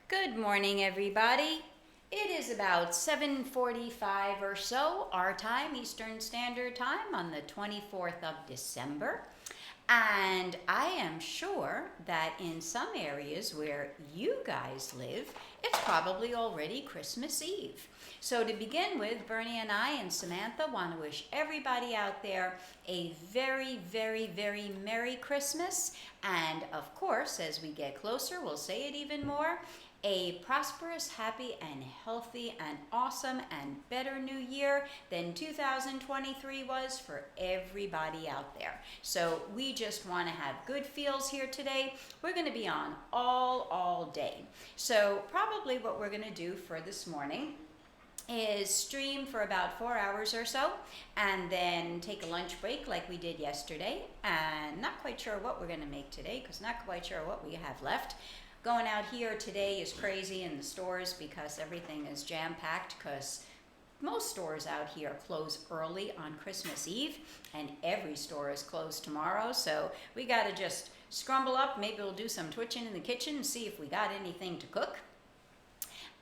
Good morning, everybody. It is about 7:45 or so, our time, Eastern Standard Time, on the 24th of December. And I am sure that in some areas where you guys live, it's probably already Christmas Eve. So, to begin with, Bernie and I and Samantha want to wish everybody out there a very, very, very Merry Christmas. And of course, as we get closer, we'll say it even more, a prosperous, happy, and healthy, and awesome, and better new year than 2023 was for everybody out there. So we just want to have good feels here today. We're going to be on all day. So probably what we're going to do for this morning is stream for about 4 hours or so and then take a lunch break like we did yesterday, and not quite sure what we're going to make today because not quite sure what we have left. Going out here today is crazy in the stores because everything is jam-packed because most stores out here close early on Christmas Eve and every store is closed tomorrow. So we got to just scramble up. Maybe we'll do some twitching in the kitchen and see if we got anything to cook.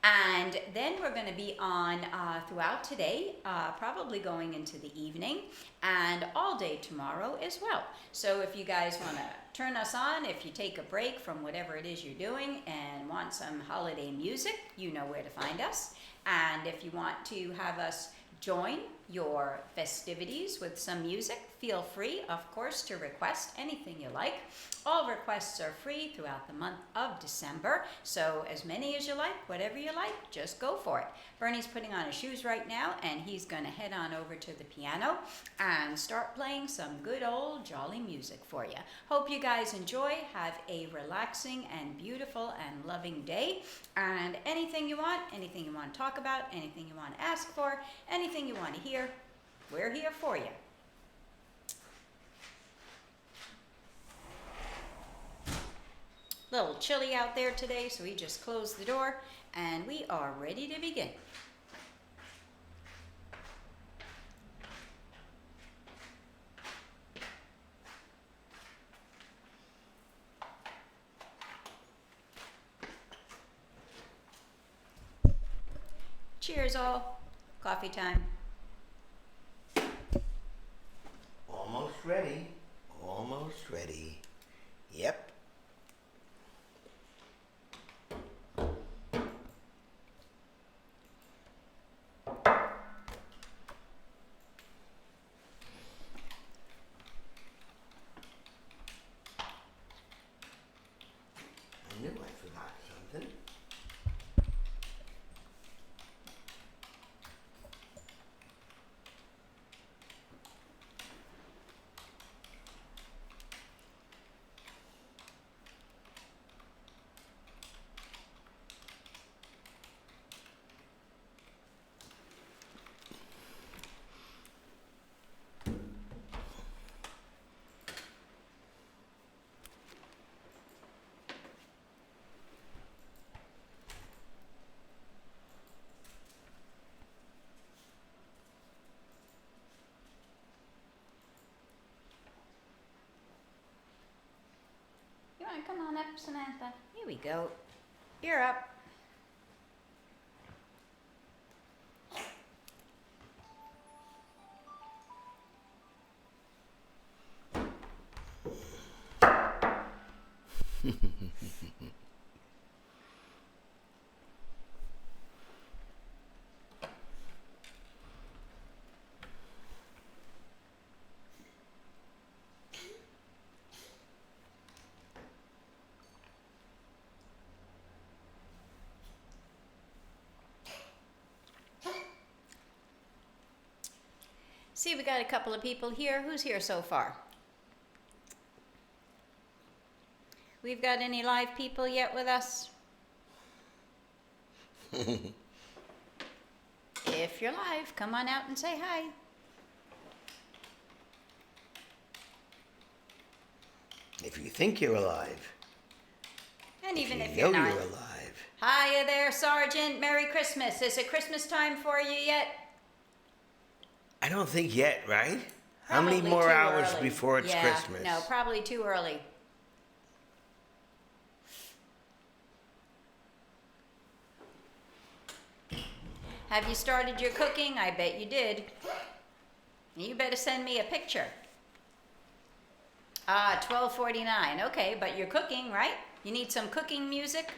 And then we're going to be on throughout today, probably going into the evening, and all day tomorrow as well. So if you guys want to turn us on, if you take a break from whatever it is you're doing and want some holiday music, you know where to find us. And if you want to have us join your festivities with some music, feel free, of course, to request anything you like. All requests are free throughout the month of December, so as many as you like, whatever you like, just go for it. Bernie's putting on his shoes right now, and he's going to head on over to the piano and start playing some good old jolly music for you. Hope you guys enjoy. Have a relaxing and beautiful and loving day, and anything you want to talk about, anything you want to ask for, anything you want to hear, we're here for you. Little chilly out there today, so we just closed the door and we are ready to begin. Cheers all. Coffee time. Almost ready. Almost ready. Yep. I knew I forgot something. You want to come on up, Samantha? Here we go. You're up. See, we got a couple of people here. Who's here so far? We've got any live people yet with us? If you're live, come on out and say hi. If you think you're alive. And even if you you're know not. you're alive. Hiya there, Sergeant. Merry Christmas. Is it Christmas time for you yet? I don't think yet, right? How Probably many more too hours early. before it's Yeah, Christmas? No, probably too early. Have you started your cooking? I bet you did. You better send me a picture. 12:49. Okay, but you're cooking, right? You need some cooking music?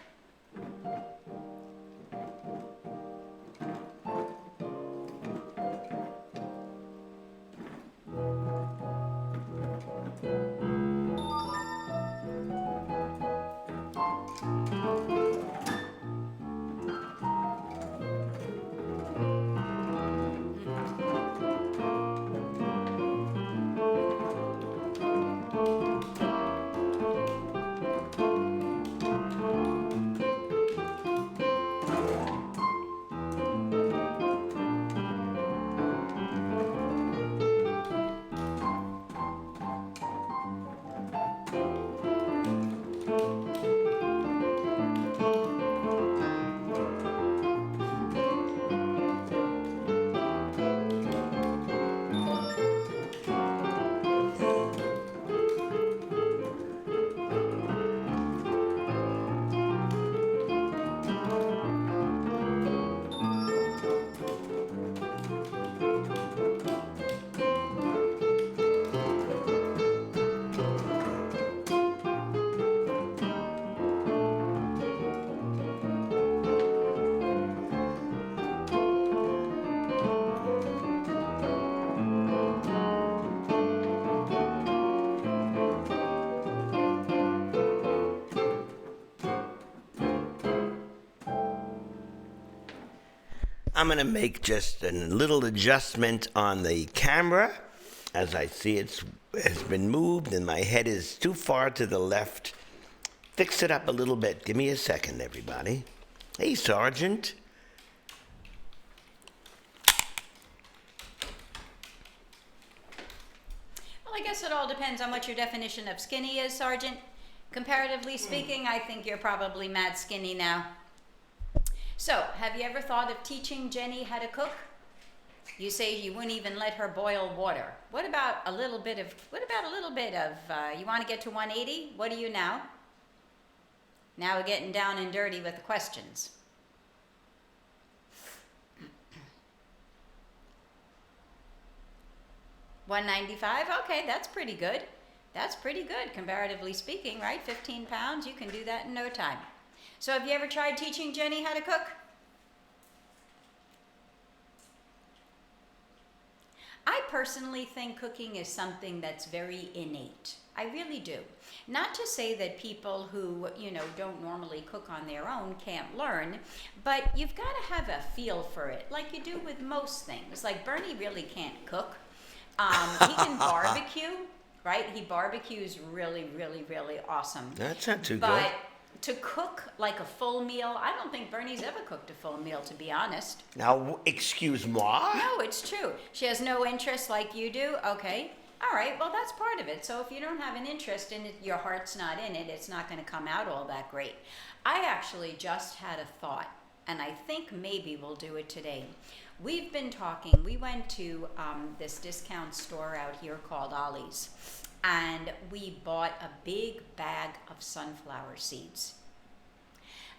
I'm going to make just a little adjustment on the camera. As I see it has been moved and my head is too far to the left. Fix it up a little bit. Give me a second, everybody. Hey, Sergeant. Well, I guess it all depends on what your definition of skinny is, Sergeant. Comparatively speaking, I think you're probably mad skinny now. So, have you ever thought of teaching Jenny how to cook? You say you wouldn't even let her boil water. What about a little bit of, you want to get to 180? What are you now? Now we're getting down and dirty with the questions. $195? Okay, that's pretty good. That's pretty good, comparatively speaking, right? 15 pounds, you can do that in no time. So have you ever tried teaching Jenny how to cook? I personally think cooking is something that's very innate. I really do. Not to say that people who, don't normally cook on their own can't learn, but you've got to have a feel for it, like you do with most things. Like Bernie really can't cook. He can barbecue, right? He barbecues really, really, really awesome. That's not too good. But to cook like a full meal, I don't think Bernie's ever cooked a full meal, to be honest. Now, excuse moi? No, it's true. She has no interest like you do? Okay. All right, well, that's part of it. So if you don't have an interest in it, your heart's not in it, it's not going to come out all that great. I actually just had a thought, and I think maybe we'll do it today. We've been talking, we went to this discount store out here called Ollie's, and we bought a big bag of sunflower seeds.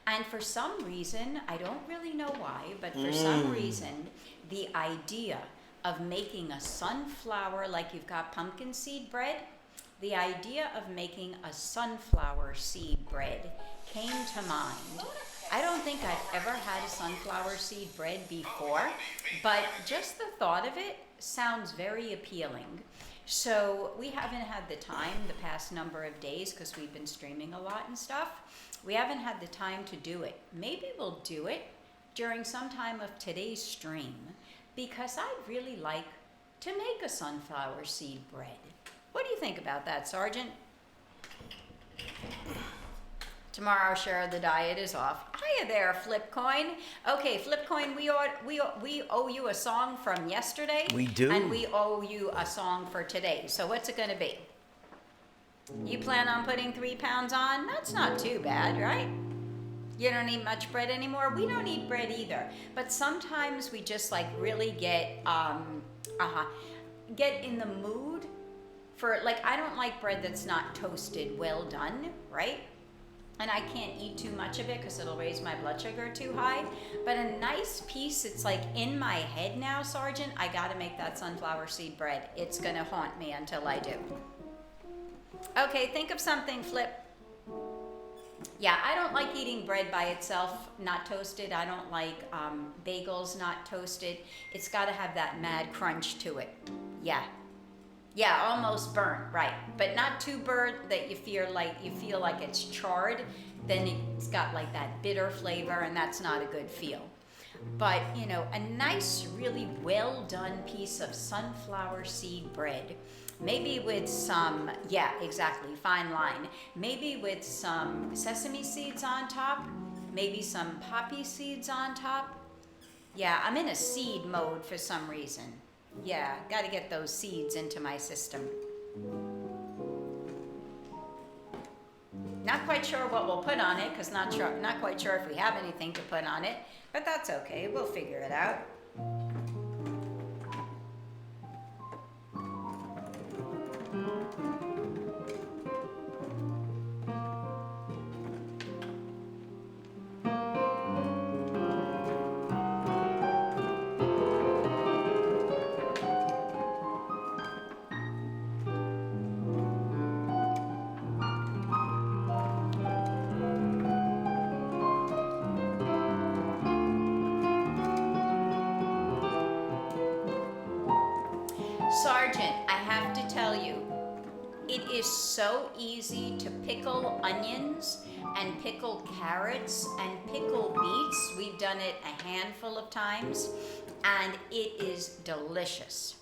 And for some reason, I don't really know why, but for some reason, the idea of making a sunflower, like you've got pumpkin seed bread, the idea of making a sunflower seed bread came to mind. I don't think I've ever had a sunflower seed bread before, but just the thought of it sounds very appealing. So we haven't had the time the past number of days because we've been streaming a lot and stuff. We haven't had the time to do it. Maybe we'll do it during some time of today's stream because I'd really like to make a sunflower seed bread. What do you think about that, Sergeant? Tomorrow, share of the diet is off. Hiya there, Flipcoin. Okay, Flipcoin, we owe you a song from yesterday. We do. And we owe you a song for today. So what's it going to be? You plan on putting 3 pounds on? That's not too bad, right? You don't eat much bread anymore? We don't eat bread either. But sometimes we just like really get in the mood for, like, I don't like bread that's not toasted well done, right? and I can't eat too much of it because it'll raise my blood sugar too high. But a nice piece, it's like in my head now, Sergeant, I gotta make that sunflower seed bread. It's gonna haunt me until I do. Okay, think of something, Flip. Yeah, I don't like eating bread by itself, not toasted. I don't like bagels not toasted. It's gotta have that mad crunch to it. Yeah. Yeah, almost burnt, right. But not too burnt that you feel like it's charred. Then it's got like that bitter flavor, and that's not a good feel. But, you know, a nice, really well done piece of sunflower seed bread. Maybe with some, yeah, exactly, fine line. Maybe with some sesame seeds on top. Maybe some poppy seeds on top. Yeah, I'm in a seed mode for some reason. Yeah, got to get those seeds into my system. Not quite sure what we'll put on it, because not quite sure if we have anything to put on it, but that's okay. We'll figure it out. Sergeant, I have to tell you, it is so easy to pickle onions and pickle carrots and pickle beets. We've done it a handful of times, and it is delicious.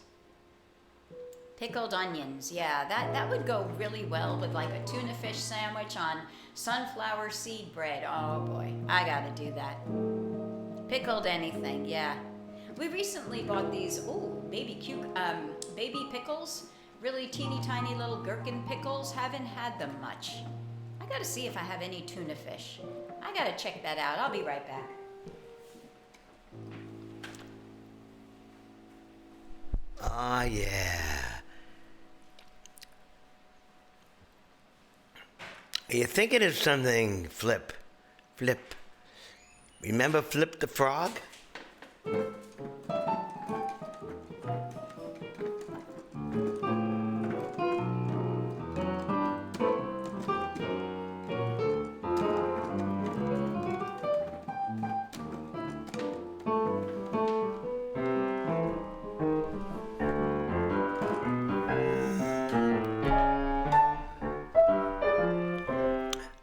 Pickled onions, yeah, that would go really well with like a tuna fish sandwich on sunflower seed bread. Oh boy, I gotta do that. Pickled anything, yeah. We recently bought these, baby pickles, really teeny tiny little gherkin pickles. Haven't had them much. I gotta see if I have any tuna fish. I gotta check that out. I'll be right back. Oh, yeah. Are you thinking of something, Flip? Flip. Remember Flip the Frog?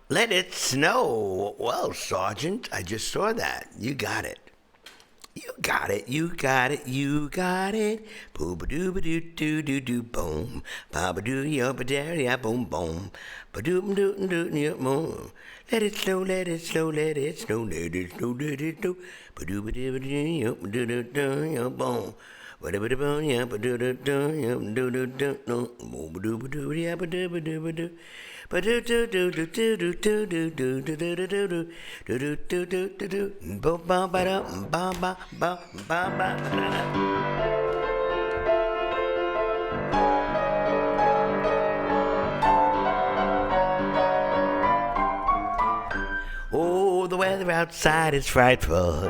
Let it snow. Well, Sergeant, I just saw that. You got it. You got it, you got it, you got it. Boo-ba-doo-ba-doo-doo-doo-doo, boom. Ba-ba-doo-ya-ba-da-ya, boom, boom. Ba-doo-ba-doo-doo-doo, boom. Let it snow, let it snow, let it snow, let it snow, let it snow. Ba-doo-ba-doo-ba-doo-ya-ba-doo-doo-doo, boom. Ba-da-ba-da-boom, ya, ba-doo-doo-doo, ya, ba-doo-doo-doo, boom-ba-doo-ba-doo-ya-ba-doo-ba-doo-ba-doo. Oh, the weather outside is frightful,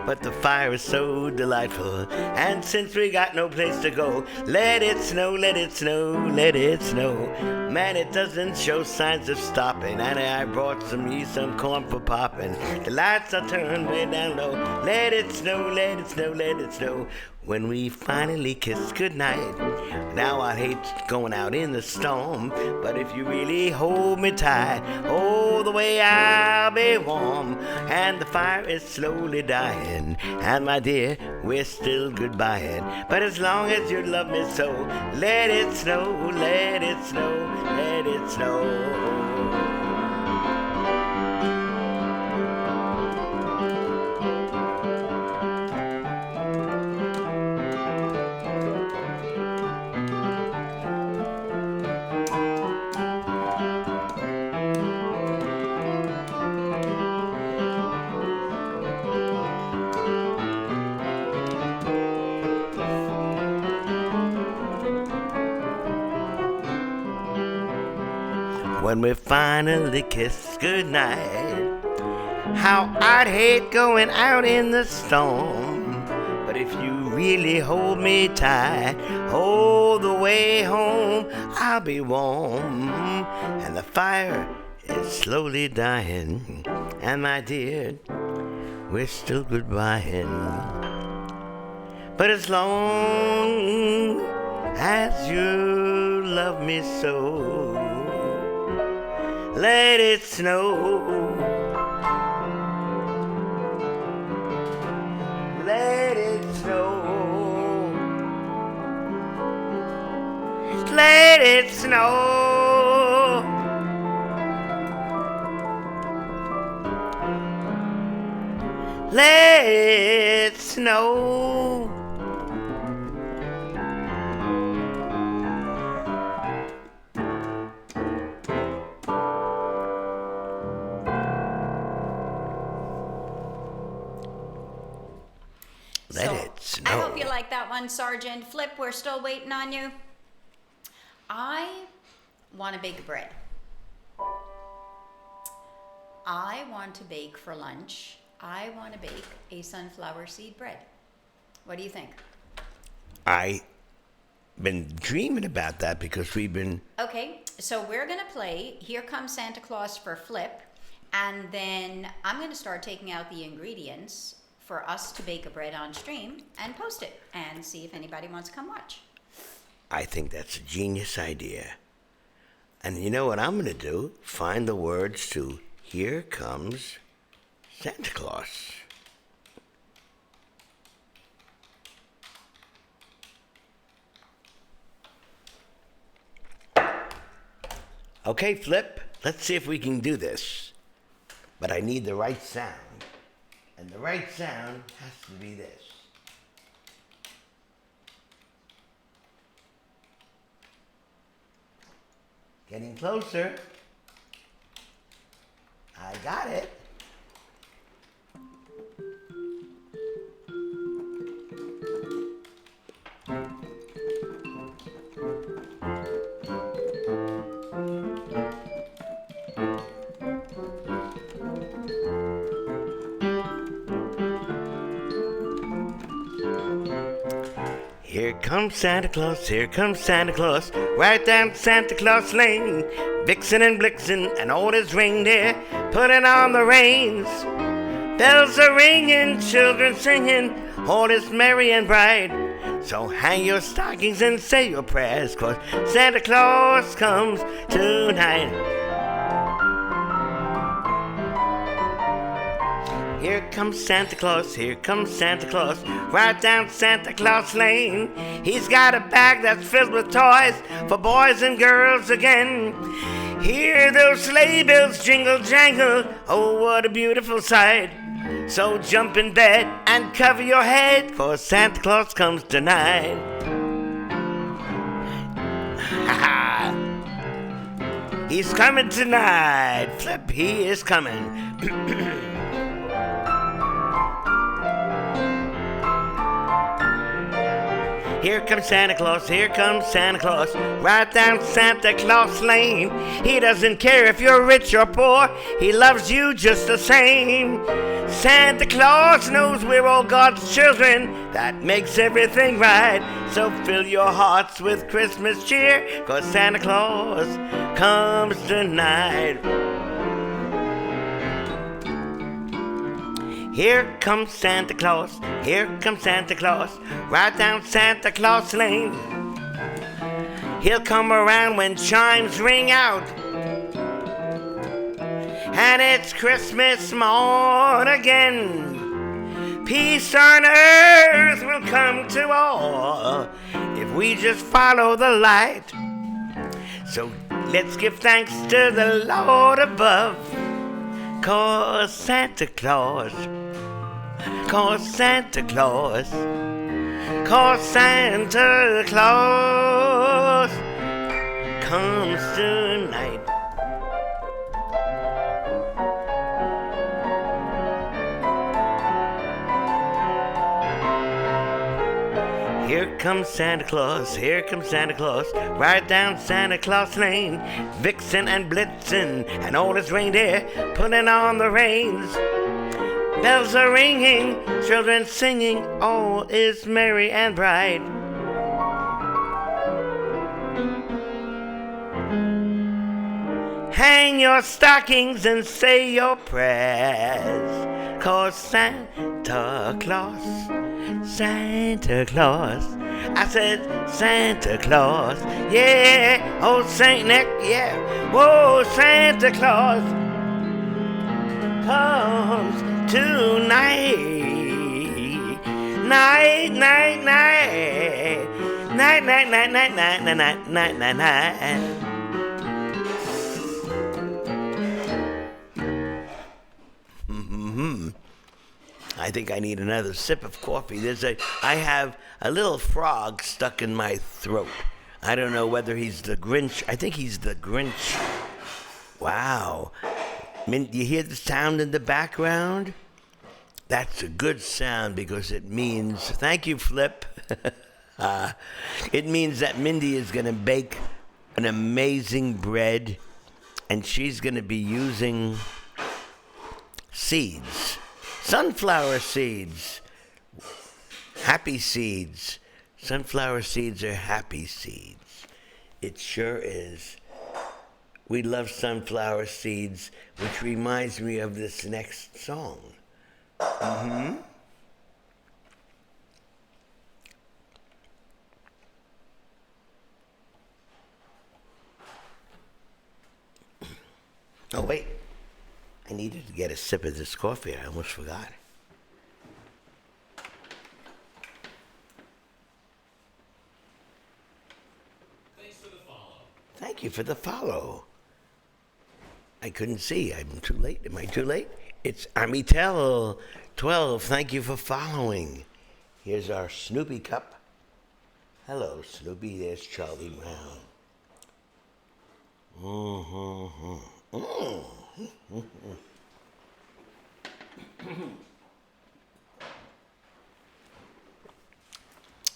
but the fire is so delightful. And since we got no place to go, let it snow, let it snow, let it snow. Man, it doesn't show signs of stopping. And I brought me some corn for popping. The lights are turned way down low. Let it snow, let it snow, let it snow. When we finally kiss goodnight. Now I hate going out in the storm, but if you really hold me tight, oh, the way I'll be warm, and the fire is slowly dying, and my dear, we're still goodbying. But as long as you love me so, let it snow, let it snow, let it snow. when we finally kiss goodnight. How I'd hate going out in the storm, but if you really hold me tight, all the way home I'll be warm. And the fire is slowly dying, and my dear, we're still goodbying. But as long as you love me so, let it snow. Let it snow. Let it snow. Let it snow. Let it snow. I hope you like that one, Sergeant. Flip, we're still waiting on you. I want to bake bread. I want to bake for lunch. I want to bake a sunflower seed bread. What do you think? I've been dreaming about that because we've been... Okay, so we're going to play Here Comes Santa Claus for Flip, and then I'm going to start taking out the ingredients for us to bake a bread on stream and post it and see if anybody wants to come watch. I think that's a genius idea. And you know what I'm going to do? Find the words to Here Comes Santa Claus. Okay, Flip, let's see if we can do this. But I need the right sound. And the right sound has to be this. Getting closer. I got it. Here comes Santa Claus, here comes Santa Claus, right down Santa Claus Lane. Vixen and Blixen and all his reindeer putting on the reins. Bells are ringing, children singing, all is merry and bright. So hang your stockings and say your prayers, 'cause Santa Claus comes tonight. Here comes Santa Claus, here comes Santa Claus, right down Santa Claus Lane. He's got a bag that's filled with toys for boys and girls again. Hear those sleigh bells jingle jangle, oh what a beautiful sight. So jump in bed and cover your head, 'cause Santa Claus comes tonight. He's coming tonight, Flip, he is coming. Here comes Santa Claus, here comes Santa Claus, right down Santa Claus Lane. He doesn't care if you're rich or poor, he loves you just the same. Santa Claus knows we're all God's children, that makes everything right. So fill your hearts with Christmas cheer, 'cause Santa Claus comes tonight. Here comes Santa Claus, here comes Santa Claus, right down Santa Claus Lane. He'll come around when chimes ring out, and it's Christmas morn again. Peace on earth will come to all if we just follow the light. So let's give thanks to the Lord above, 'cause Santa Claus, 'cause Santa Claus, 'cause Santa Claus comes tonight. Here comes Santa Claus, here comes Santa Claus, right down Santa Claus Lane. Vixen and Blitzen and all his reindeer putting on the reins. Bells are ringing, children singing, all is merry and bright. Hang your stockings and say your prayers, 'cause Santa Claus, I said Santa Claus, yeah, oh Saint Nick, yeah, whoa, Santa Claus comes tonight, night, night, night, night, night, night, night, night, night, night, night, night. I think I need another sip of coffee. I have a little frog stuck in my throat. I don't know whether he's the Grinch. I think he's the Grinch. Wow. You hear the sound in the background? That's a good sound because it means, thank you, Flip. It means that Mindy is going to bake an amazing bread, and she's going to be using seeds. Sunflower seeds. Happy seeds. Sunflower seeds are happy seeds. It sure is. We love sunflower seeds, which reminds me of this next song. Oh, wait. I needed to get a sip of this coffee. I almost forgot. Thanks for the follow. Thank you for the follow. I couldn't see. I'm too late. Am I too late? It's Amitel 12. Thank you for following. Here's our Snoopy cup. Hello, Snoopy. There's Charlie Brown.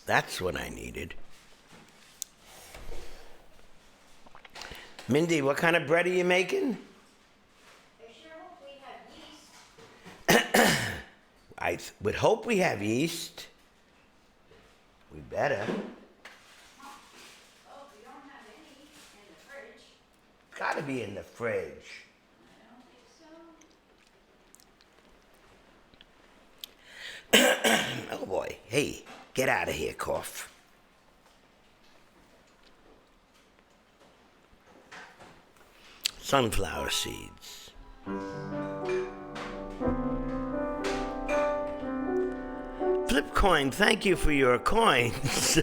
That's what I needed. Mindy, what kind of bread are you making? I sure hope we have yeast. I would hope we have yeast. We better. Oh, we don't have any in the fridge. Gotta be in the fridge. I don't think so. Oh boy. Hey, get out of here, cough. Sunflower seeds. Flip coin, thank you for your coins.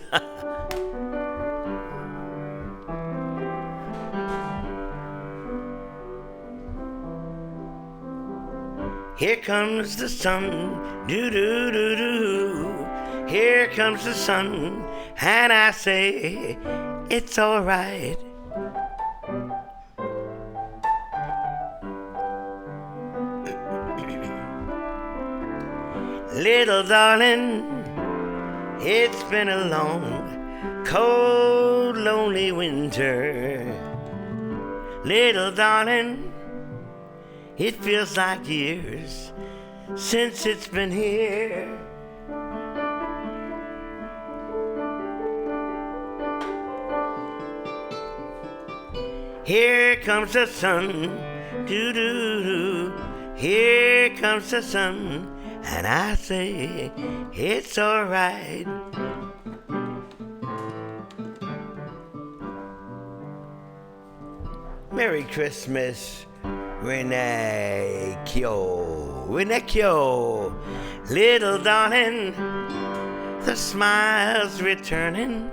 Here comes the sun, do-do-do-do. Here comes the sun, and I say, it's all right. Little darling, it's been a long, cold, lonely winter. Little darling, it feels like years since it's been here. Here comes the sun, doo-doo-doo. Here comes the sun, and I say, it's all right. Merry Christmas, Renee Kyo. Little darling, the smiles returning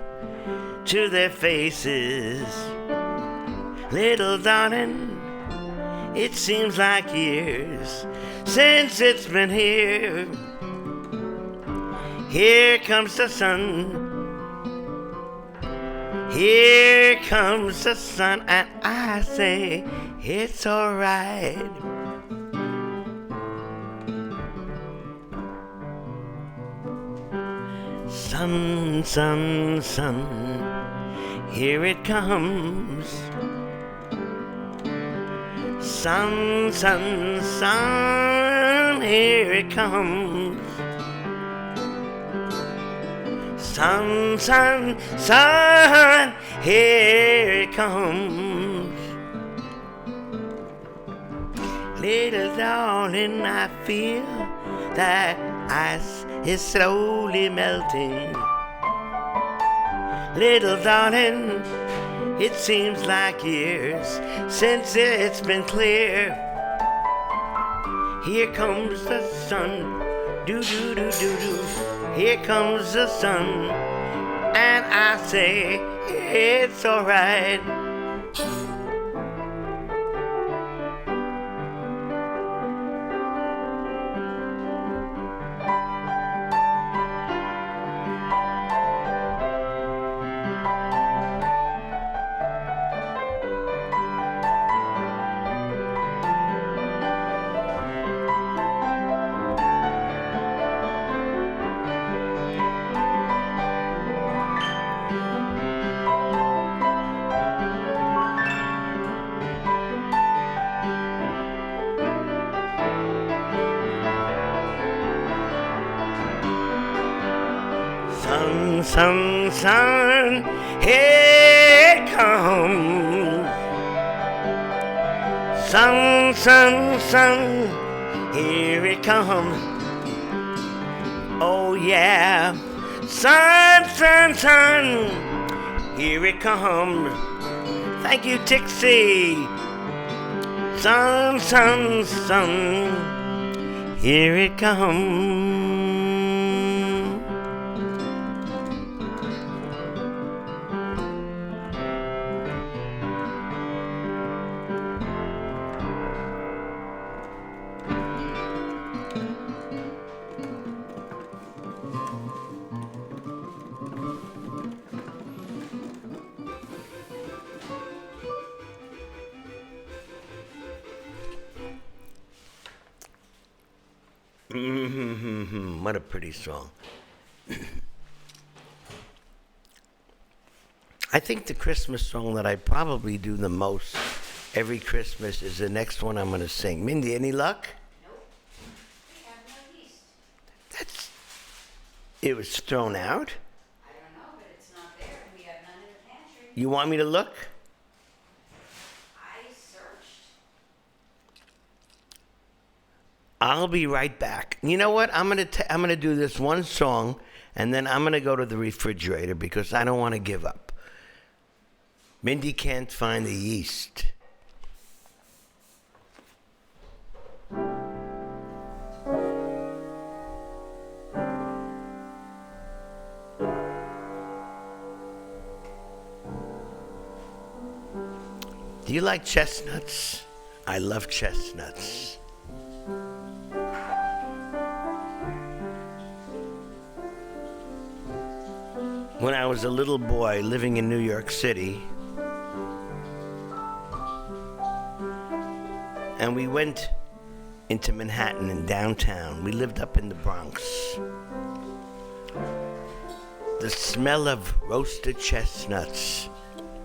to their faces. Little darling, it seems like years since it's been here. Here comes the sun. Here comes the sun, and I say, it's all right. Sun, sun, sun, here it comes. Sun, sun, sun, here it comes. Sun, sun, sun, here it comes. Little darling, I feel that ice is slowly melting. Little darling, it seems like years since it's been clear. Here comes the sun, do-do-do-do-do. Here comes the sun, and I say it's alright. Sun, sun, sun, here it comes. Sun, sun, sun, here it comes. Oh yeah, sun, sun, sun, here it comes. Thank you, Tixie. Sun, sun, sun, here it comes. What a pretty song. I think the Christmas song that I probably do the most every Christmas is the next one I'm going to sing. Mindy, any luck? Nope. We have no yeast. It was thrown out? I don't know, but it's not there, and we have none in the pantry. You want me to look? I searched. I'll be right back. You know what? I'm gonna do this one song, and then I'm gonna go to the refrigerator because I don't want to give up. Mindy can't find the yeast. Do you like chestnuts? I love chestnuts. When I was a little boy living in New York City, and we went into Manhattan and downtown. We lived up in the Bronx. The smell of roasted chestnuts.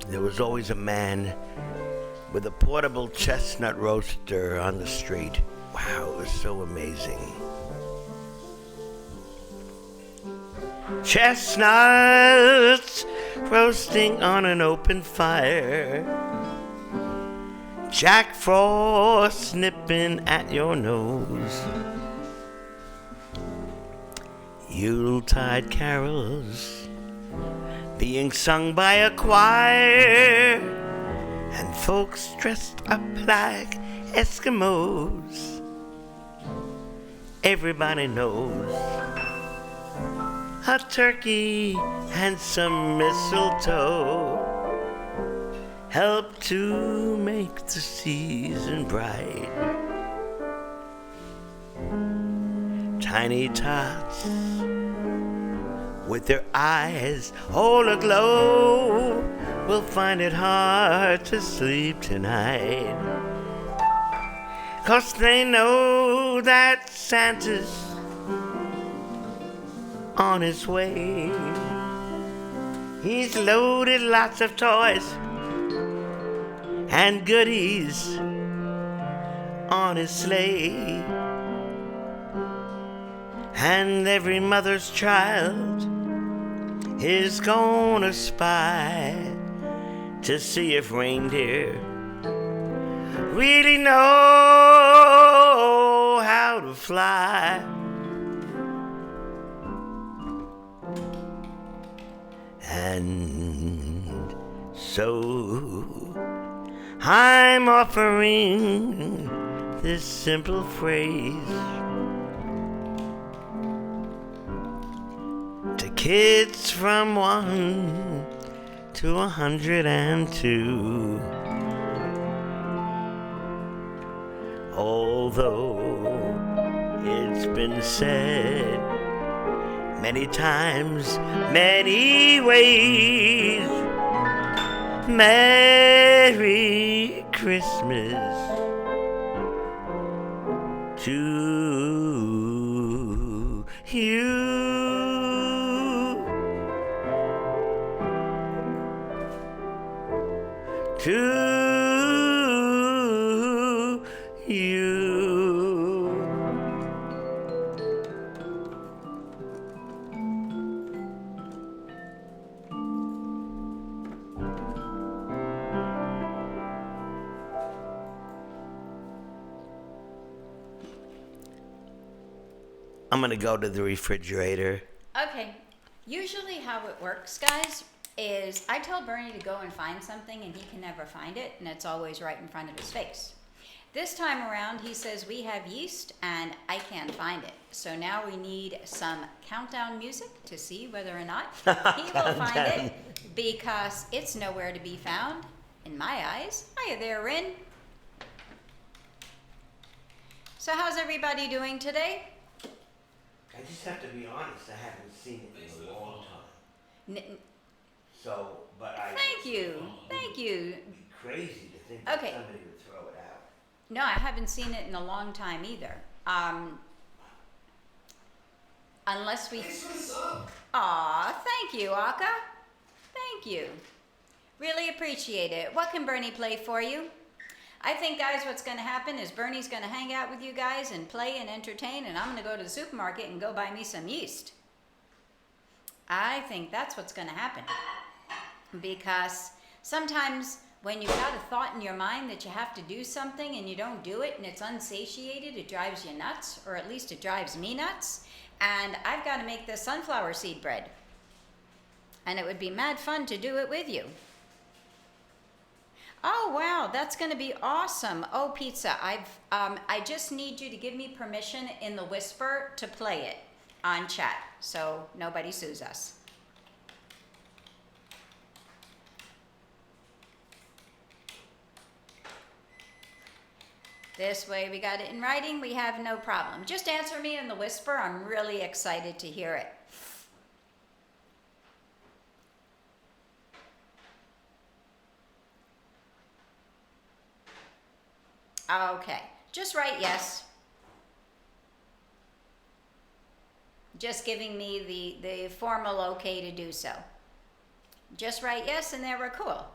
There was always a man with a portable chestnut roaster on the street. Wow, it was so amazing. Chestnuts roasting on an open fire. Jack Frost nipping at your nose. Yuletide carols being sung by a choir, and folks dressed up like Eskimos. Everybody knows a turkey and some mistletoe help to make the season bright. Tiny tots with their eyes all aglow will find it hard to sleep tonight, 'cause they know that Santa's on his way. He's loaded lots of toys and goodies on his sleigh. And every mother's child is gonna spy to see if reindeer really know how to fly. And so I'm offering this simple phrase to kids from 1 to 102. Although it's been said many times, many ways, Merry Christmas to you. To you. I'm gonna go to the refrigerator. Okay, usually how it works, guys, is I tell Bernie to go and find something and he can never find it, and it's always right in front of his face. This time around, he says we have yeast and I can't find it. So now we need some countdown music to see whether or not he will find it, because it's nowhere to be found in my eyes. Hiya there, Rin. So how's everybody doing today? I just have to be honest, I haven't seen it in a long time. So, but I... Thank you. Thank you. It'd be crazy to think that Okay. somebody would throw it out. No, I haven't seen it in a long time either. Unless we... Thanks for the sub. Aw, thank you, Aka. Thank you. Really appreciate it. What can Bernie play for you? I think, guys, what's going to happen is Bernie's going to hang out with you guys and play and entertain, and I'm going to go to the supermarket and go buy me some yeast. I think that's what's going to happen. Because sometimes when you've got a thought in your mind that you have to do something and you don't do it and it's unsatiated, it drives you nuts, or at least it drives me nuts. And I've got to make this sunflower seed bread. And it would be mad fun to do it with you. Oh, wow, that's going to be awesome. Oh, pizza, I just need you to give me permission in the whisper to play it on chat, so nobody sues us. This way we got it in writing, we have no problem. Just answer me in the whisper, I'm really excited to hear it. Okay, just write yes. Just giving me the formal okay to do so. Just write yes and there we're cool.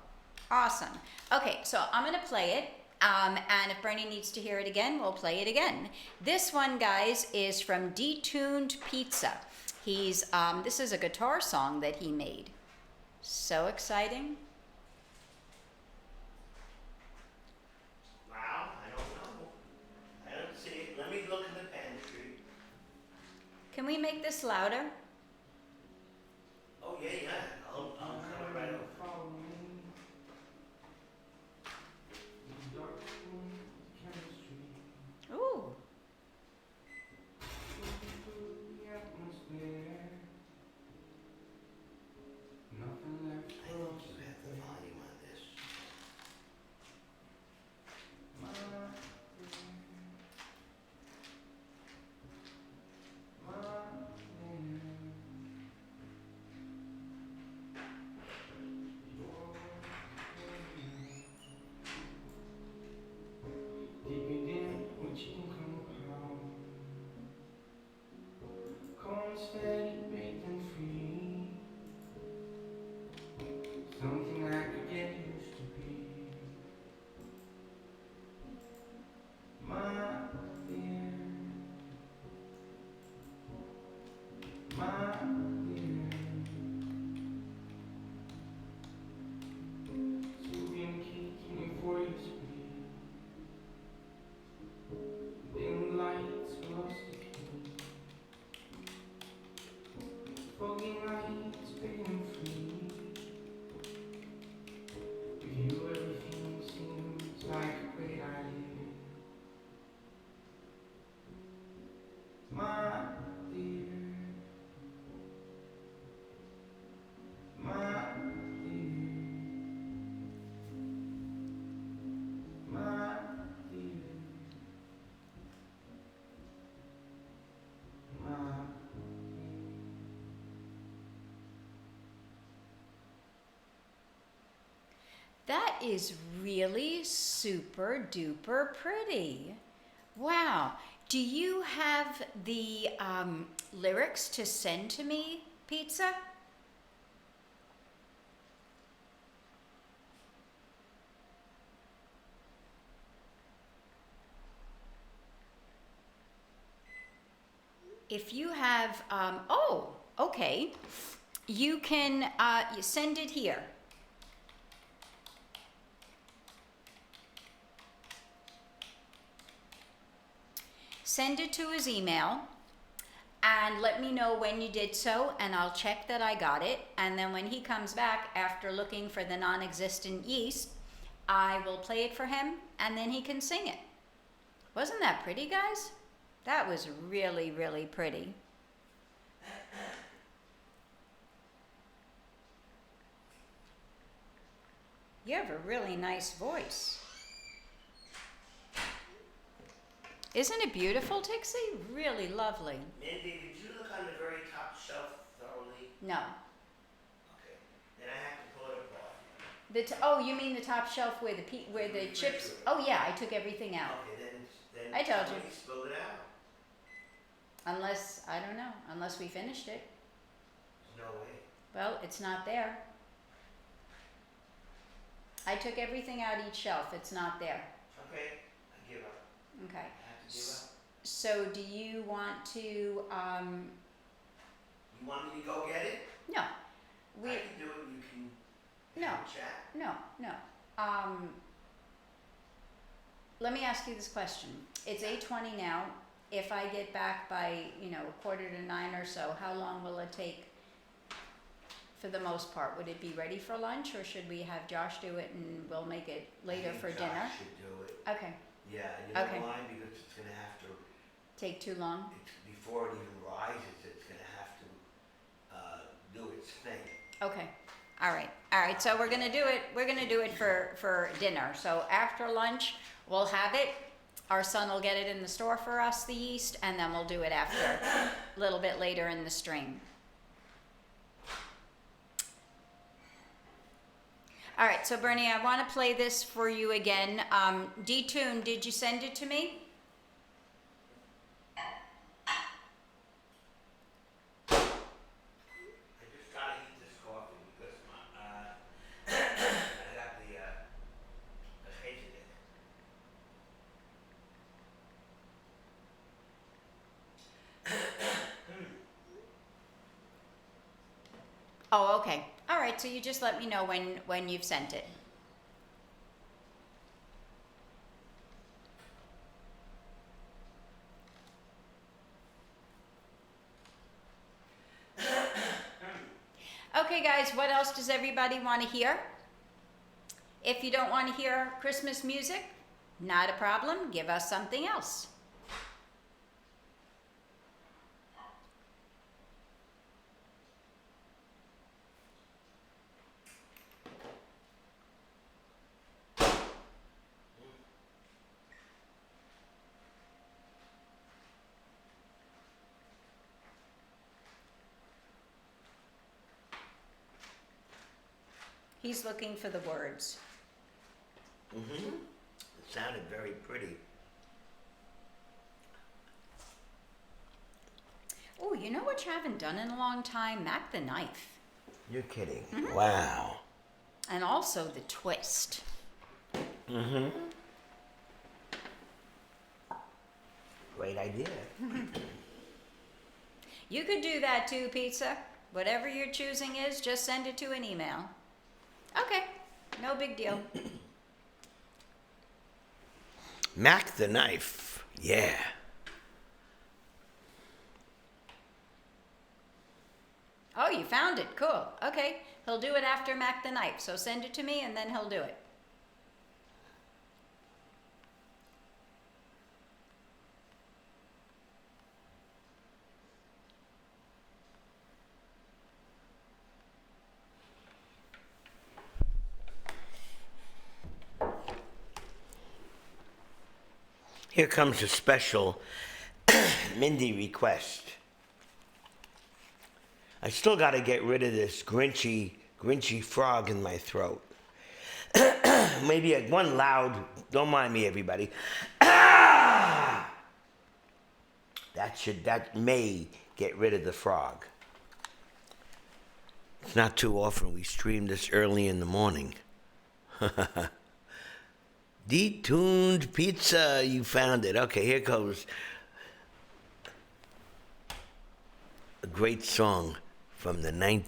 Awesome. Okay, so I'm gonna play it. And if Bernie needs to hear it again, we'll play it again. This one, guys, is from Detuned Pizza. This is a guitar song that he made. So exciting. Wow, I don't know. I don't see it. Let me look in the pantry. Can we make this louder? Oh, yeah. I'll come right over. Ooh. I think you have the volume on this. That is really super duper pretty. Wow. Do you have the lyrics to send to me, Pizza? If you have, oh, okay. You can you send it here. Send it to his email and let me know when you did so, and I'll check that I got it. And then when he comes back after looking for the non-existent yeast, I will play it for him and then he can sing it. Wasn't that pretty, guys? That was really, really pretty. You have a really nice voice. Isn't it beautiful, Tixie? Really lovely. Mindy, did you look on the very top shelf thoroughly? No. Okay. Then I have to pull it apart. Oh, you mean the top shelf where the chips? Oh yeah, I took everything out. Okay, then I told you. somebody spilled it out. Unless, I don't know, unless we finished it. There's no way. Well, it's not there. I took everything out each shelf. It's not there. Okay, I give up. Okay. I have to give up. So do you want to, You want me to go get it? no. I We, can do it, you can No. have a chat. no. Let me ask you this question. It's 8:20 now. If I get back by, 8:45 or so, how long will it take for the most part? Would it be ready for lunch, or should we have Josh do it and we'll make it later I think for Josh dinner? should do it. Okay. Yeah, you know Okay. why? Because it's gonna have to, Take too long? before it even rises, it's gonna have to, do its thing. Okay. All right. So we're gonna do it for dinner. So after lunch, we'll have it. Our son will get it in the store for us, the yeast, and then we'll do it after, a little bit later in the stream. All right, so Bernie, I want to play this for you again. D-Tune, did you send it to me? I just gotta eat this coffee because I got the hated it. Oh, okay. All right, so you just let me know when you've sent it. Okay, guys, what else does everybody want to hear? If you don't want to hear Christmas music, not a problem. Give us something else. He's looking for the words. Mm-hmm. It sounded very pretty. Oh, you know what you haven't done in a long time? Mac the Knife. You're kidding. Mm-hmm. Wow. And also the twist. Mm-hmm. Great idea. You could do that too, Pizza. Whatever your choosing is, just send it to an email. Okay, no big deal. Mac the Knife. Yeah. Oh, you found it. Cool. Okay, he'll do it after Mac the Knife. So send it to me and then he'll do it. Here comes a special Mindy request. I still got to get rid of this grinchy frog in my throat. Maybe one loud, don't mind me, everybody. Ah! That may get rid of the frog. It's not too often we stream this early in the morning. Detuned Pizza, you found it. Okay, here goes a great song from the early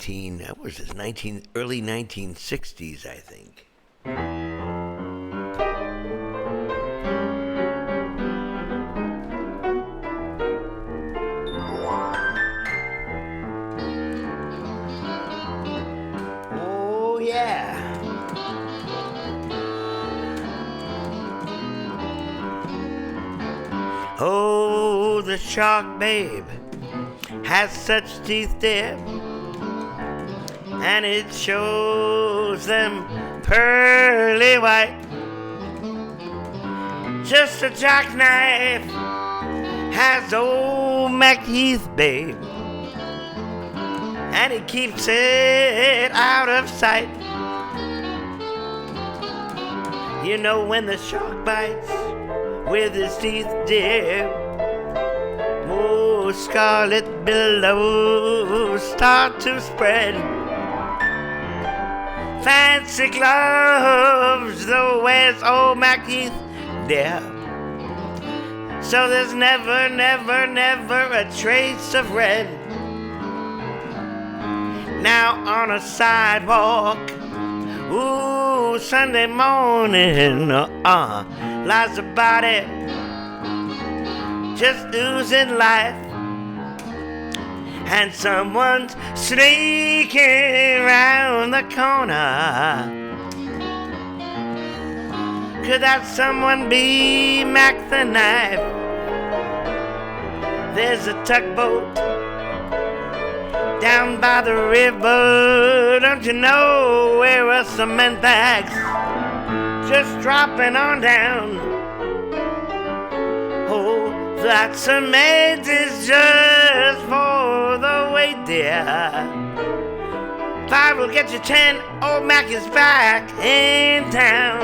1960s, I think. Oh, yeah. Oh, the shark babe has such teeth, dear, and it shows them pearly white. Just a jackknife has old MacHeath, babe, and he keeps it out of sight. You know when the shark bites with his teeth, dear, oh, scarlet billows start to spread. Fancy gloves, though, wears old MacHeath, dear. So there's never, never, never a trace of red. Now on a sidewalk, ooh, Sunday morning, lies a body just oozing life, and someone's sneaking around the corner. Could that someone be Mac the Knife? There's a tugboat down by the river, don't you know, where a cement bag's just dropping on down. Oh, that cement is just for the weight, dear. 5 will get you 10, old Mac is back in town.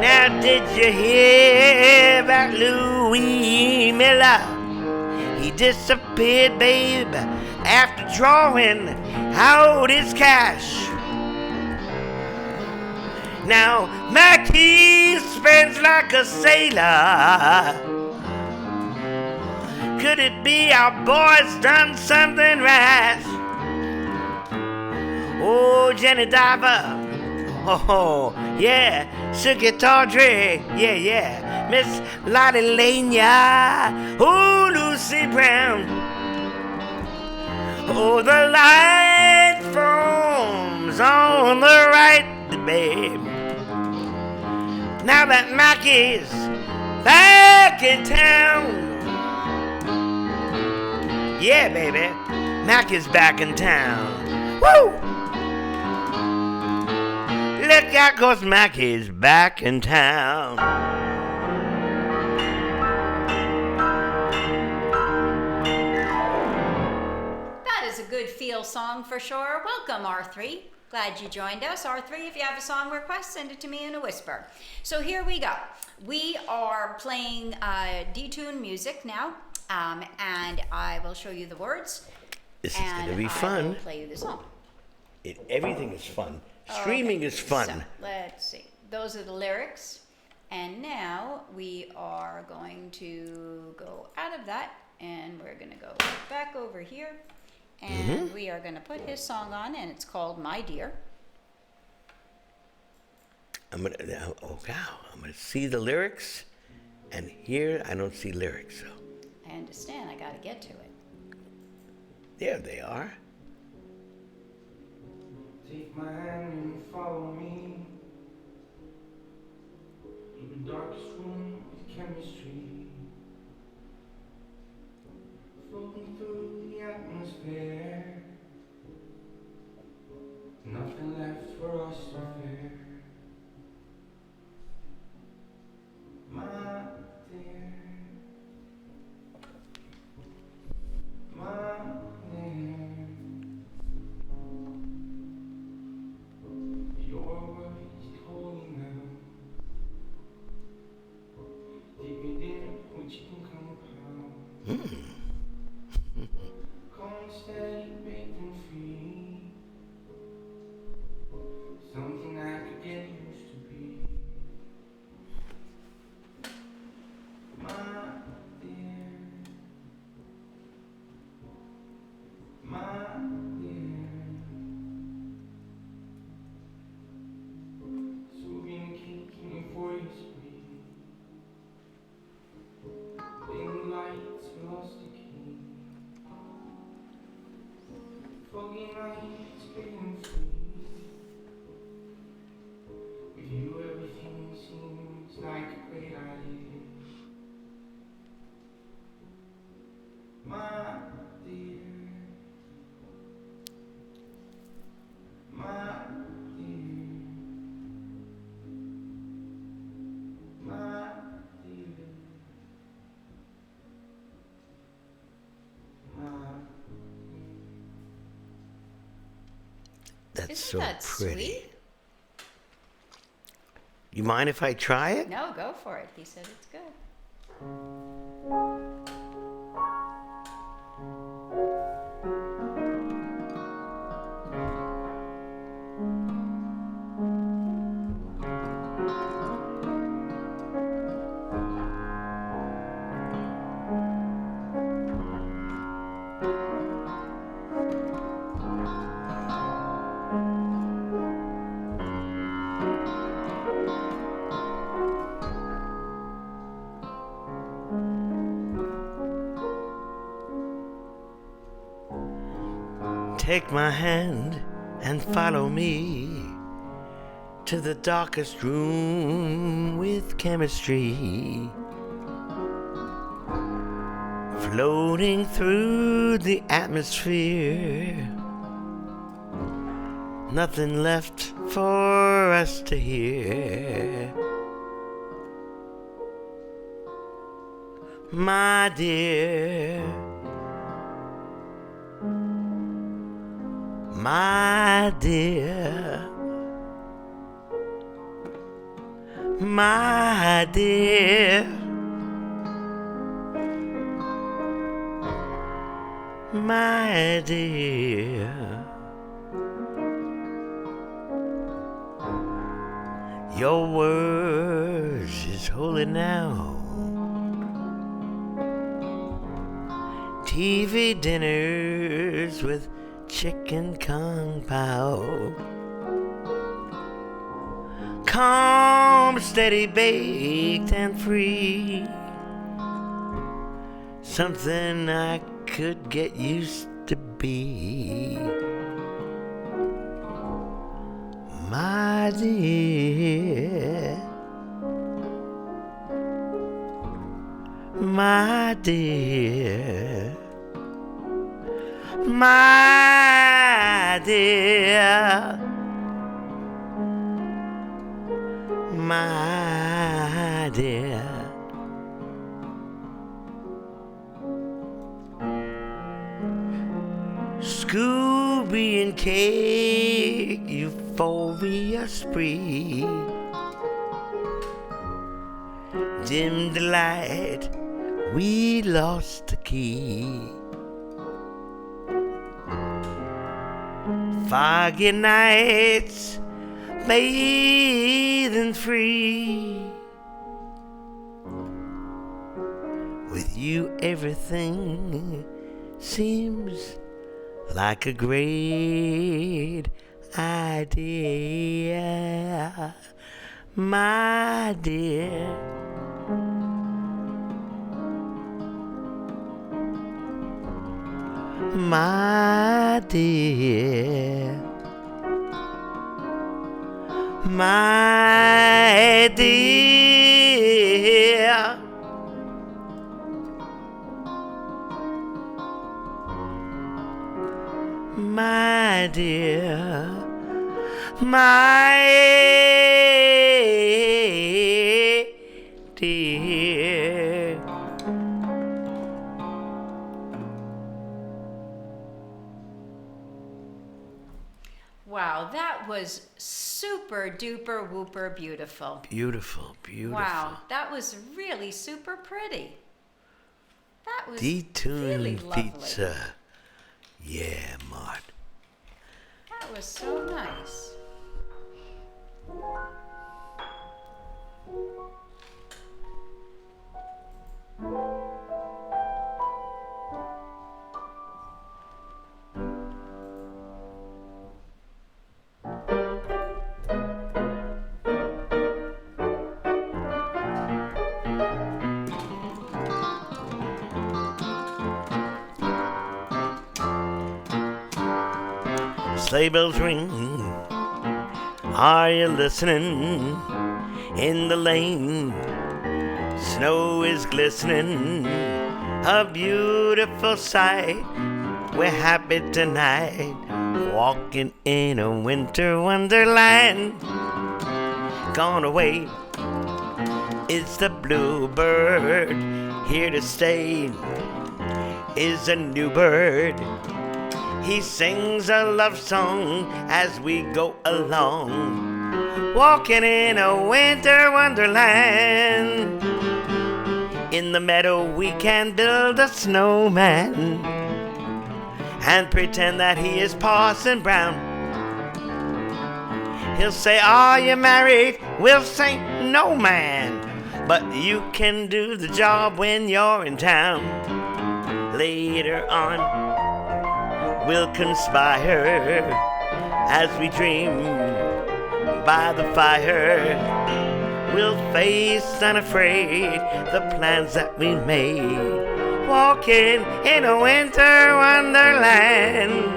Now did you hear about Louis Miller? He disappeared, babe, after drawing out his cash. Now MacHeath spends like a sailor. Could it be our boy's done something rash? Oh, Jenny Diver, oh, yeah, Suki Tawdry, yeah, Miss Lottie Lania, oh, Lucy Brown. Oh, the light foams on the right, babe. Now that Mac is back in town. Yeah, baby, Mac is back in town. Woo! Look out, 'cause Mac is back in town. That is a good feel song for sure. Welcome, R3. Glad you joined us. R3, if you have a song request, send it to me in a whisper. So here we go. We are playing detune music now, and I will show you the words. This is going to be fun. I will play you the song. Everything is fun. Streaming is fun. So, let's see. Those are the lyrics. And now we are going to go out of that, and we're going to go back over here. And we are going to put his song on, and it's called My Dear. I'm going to see the lyrics, and here I don't see lyrics. So I understand. I got to get to it. there they are. Take my hand and follow me through the darkest room of chemistry, floating through the atmosphere. Nothing left for us to fear. My dear, my dear, you're it's getting free. With you, everything seems like a great idea. My dear, my dear, my dear, my. That's Isn't so that pretty. sweet? You mind if I try it? No, go for it. He said it's good. Take my hand and follow me to the darkest room with chemistry. Floating through the atmosphere. Nothing left for us to hear. My dear, my dear, my dear, my dear. Your words is holy now. TV dinners with chicken kung pao. Calm, steady, baked and free. Something I could get used to be. My dear, my dear, my dear, my dear. Scooby and cake, euphoria spree. Dim the light, we lost the key. Foggy nights, bathing free. With you everything seems like a great idea, my dear. My dear, my dear, my dear, my dear. Wow, that was super duper whooper beautiful. Beautiful, beautiful. Wow, that was really super pretty. That was Detuned really lovely. pizza. Yeah, Mart. That was so nice. sleigh bells ring. Are you listening? In the lane, snow is glistening, a beautiful sight. We're happy tonight, walking in a winter wonderland. Gone away is the bluebird, here to stay is a new bird. He sings a love song as we go along, walking in a winter wonderland. In the meadow we can build a snowman and pretend that he is Parson Brown. He'll say, "Are you married?" We'll say, "No, man." But you can do the job when you're in town. Later on, we'll conspire as we dream by the fire. We'll face unafraid the plans that we made, walking in a winter wonderland.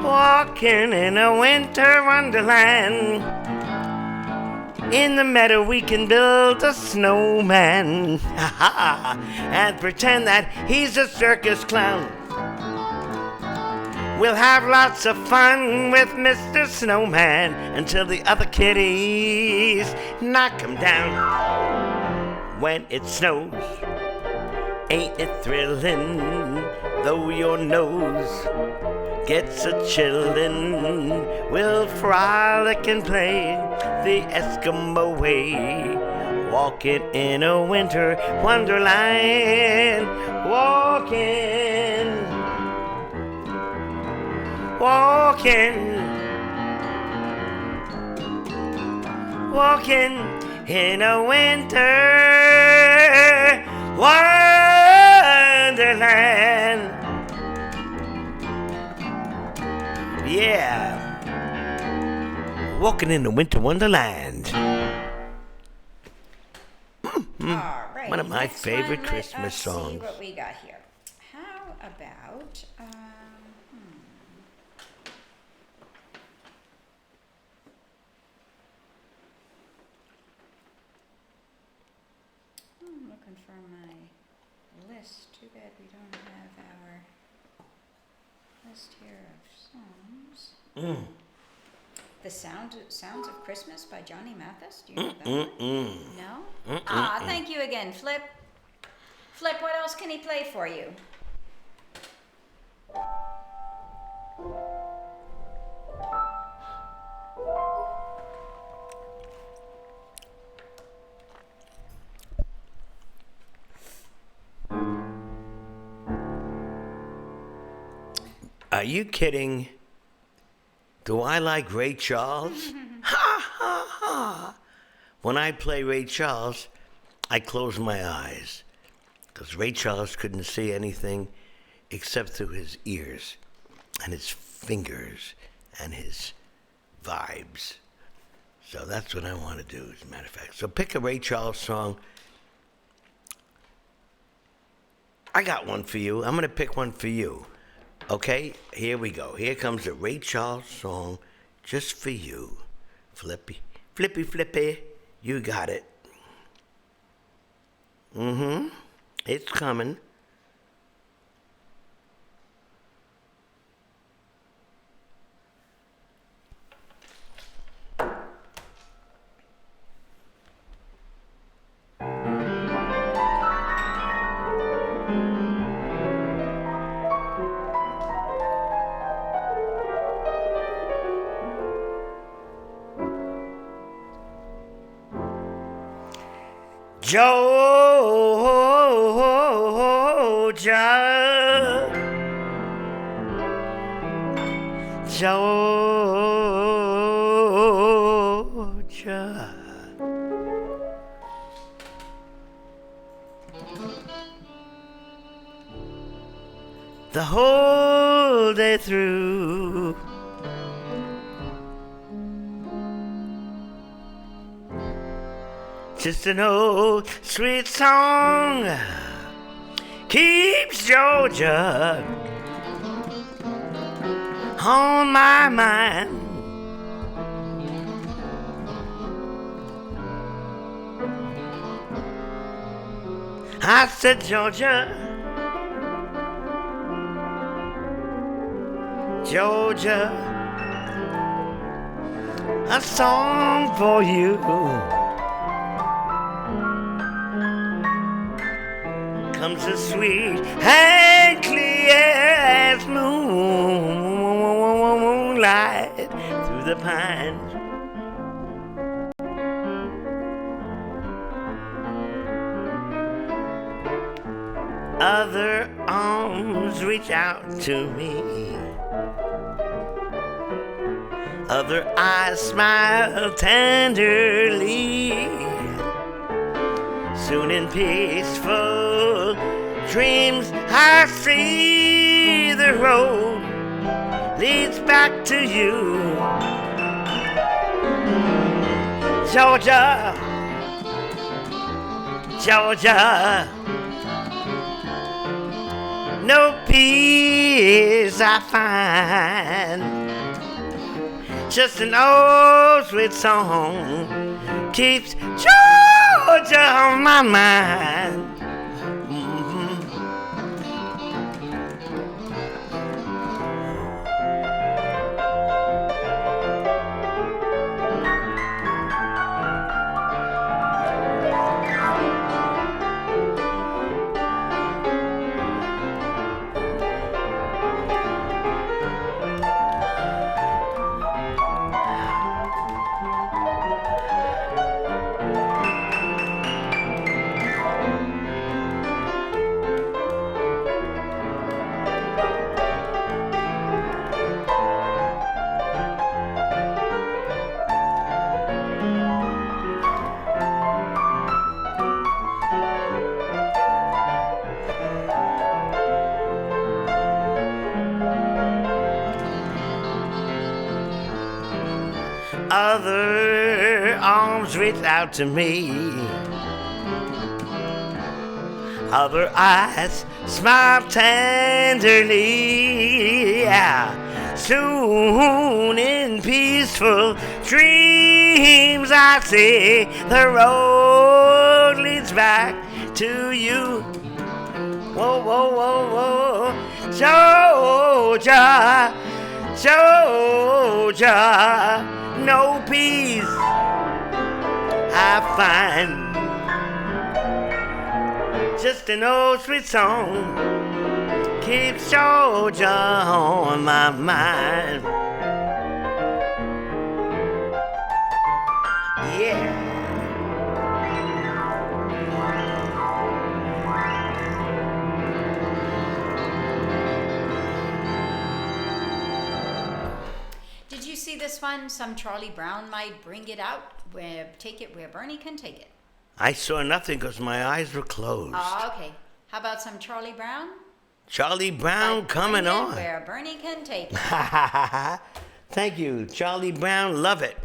Walking in a winter wonderland. In the meadow we can build a snowman and pretend that he's a circus clown. We'll have lots of fun with Mr. Snowman until the other kitties knock him down. When it snows, ain't it thrilling, though your nose gets a chillin', we'll frolic and play the Eskimo way, walking in a winter wonderland. Walking in a winter wonderland. Yeah, walking in the winter wonderland. All right. One of my next favorite one, Christmas let us songs. See what we got here. How about I'm looking for my list. Too bad we don't have our list here of songs. The Sounds of Christmas by Johnny Mathis. Do you know that one? No? Thank you again, Flip. Flip, what else can he play for you? Are you kidding? Do I like Ray Charles? Ha ha ha! When I play Ray Charles, I close my eyes, because Ray Charles couldn't see anything except through his ears and his fingers and his vibes. So that's what I want to do, as a matter of fact. So pick a Ray Charles song. I got one for you. I'm going to pick one for you. Okay, here we go. Here comes a Ray Charles song just for you. Flippy, flippy, flippy. You got it. It's coming. Georgia, Georgia. The whole day through. Just an old sweet song keeps Georgia on my mind. I said, Georgia, Georgia, a song for you comes as sweet and clear as moonlight through the pines. Other arms reach out to me. Other eyes smile tenderly. Soon in peaceful dreams I see the road leads back to you. Georgia, Georgia, no peace I find. Just an old sweet song keeps Georgia on my mind. Other arms reach out to me. Other eyes smile tenderly. Yeah. Soon in peaceful dreams I see the road leads back to you. Whoa, whoa, whoa, whoa. Georgia, Georgia, no peace I find. Just an old sweet song keeps Georgia on my mind. Yeah. Did you see this one? Some Charlie Brown might bring it out. Take it where Bernie can take it. I saw nothing because my eyes were closed. Oh, okay. How about some Charlie Brown? Charlie Brown Like, coming bring it on. where Bernie can take it. Thank you, Charlie Brown. Love it.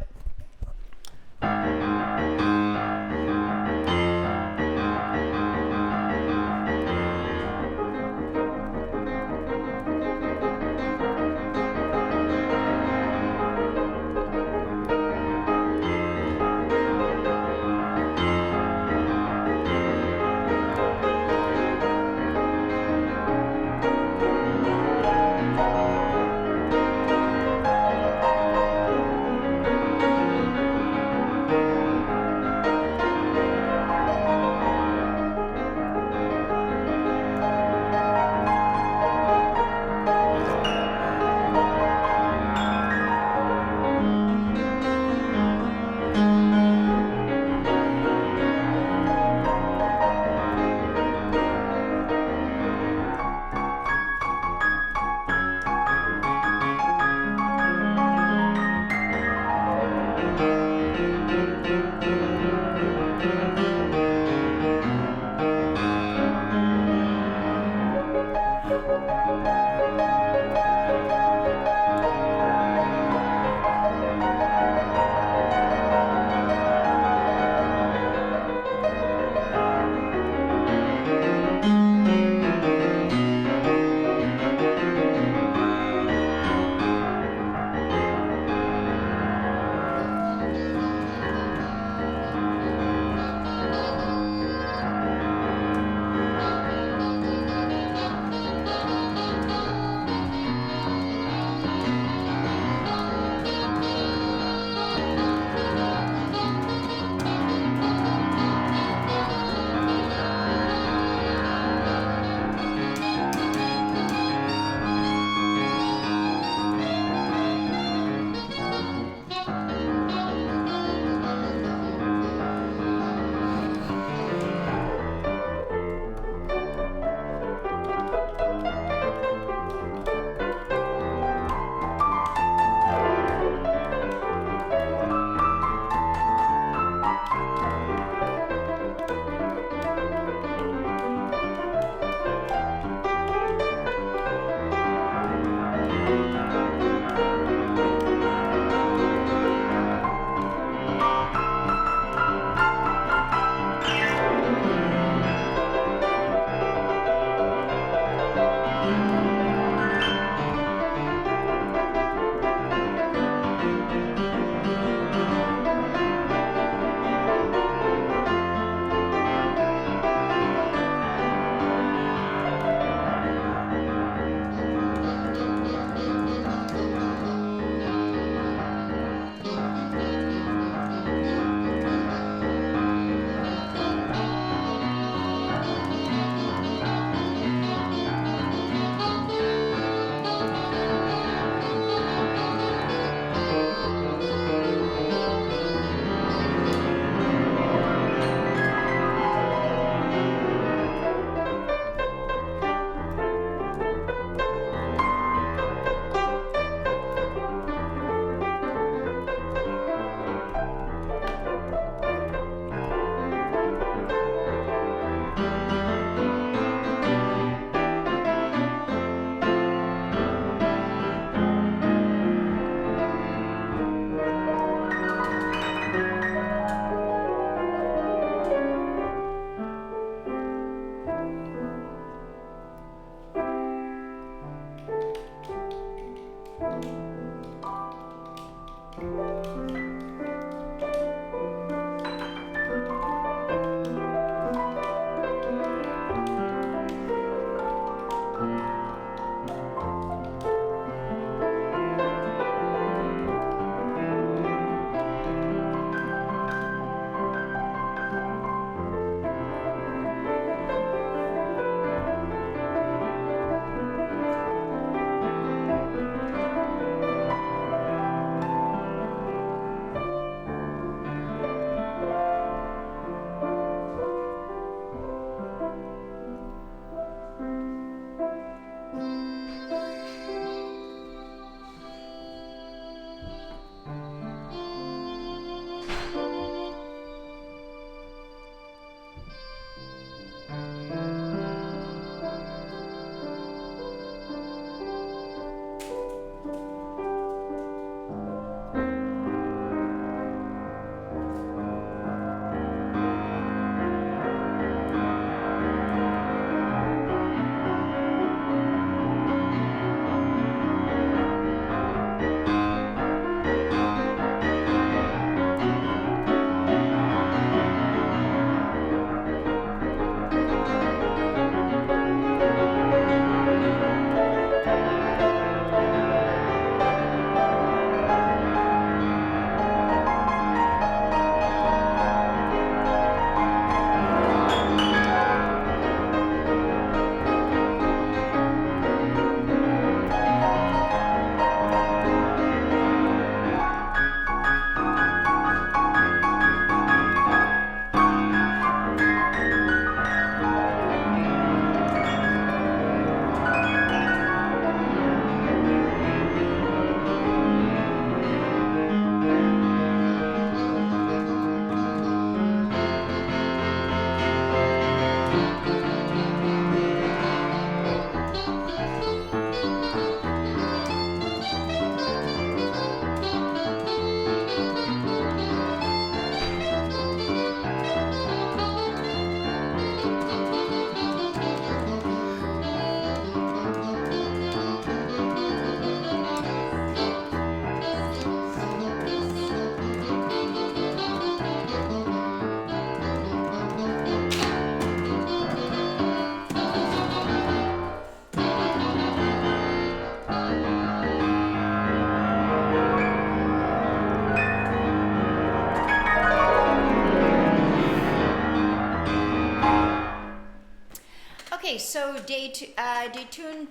Okay, so Detune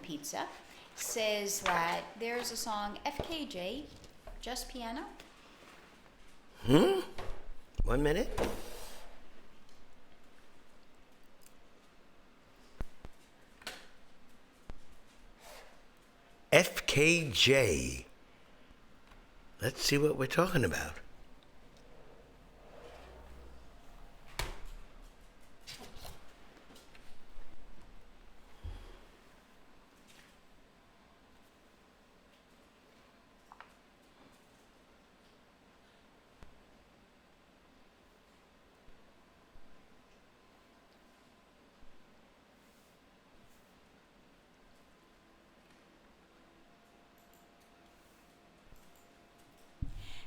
Pizza says that there's a song FKJ, just piano. 1 minute. FKJ. Let's see what we're talking about.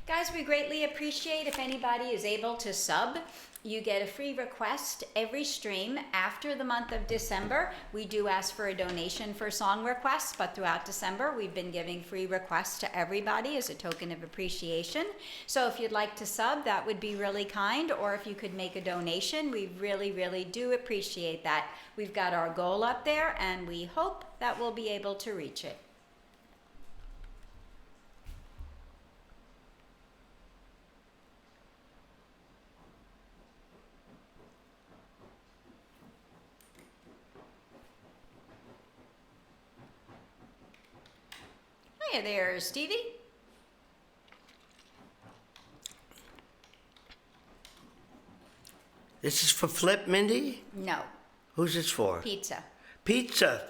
Guys, we greatly appreciate if anybody is able to sub. You get a free request every stream after the month of December. We do ask for a donation for song requests, but throughout December, we've been giving free requests to everybody as a token of appreciation. So if you'd like to sub, that would be really kind, or if you could make a donation, we really, really do appreciate that. We've got our goal up there, and we hope that we'll be able to reach it. Hiya there, Stevie. This is for Flip, Mindy? No, Who's this for? pizza. Pizza.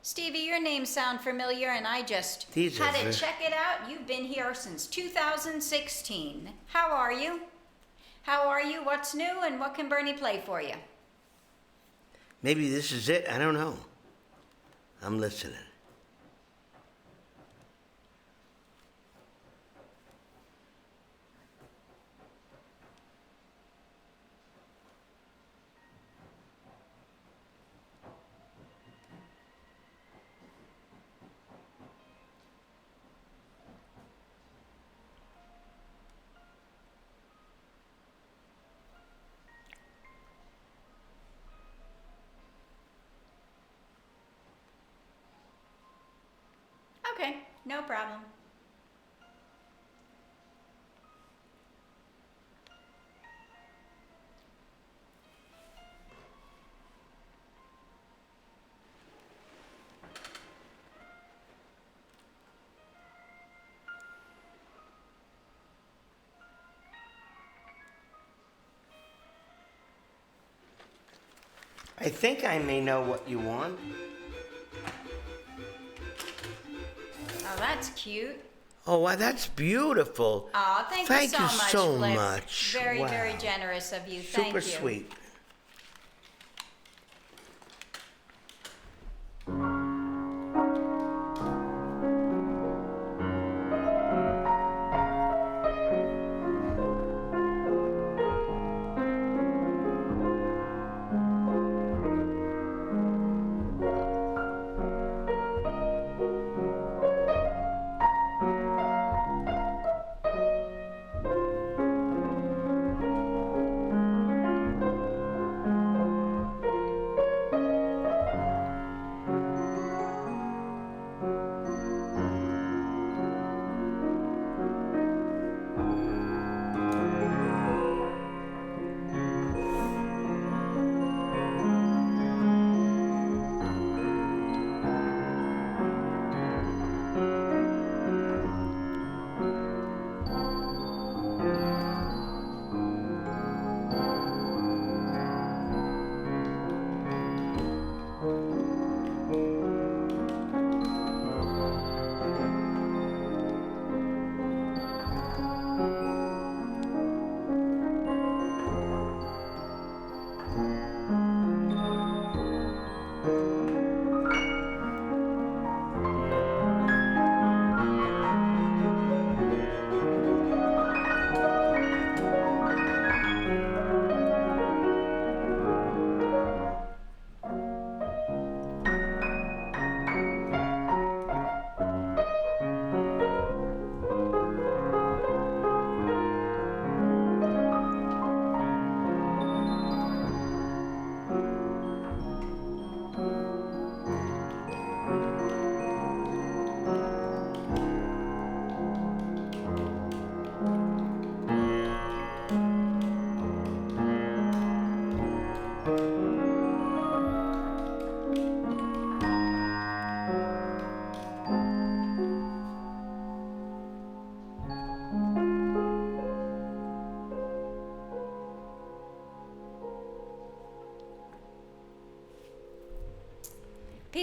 Stevie, your names sound familiar, and I just These had are to ve- check it out. You've been here since 2016. How are you? What's new, and what can Bernie play for you? Maybe this is it. I don't know. I'm listening. Okay, no problem. I think I may know what you want. Oh, that's cute. Oh, wow, that's beautiful. Aw, thank Thank you you so much, so Flip. much. Very, very Wow. generous of you. Thank Super you. sweet.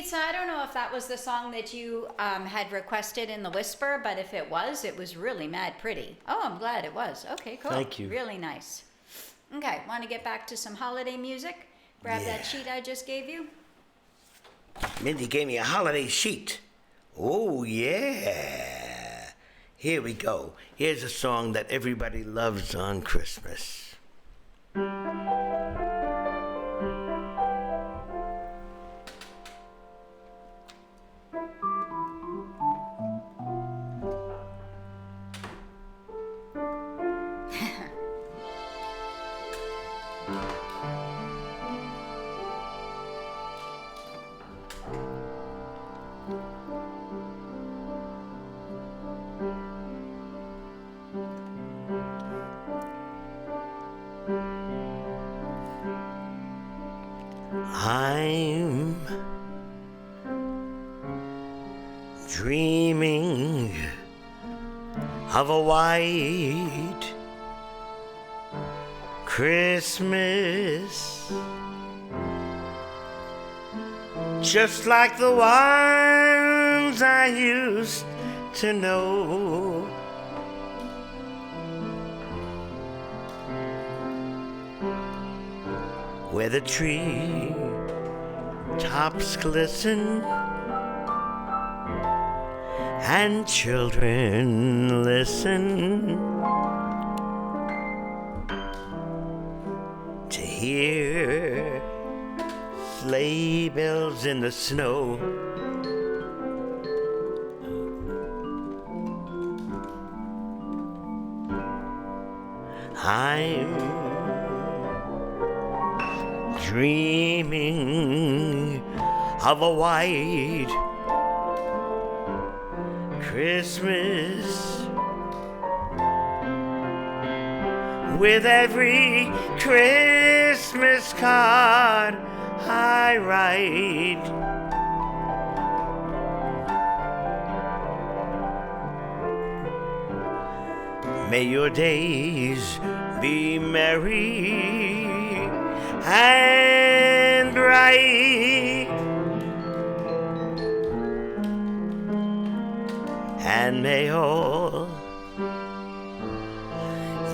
Pizza, I don't know if that was the song that you had requested in the Whisper, but if it was really mad pretty. Oh, I'm glad it was. Okay, cool. Thank you. Really nice. Okay, want to get back to some holiday music? Grab that sheet I just gave you. Mindy gave me a holiday sheet. Oh, yeah. Here we go. Here's a song that everybody loves on Christmas. I'm dreaming of a white Christmas, just like the ones I used to know. Where the tree tops glisten and children listen to hear sleigh bells in the snow. I'm dreaming of a white Christmas, with every Christmas card I write. May your days be merry and bright, and may all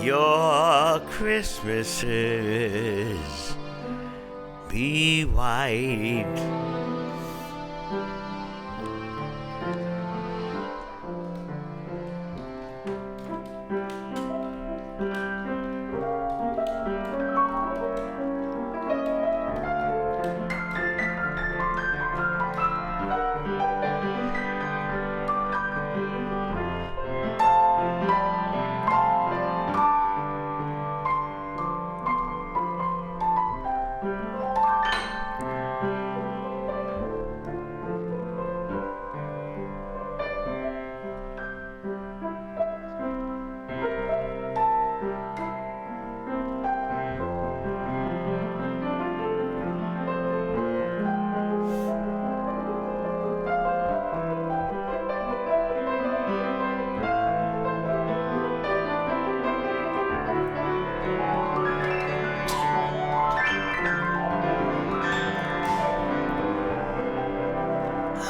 your Christmases be white.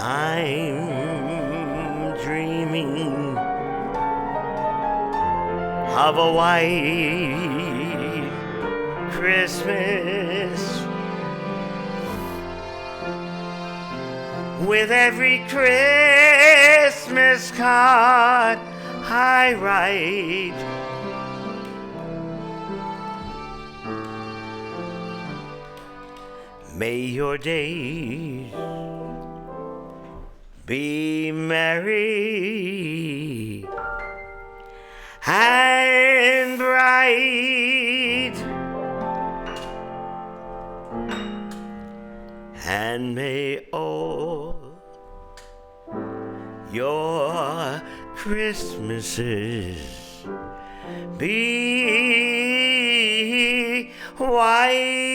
I'm dreaming of a white Christmas, with every Christmas card I write. May your days be merry and bright, and may all your Christmases be white.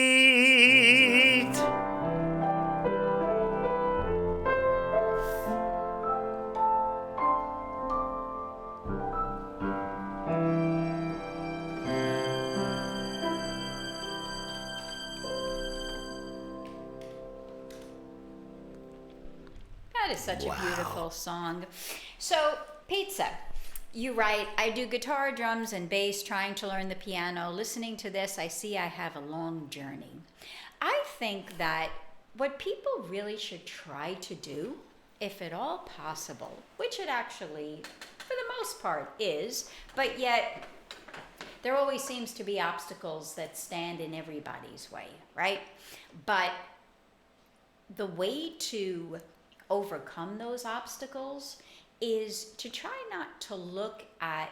such Wow. a beautiful song. So, Pizza, you write, I do guitar, drums, and bass, trying to learn the piano. Listening to this, I see I have a long journey. I think that what people really should try to do, if at all possible, which it actually, for the most part, is, but yet there always seems to be obstacles that stand in everybody's way, right? But the way to overcome those obstacles is to try not to look at,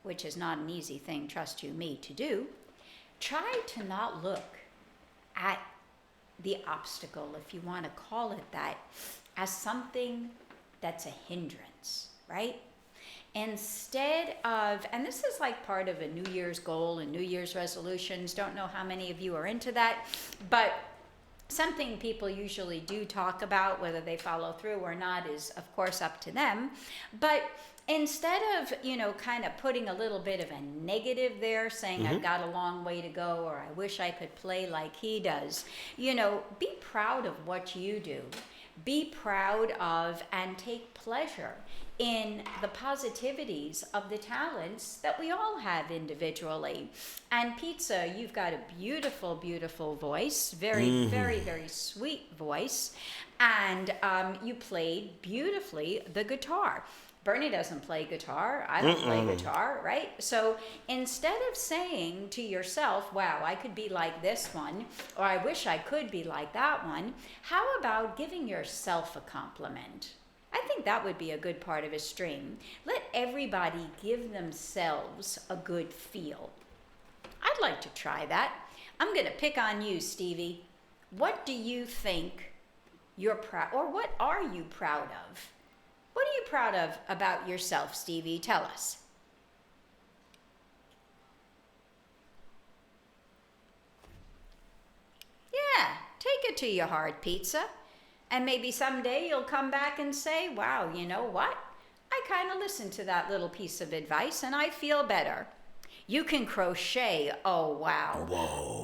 which is not an easy thing, trust you me, to do, try to not look at the obstacle, if you want to call it that, as something that's a hindrance, right? Instead of, and this is like part of a New Year's goal and New Year's resolutions, don't know how many of you are into that, but something people usually do talk about, whether they follow through or not is of course up to them. But instead of, kind of putting a little bit of a negative there, saying I've got a long way to go, or I wish I could play like he does, be proud of what you do. Be proud of and take pleasure in the positivities of the talents that we all have individually. And Pizza, you've got a beautiful, beautiful voice, very, very, very sweet voice, and you played beautifully the guitar. Bernie doesn't play guitar. I don't play guitar, right? So instead of saying to yourself, wow, I could be like this one, or I wish I could be like that one, how about giving yourself a compliment? I think that would be a good part of a stream. Let everybody give themselves a good feel. I'd like to try that. I'm going to pick on you, Stevie. What do you think you're proud, or what are you proud of? What are you proud of about yourself, Stevie? Tell us. Yeah, take it to your heart, Pizza. And maybe someday you'll come back and say, wow, you know what? I kind of listened to that little piece of advice and I feel better. You can crochet. Oh, wow. Whoa.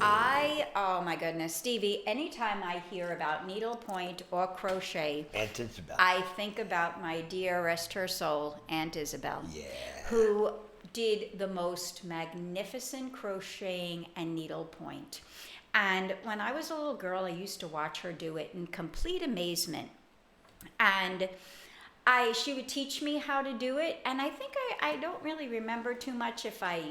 Oh my goodness, Stevie, anytime I hear about needlepoint or crochet, Aunt Isabel. I think about my dear, rest her soul, Aunt Isabel, Yeah. who did the most magnificent crocheting and needlepoint. And when I was a little girl, I used to watch her do it in complete amazement. And she would teach me how to do it. And I think I don't really remember too much if I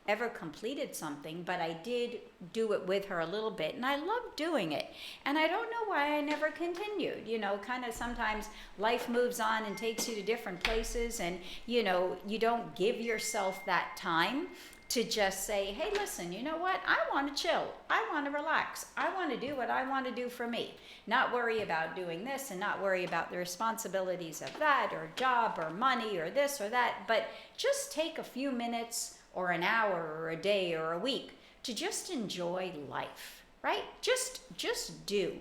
ever completed something, but I did do it with her a little bit. And I loved doing it. And I don't know why I never continued. Kind of sometimes life moves on and takes you to different places. And, you don't give yourself that time to just say, hey, listen, you know what? I want to chill. I want to relax. I want to do what I want to do for me. Not worry about doing this and not worry about the responsibilities of that or job or money or this or that. But just take a few minutes or an hour or a day or a week to just enjoy life, right? Just do.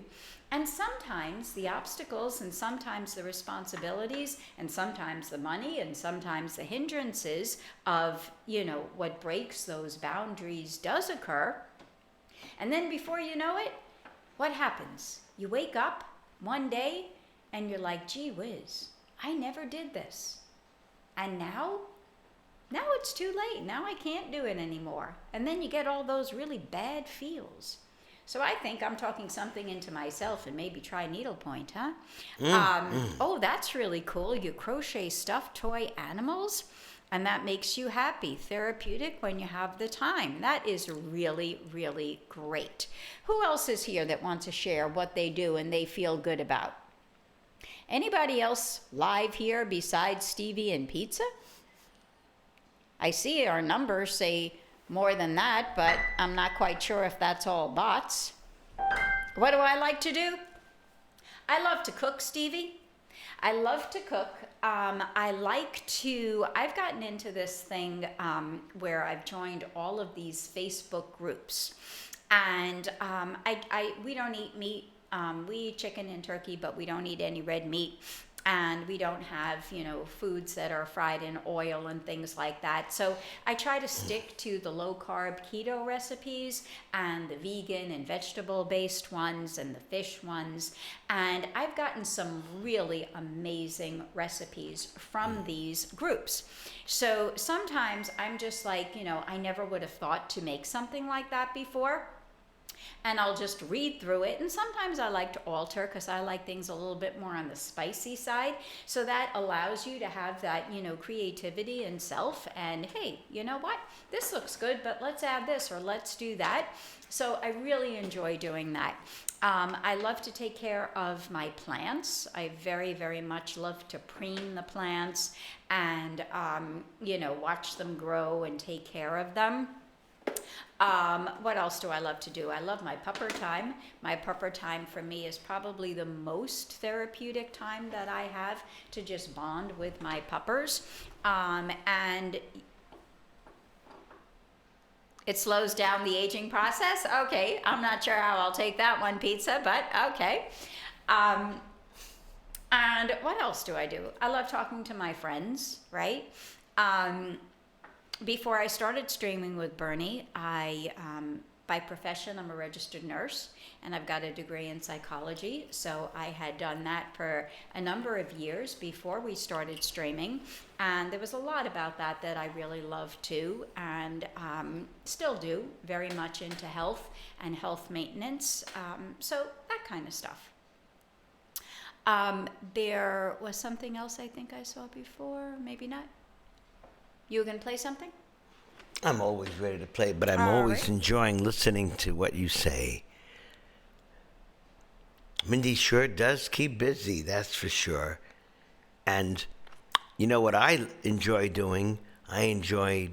And sometimes the obstacles and sometimes the responsibilities and sometimes the money and sometimes the hindrances of, what breaks those boundaries does occur. And then before you know it, what happens? You wake up one day and you're like, gee whiz, I never did this. And now it's too late. Now I can't do it anymore. And then you get all those really bad feels. So I think I'm talking something into myself and maybe try needlepoint, huh? Oh, that's really cool. You crochet stuffed toy animals and that makes you happy, therapeutic when you have the time. That is really, really great. Who else is here that wants to share what they do and they feel good about? Anybody else live here besides Stevie and Pizza? I see our numbers say more than that, but I'm not quite sure if that's all bots. What do I like to do? I love to cook, Stevie. I love to cook. I've gotten into this thing where I've joined all of these Facebook groups. And we don't eat meat. We eat chicken and turkey, but we don't eat any red meat. and we don't have, foods that are fried in oil and things like that. So I try to stick to the low carb keto recipes and the vegan and vegetable based ones and the fish ones. And I've gotten some really amazing recipes from these groups. So sometimes I'm just like, I never would have thought to make something like that before. And I'll just read through it. And sometimes I like to alter because I like things a little bit more on the spicy side. So that allows you to have that, creativity and self. And hey, you know what? This looks good, but let's add this or let's do that. So I really enjoy doing that. I love to take care of my plants. I very, very much love to preen the plants and, watch them grow and take care of them. What else do I love to do? I love my pupper time. My pupper time for me is probably the most therapeutic time that I have to just bond with my puppers. And it slows down the aging process. Okay, I'm not sure how I'll take that one, pizza, but okay. And what else do? I love talking to my friends, right? Before I started streaming with Bernie, by profession, I'm a registered nurse, and I've got a degree in psychology. So I had done that for a number of years before we started streaming. And there was a lot about that I really loved too, and still do, very much into health and health maintenance. So that kind of stuff. There was something else I think I saw before, maybe not. You were going to play something? I'm always ready to play, but I'm All always right. enjoying listening to what you say. Mindy sure does keep busy, that's for sure. And you know what I enjoy doing? I enjoy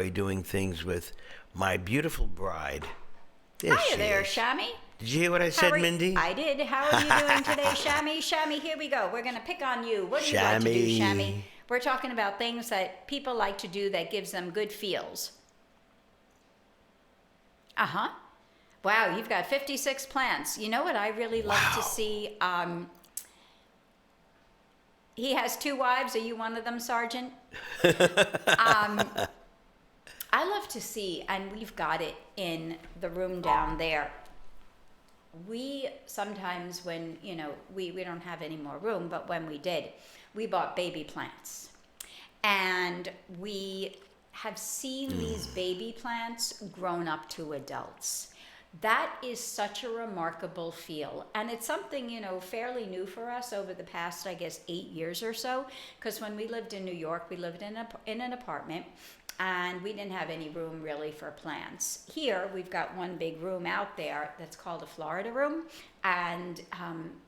doing things with my beautiful bride. There Hiya she there, is. Shammy. Did you hear what I How said, are Mindy? I did. How are you doing today, Shammy? Shammy, here we go. We're going to pick on you. What do you like to do, Shammy. Shammy? We're talking about things that people like to do that gives them good feels. Uh-huh. Wow, you've got 56 plants. You know what I really love to Wow. see? He has 2 wives. Are you one of them, Sergeant? I love to see, and we've got it in the room down there. We sometimes, when, we don't have any more room, but when we did, we bought baby plants. And we have seen these baby plants grown up to adults. That is such a remarkable feel. And it's something, fairly new for us over the past, I guess, 8 years or so. Because when we lived in New York, we lived in an apartment. And we didn't have any room really for plants. Here, we've got one big room out there that's called a Florida room. And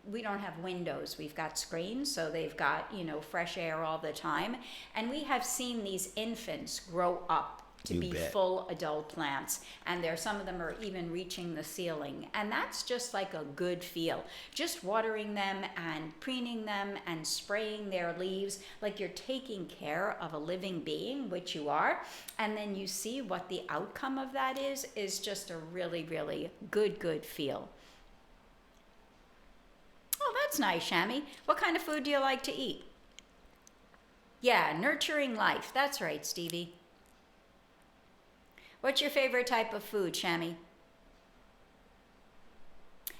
we don't have windows. We've got screens, so they've got, fresh air all the time. And we have seen these infants grow up to You be bet. full adult plants. And some of them are even reaching the ceiling. And that's just like a good feel. Just watering them and preening them and spraying their leaves like you're taking care of a living being, which you are. And then you see what the outcome of that is just a really, really good feel. Oh, that's nice, Shammy. What kind of food do you like to eat? Yeah, nurturing life. That's right, Stevie. What's your favorite type of food, Shammy?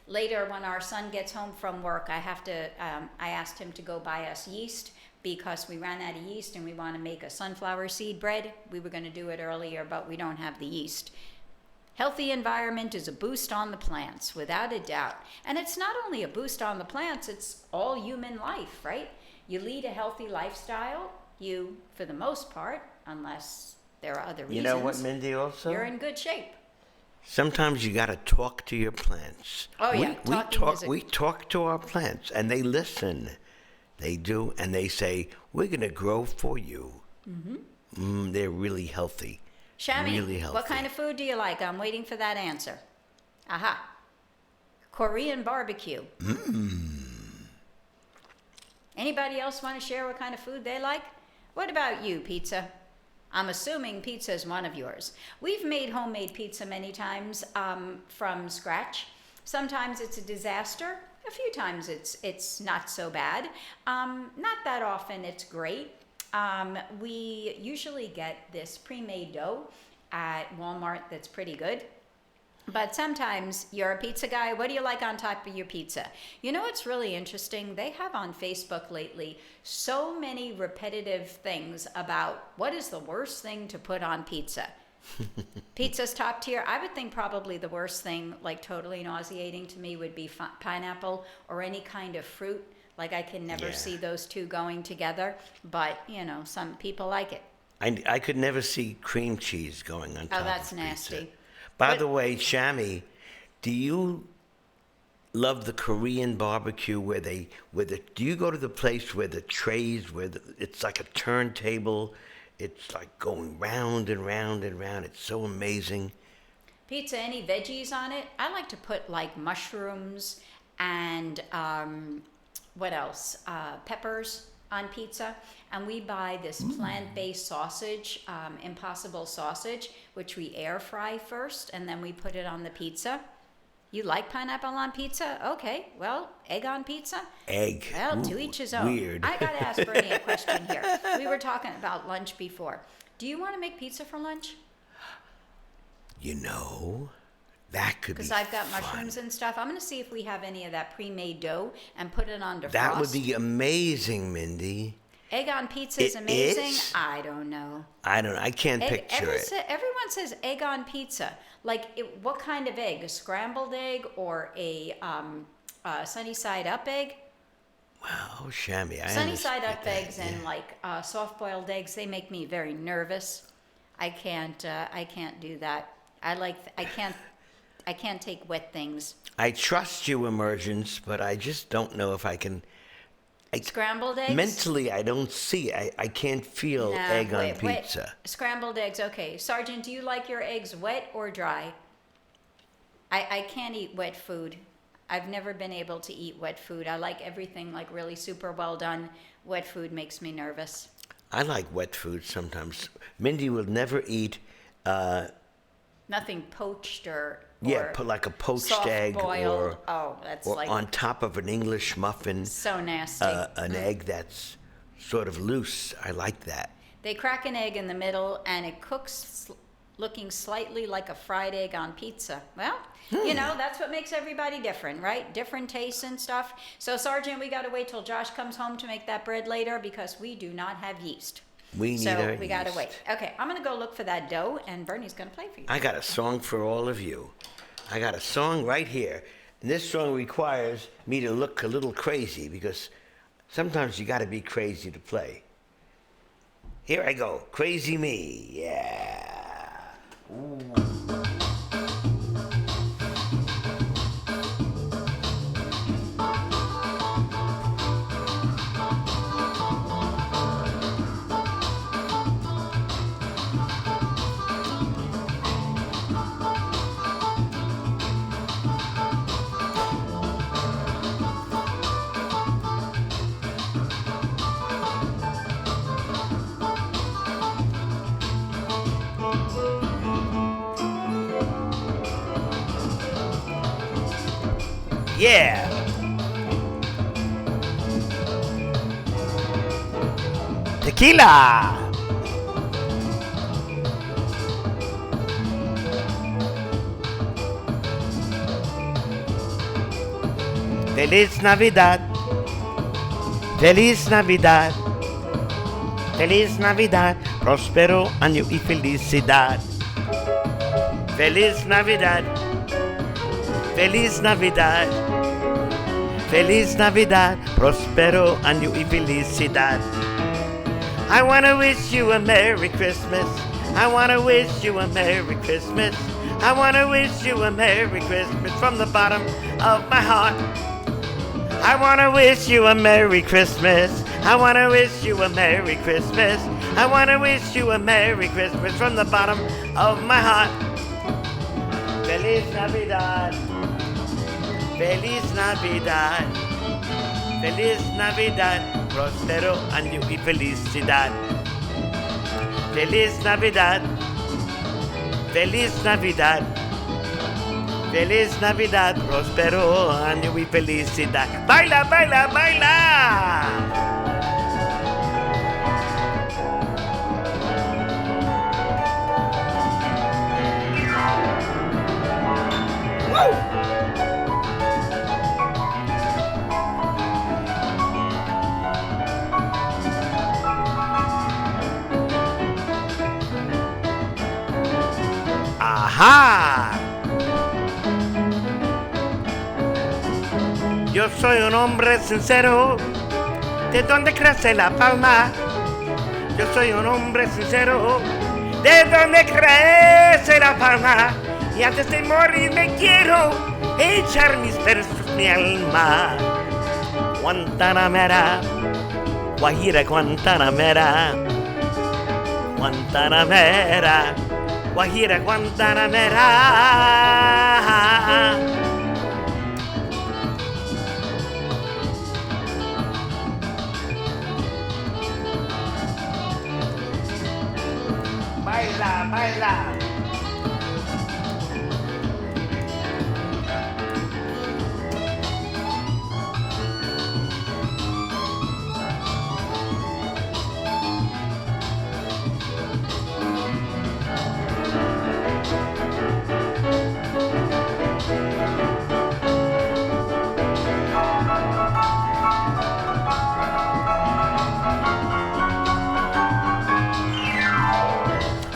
Later, when our son gets home from work, I asked him to go buy us yeast because we ran out of yeast and we want to make a sunflower seed bread. We were going to do it earlier, but we don't have the yeast. Healthy environment is a boost on the plants, without a doubt. And it's not only a boost on the plants, it's all human life, right? You lead a healthy lifestyle, for the most part, unless there are other reasons. You know what, Mindy, also? You're in good shape. Sometimes you got to talk to your plants. Oh, yeah, talking is a- We talk to our plants, and they listen. They do, and they say, we're going to grow for you. Mm-hmm. They're really healthy. Shammy, Really healthy. what kind of food do you like? I'm waiting for that answer. Aha. Korean barbecue. Anybody else want to share what kind of food they like? What about you, pizza? I'm assuming pizza is one of yours. We've made homemade pizza many times from scratch. Sometimes it's a disaster. A few times it's not so bad. Not that often it's great. We usually get this pre-made dough at Walmart that's pretty good. But sometimes you're a pizza guy. What do you like on top of your pizza? You know what's really interesting? They have on Facebook lately so many repetitive things about what is the worst thing to put on pizza. Pizza's top tier. I would think probably the worst thing, like totally nauseating to me, would be pineapple or any kind of fruit. Like I can never see those two going together. But, you know, some people like it. I could never see cream cheese going on top Oh, that's of pizza. nasty. By But- the way, Shami, do you love the Korean barbecue do you go to the place where the trays, it's like a turntable, it's like going round and round and round, it's so amazing. Pizza, any veggies on it? I like to put like mushrooms and what else? Peppers on pizza. And we buy this plant-based sausage, Impossible sausage, which we air fry first, and then we put it on the pizza. You like pineapple on pizza? Okay, well, egg on pizza? Egg. Well, to Ooh, each his own. weird. I got to ask Bernie a question here. We were talking about lunch before. Do you want to make pizza for lunch? You know, that could be Because I've got fun. mushrooms and stuff. I'm going to see if we have any of that pre-made dough and put it on defrost. That would be amazing, Mindy. Egg on pizza is It amazing. is? I don't know. I can't picture it. Everyone says egg on pizza. Like, what kind of egg? A scrambled egg or a sunny side up egg? Wow, Shami, Sunny side up that, eggs and like soft boiled eggs. They make me very nervous. I can't do that. I can't take wet things. I trust you, Emergence, but I just don't know if I can. Scrambled eggs. Mentally, I don't see. I can't feel No, egg on wait. pizza. Scrambled eggs, okay. Sergeant, do you like your eggs wet or dry? I can't eat wet food. I've never been able to eat wet food. I like everything like really super well done. Wet food makes me nervous. I like wet food sometimes. Mindy will never eat. Nothing poached or Put like a poached soft egg boiled. Oh, that's or like on top of an English muffin. so nasty. An egg that's sort of loose. I like that. They crack an egg in the middle and it cooks looking slightly like a fried egg on pizza. Well, you know, that's what makes everybody different, right? Different tastes and stuff. So, Sergeant, we got to wait till Josh comes home to make that bread later because we do not have yeast. We need So our we got to yeast. wait. Okay, I'm going to go look for that dough and Bernie's going to play for you. I got a song for all of you. I got a song right here. And this song requires me to look a little crazy because sometimes you got to be crazy to play. Here I go. Crazy me. Yeah. Yeah. Tequila. Feliz Navidad. Feliz Navidad. Feliz Navidad. Prospero año y felicidad. Feliz Navidad. Feliz Navidad. Feliz Navidad. Prospero año y felicidad. I want to wish you a Merry Christmas. I want to wish you a Merry Christmas. I want to wish you a Merry Christmas from the bottom of my heart. I want to wish you a Merry Christmas. I want to wish you a Merry Christmas. I want to wish you a Merry Christmas from the bottom of my heart. Feliz Navidad. Feliz Navidad. Feliz Navidad. Prospero año y felicidad. Feliz Navidad. Feliz Navidad. Feliz Navidad, próspero año y felicidad. Baila, baila, baila. ¡Ajá! Yo soy un hombre sincero, ¿de dónde crece la palma? Yo soy un hombre sincero, ¿de dónde crece la palma? Y antes de morir me quiero echar mis versos, mi alma. Guantanamera, Guajira Guantanamera, Guantanamera, Guajira Guantanamera. Baila, baila.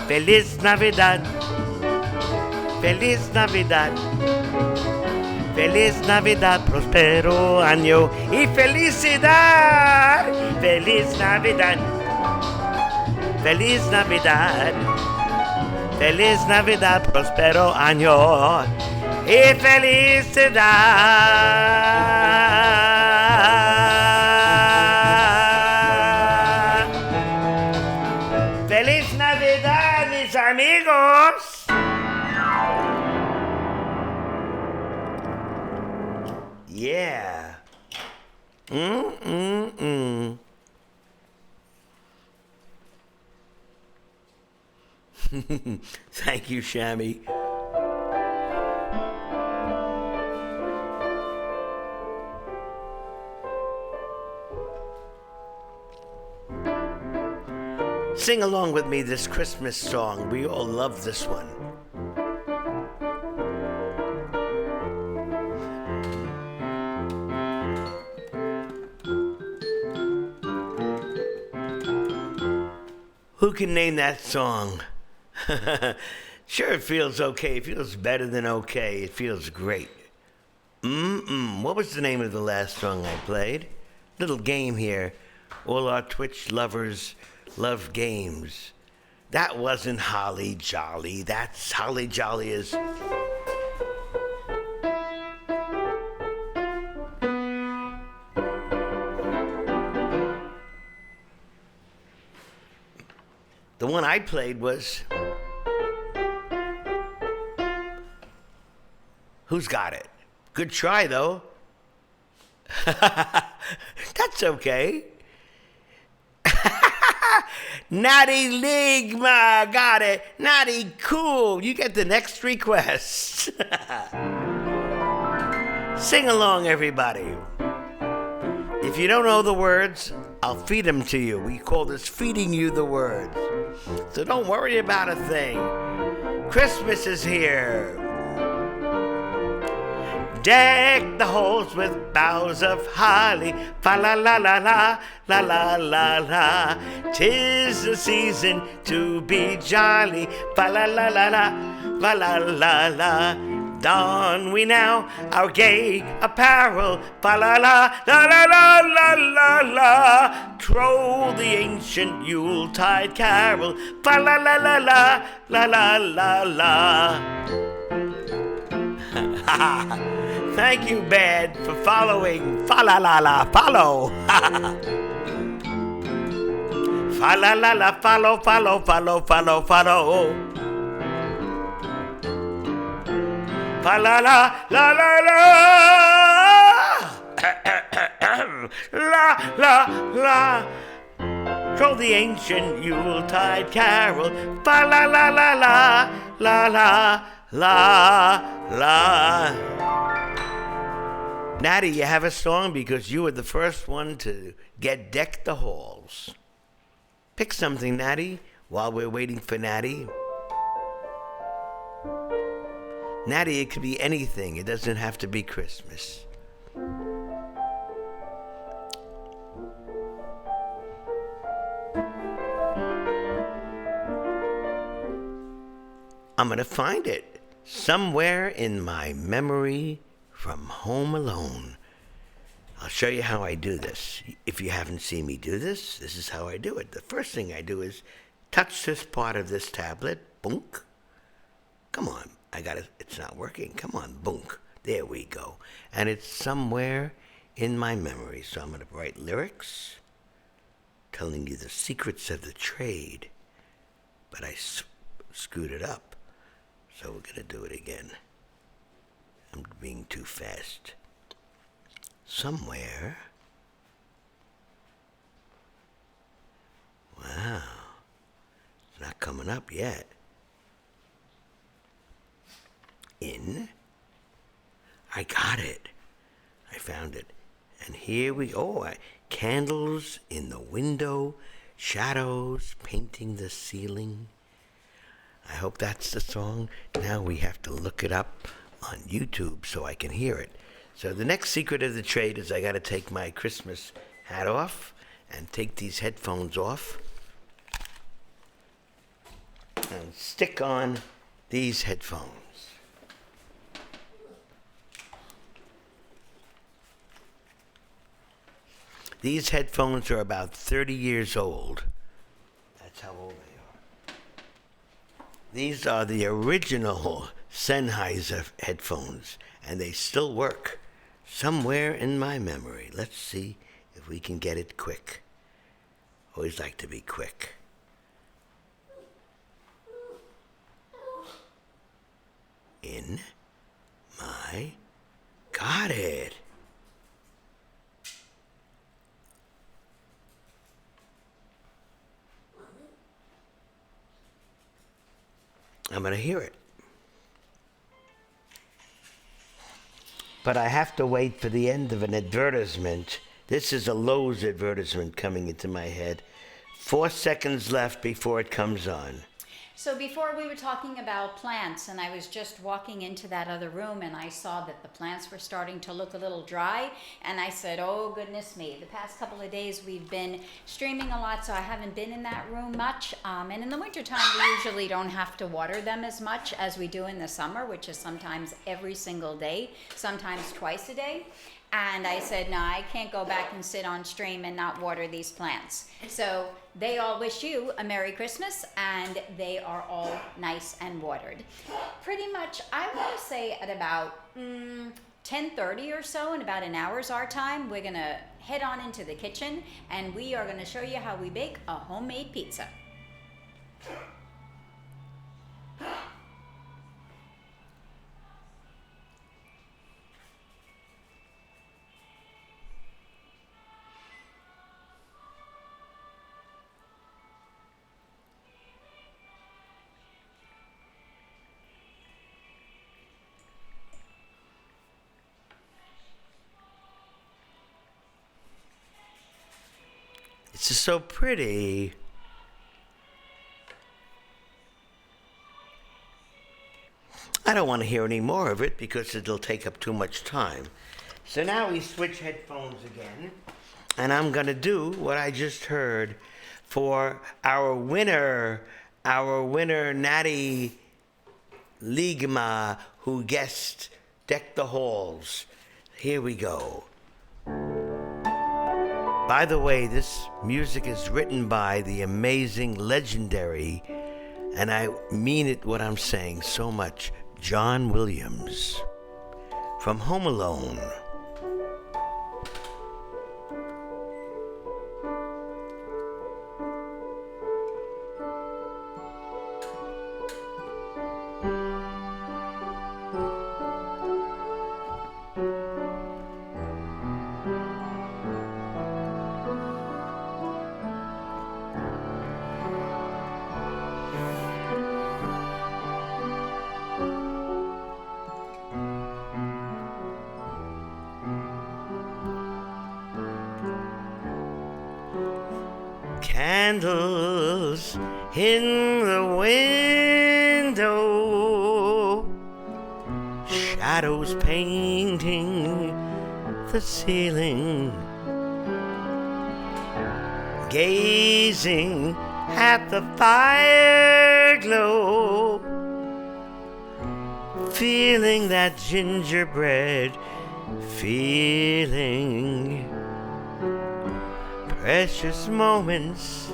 Feliz Navidad, Feliz Navidad, Feliz Navidad, próspero año y felicidad. Feliz Navidad, Feliz Navidad, Feliz Navidad, próspero año y felicidad. Feliz Navidad, mis amigos. Yeah. Thank you, Shammy. Sing along with me this Christmas song. We all love this one. Who can name that song? Sure, it feels okay. It feels better than okay. It feels great. What was the name of the last song I played? Little game here. All our Twitch lovers love games. That wasn't Holly Jolly. That's Holly Jolly is... The one I played was... Who's Got It? Good try, though. That's okay. Natty Ligma, got it. Natty Cool, you get the next request. Sing along, everybody. If you don't know the words, I'll feed them to you. We call this feeding you the words. So don't worry about a thing. Christmas is here. Deck the halls with boughs of holly, fa la la la la, la la la la. 'Tis the season to be jolly, fa la la la la, la la la la. Don we now our gay apparel, fa la la la la la la la la. Troll the ancient Yuletide carol, fa la la la la, la la la la. Thank you, Bad, for following. Fa la la la, follow. Fa la la la, follow, follow, follow, follow, follow. Fa la la la la la. La la la. Troll the ancient Yuletide carol. Fa la la la la, la la La, la. Natty, you have a song because you were the first one to get Deck the Halls. Pick something, Natty, while we're waiting for Natty. Natty, it could be anything. It doesn't have to be Christmas. I'm going to find it somewhere in my memory from Home Alone. I'll show you how I do this. If you haven't seen me do this, this is how I do it. The first thing I do is touch this part of this tablet. Boonk. Come on. It's not working. Come on. Boonk. There we go. And it's somewhere in my memory. So I'm going to write lyrics telling you the secrets of the trade. But I screwed it up. So we're going to do it again. I'm being too fast. Somewhere. Wow. It's not coming up yet. I got it. I found it. And here we go. Candles in the window, shadows painting the ceiling. I hope that's the song. Now we have to look it up on YouTube so I can hear it. So the next secret of the trade is I got to take my Christmas hat off and take these headphones off and stick on these headphones. These headphones are about 30 years old. That's how old they are. These are the original Sennheiser headphones, and they still work somewhere in my memory. Let's see if we can get it quick. Always like to be quick. Got it. I'm going to hear it. But I have to wait for the end of an advertisement. This is a Lowe's advertisement coming into my head. 4 seconds left before it comes on. So before we were talking about plants, and I was just walking into that other room and I saw that the plants were starting to look a little dry, and I said, oh goodness me, the past couple of days we've been streaming a lot, so I haven't been in that room much, and in the wintertime we usually don't have to water them as much as we do in the summer, which is sometimes every single day, sometimes twice a day. And I said, no, I can't go back and sit on stream and not water these plants. So they all wish you a Merry Christmas, and they are all nice and watered. Pretty much, I want to say at about 10:30 or so, in about an hour's our time, we're going to head on into the kitchen, and we are going to show you how we bake a homemade pizza. It's just so pretty. I don't want to hear any more of it because it'll take up too much time. So now we switch headphones again, and I'm going to do what I just heard for our winner Natty Ligma, who guessed Deck the Halls. Here we go. By the way, this music is written by the amazing, legendary, and I mean it what I'm saying so much, John Williams from Home Alone. in the window, shadows painting the ceiling, gazing at the fire glow, feeling that gingerbread feeling. Precious moments,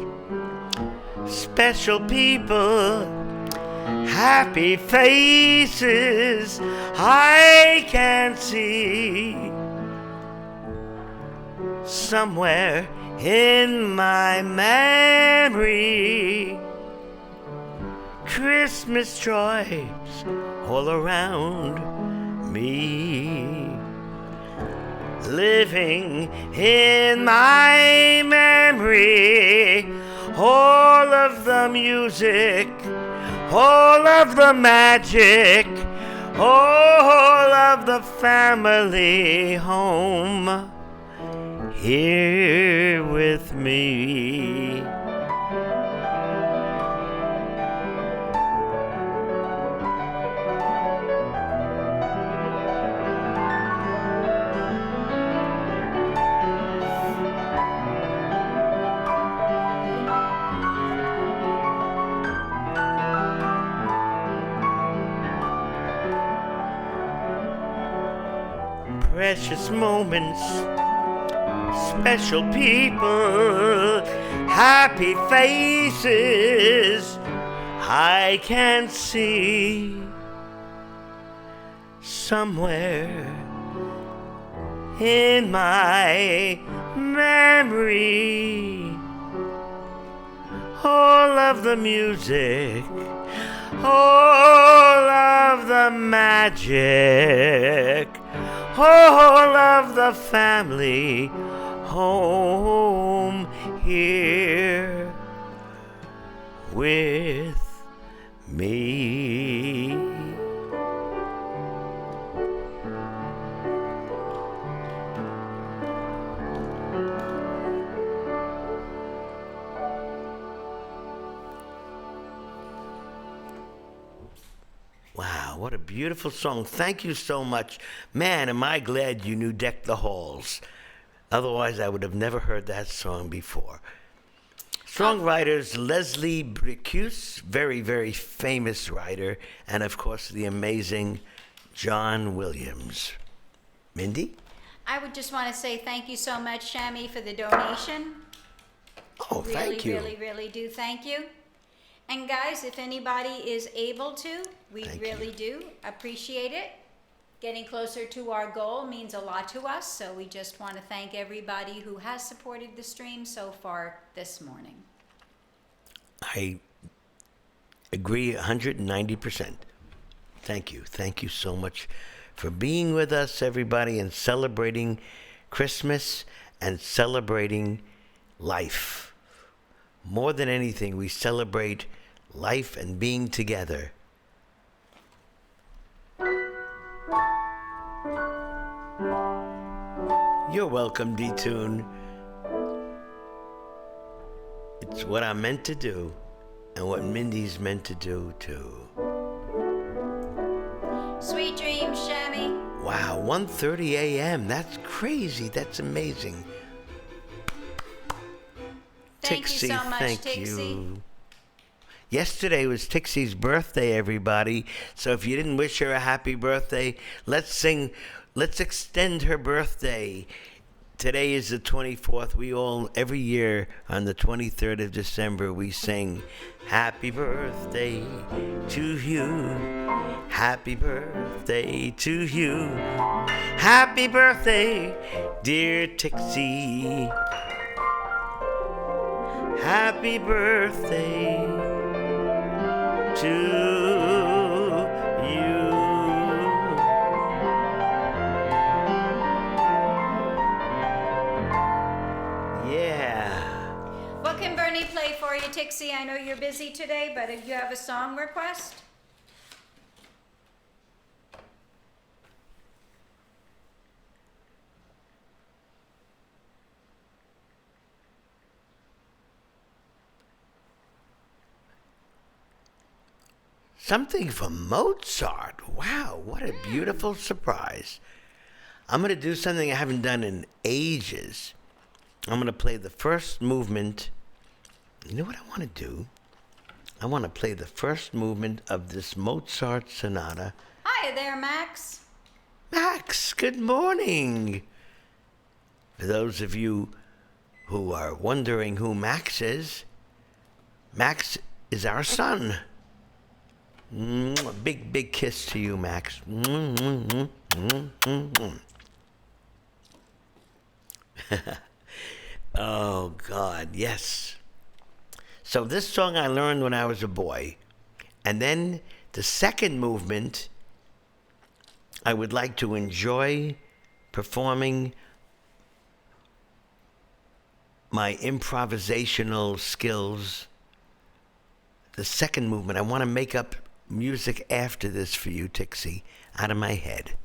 special people, happy faces I can see. Somewhere in my memory, Christmas joys all around me. Living in my memory, all of the music, all of the magic, all of the family home here with me. Precious moments, special people, happy faces I can see. Somewhere in my memory, all of the music, all of the magic, all of the family home here with me. Wow, what a beautiful song. Thank you so much. Man, am I glad you knew Deck the Halls. Otherwise, I would have never heard that song before. Songwriters Leslie Bricusse, very, very famous writer, and of course the amazing John Williams. Mindy? I would just want to say thank you so much, Shami, for the donation. Oh, thank you. Really do thank you. And guys, if anybody is able to, we Thank really you. do appreciate it. Getting closer to our goal means a lot to us, so we just want to thank everybody who has supported the stream so far this morning. I agree 190%. Thank you. Thank you so much for being with us, everybody, and celebrating Christmas and celebrating life. More than anything, we celebrate life and being together. You're welcome, D-Tune. It's what I'm meant to do, and what Mindy's meant to do, too. Sweet dreams, Shami. Wow, 1:30 a.m. That's crazy. That's amazing. Thank Tixie, you so much, thank Tixie. you. Yesterday was Tixie's birthday, everybody. So if you didn't wish her a happy birthday, let's sing. Let's extend her birthday. Today is the 24th. We all, every year on the 23rd of December, we sing Happy Birthday to you. Happy birthday to you. Happy birthday, dear Tixie. Happy birthday to you. Yeah. What can Bernie play for you, Tixie? I know you're busy today, but if you have a song request? something from Mozart. Wow, what a beautiful surprise. I'm going to do something I haven't done in ages. I'm going to play the first movement. You know what I want to do? I want to play the first movement of this Mozart sonata. Hi there, Max. Max, good morning. For those of you who are wondering who Max is our son. Big, big kiss to you, Max. Oh, God, yes. So this song I learned when I was a boy. And then the second movement, I would like to enjoy performing my improvisational skills. The second movement, I want to make up music after this for you, Tixie, out of my head.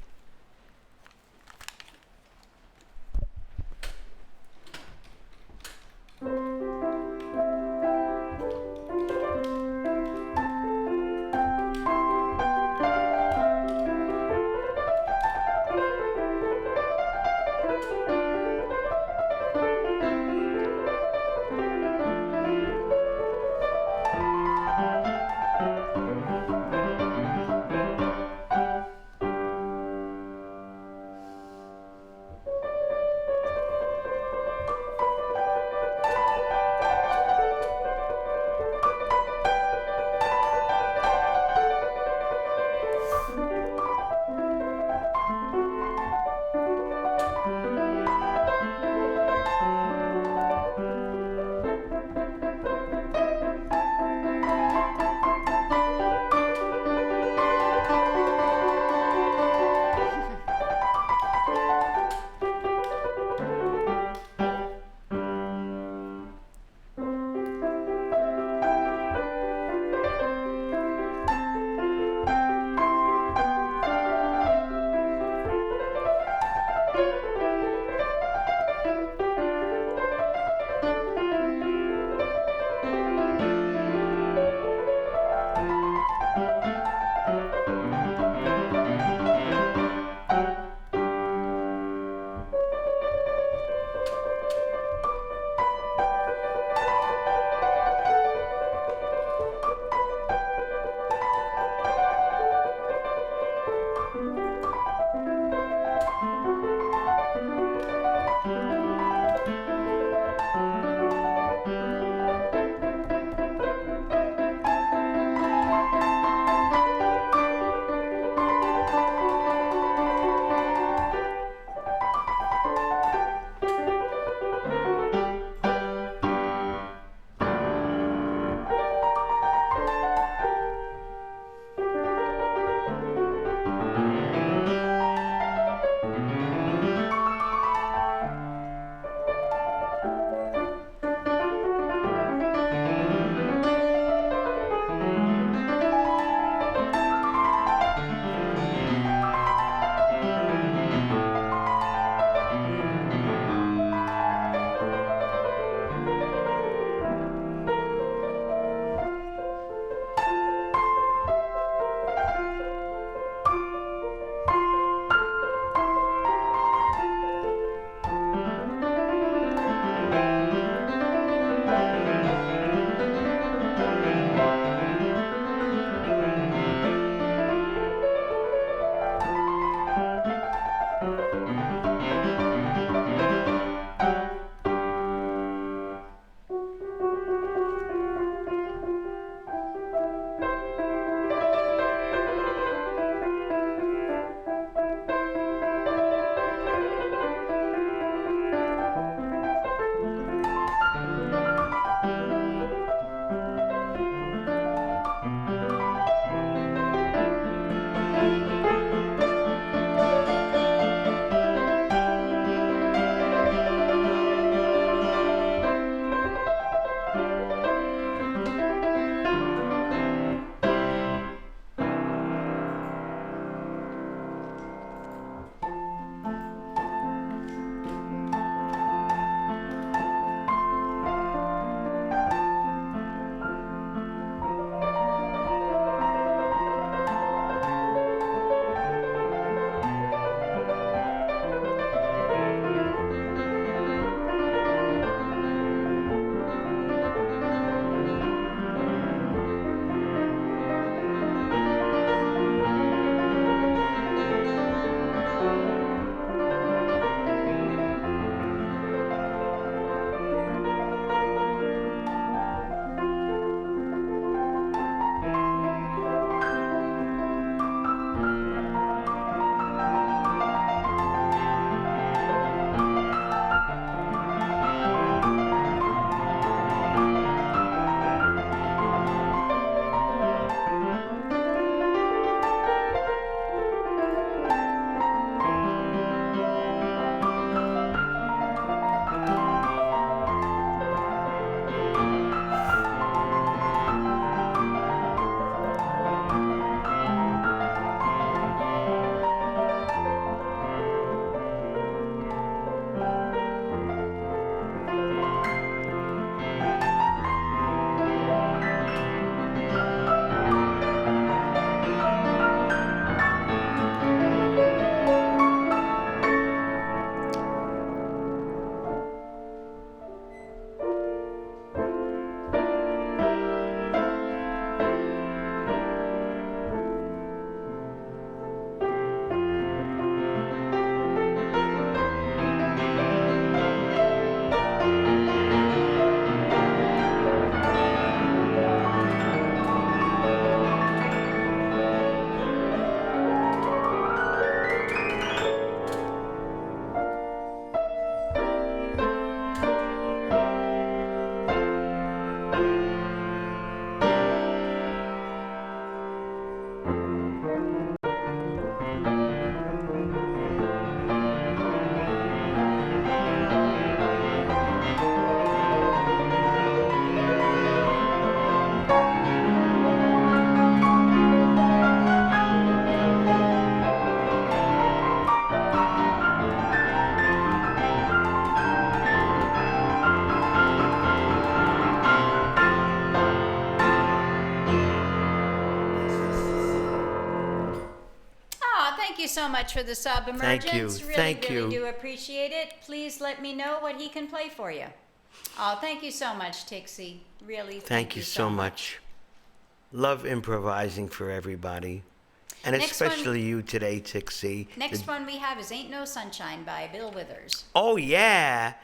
Oh, thank you so much for the sub, Emergence. Thank you. Really, Thank really you. do appreciate it. Please let me know what he can play for you. Oh, thank you so much, Tixie. Really, Thank you so much. Love improvising for everybody. And Next one- especially you today, Tixie. Next one we have is Ain't No Sunshine by Bill Withers. Oh, yeah.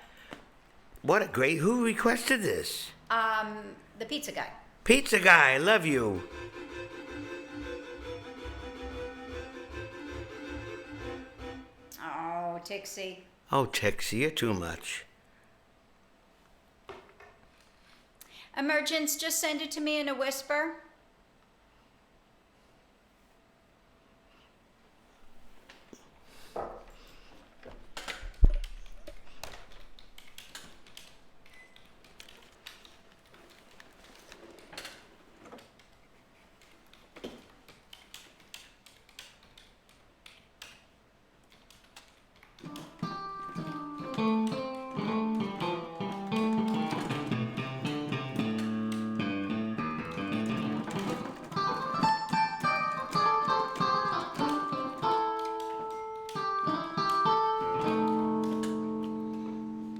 What a great... Who requested this? The pizza guy. Pizza Guy, I love you. Oh, Tixie. Oh, Tixie, you're too much. Emergence, just send it to me in a whisper.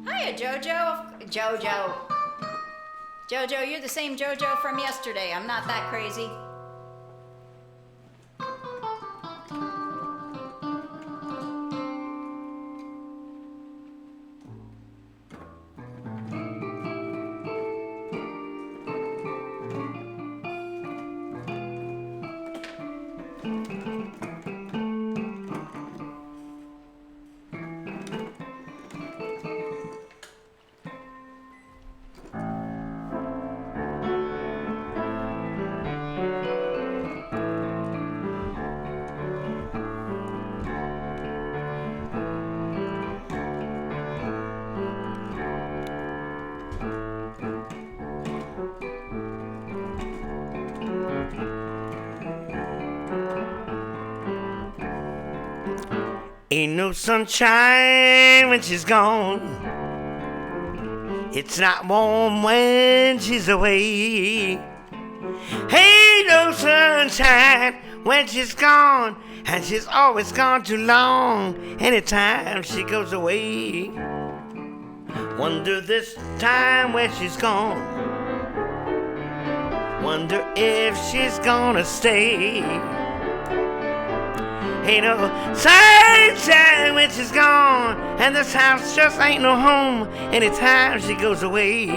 Hiya, Jojo. Jojo, you're the same Jojo from yesterday. I'm not that crazy. Ain't no sunshine when she's gone. It's not warm when she's away. Ain't no sunshine when she's gone, and she's always gone too long. Anytime she goes away, wonder this time where she's gone. Wonder if she's gonna stay. Ain't no sunshine when she's gone, and this house just ain't no home anytime she goes away.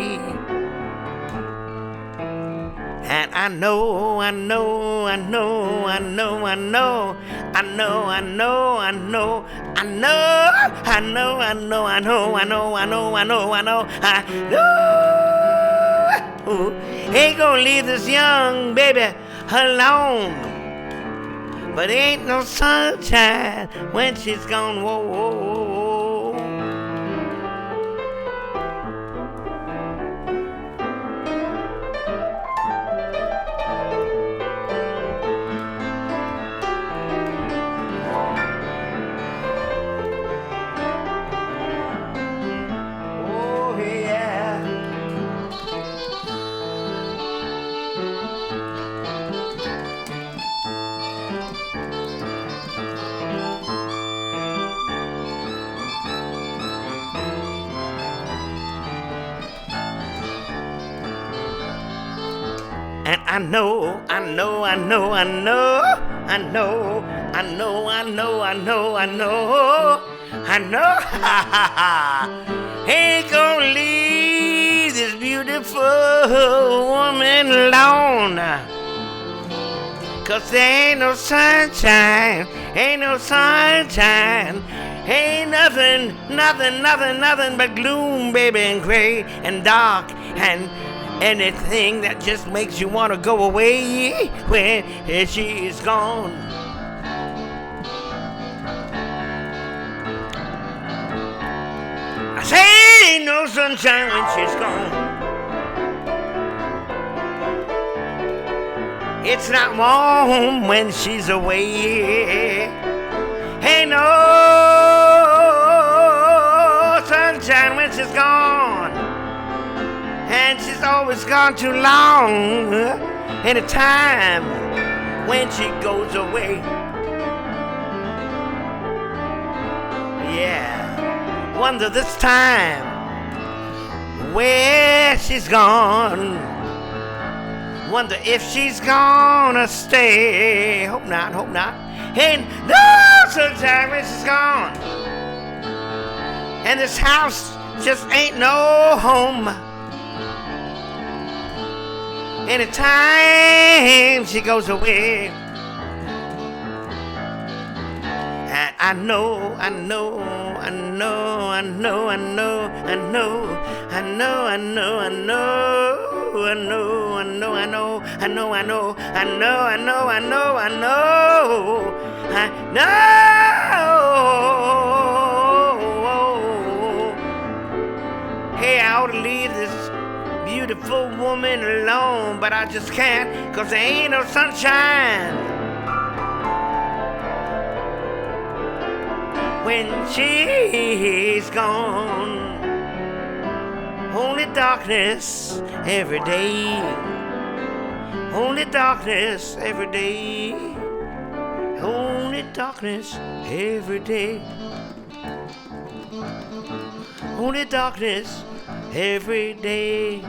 And I know, I know, I know, I know, I know, I know, I know, I know, I know, I know, I know, I know, I know, I know, I know, I know, I know. Ain't gonna leave this young baby alone. But ain't no sunshine when she's gone. Whoa, whoa, whoa, whoa. Oh, yeah. And I know, I know, I know, I know, I know, I know, I know, I know, I know, I know, ain't gonna leave this beautiful woman alone. 'Cause there ain't no sunshine, ain't no sunshine, ain't nothing, nothing, nothing, nothing but gloom, baby, and gray and dark and anything that just makes you want to go away when she's gone. I say ain't no sunshine when she's gone. It's not warm when she's away. Ain't no sunshine when she's gone. And she's always gone too long. Any time when she goes away. Yeah, wonder this time where she's gone. Wonder if she's gonna stay. Hope not, hope not. Ain't no sunshine when she's gone. And this house just ain't no home. Anytime she goes away. And I know, I know, I know, I know, I know, I know, I know, I know, I know. I know, I know, I know, I know, I know, I know, I know, I know, I know, I know. Hey, I ought to leave this beautiful woman alone, but I just can't, 'cause there ain't no sunshine when she's gone. Only darkness every day. Only darkness every day. Only darkness every day. Only darkness every day.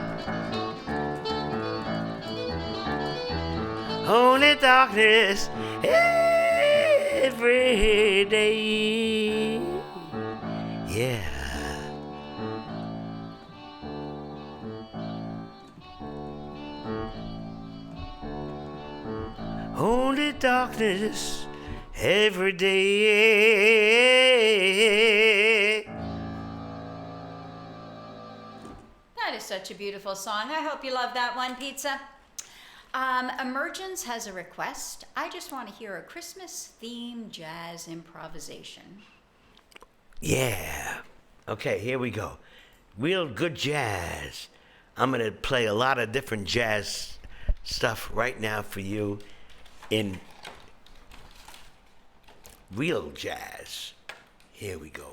Only darkness every day. Yeah. Only darkness every day. That is such a beautiful song. I hope you love that one, Pizza. Emergence has a request. I just want to hear a Christmas-themed jazz improvisation. Yeah. Okay, here we go. Real good jazz. I'm going to play a lot of different jazz stuff right now for you in real jazz. Here we go.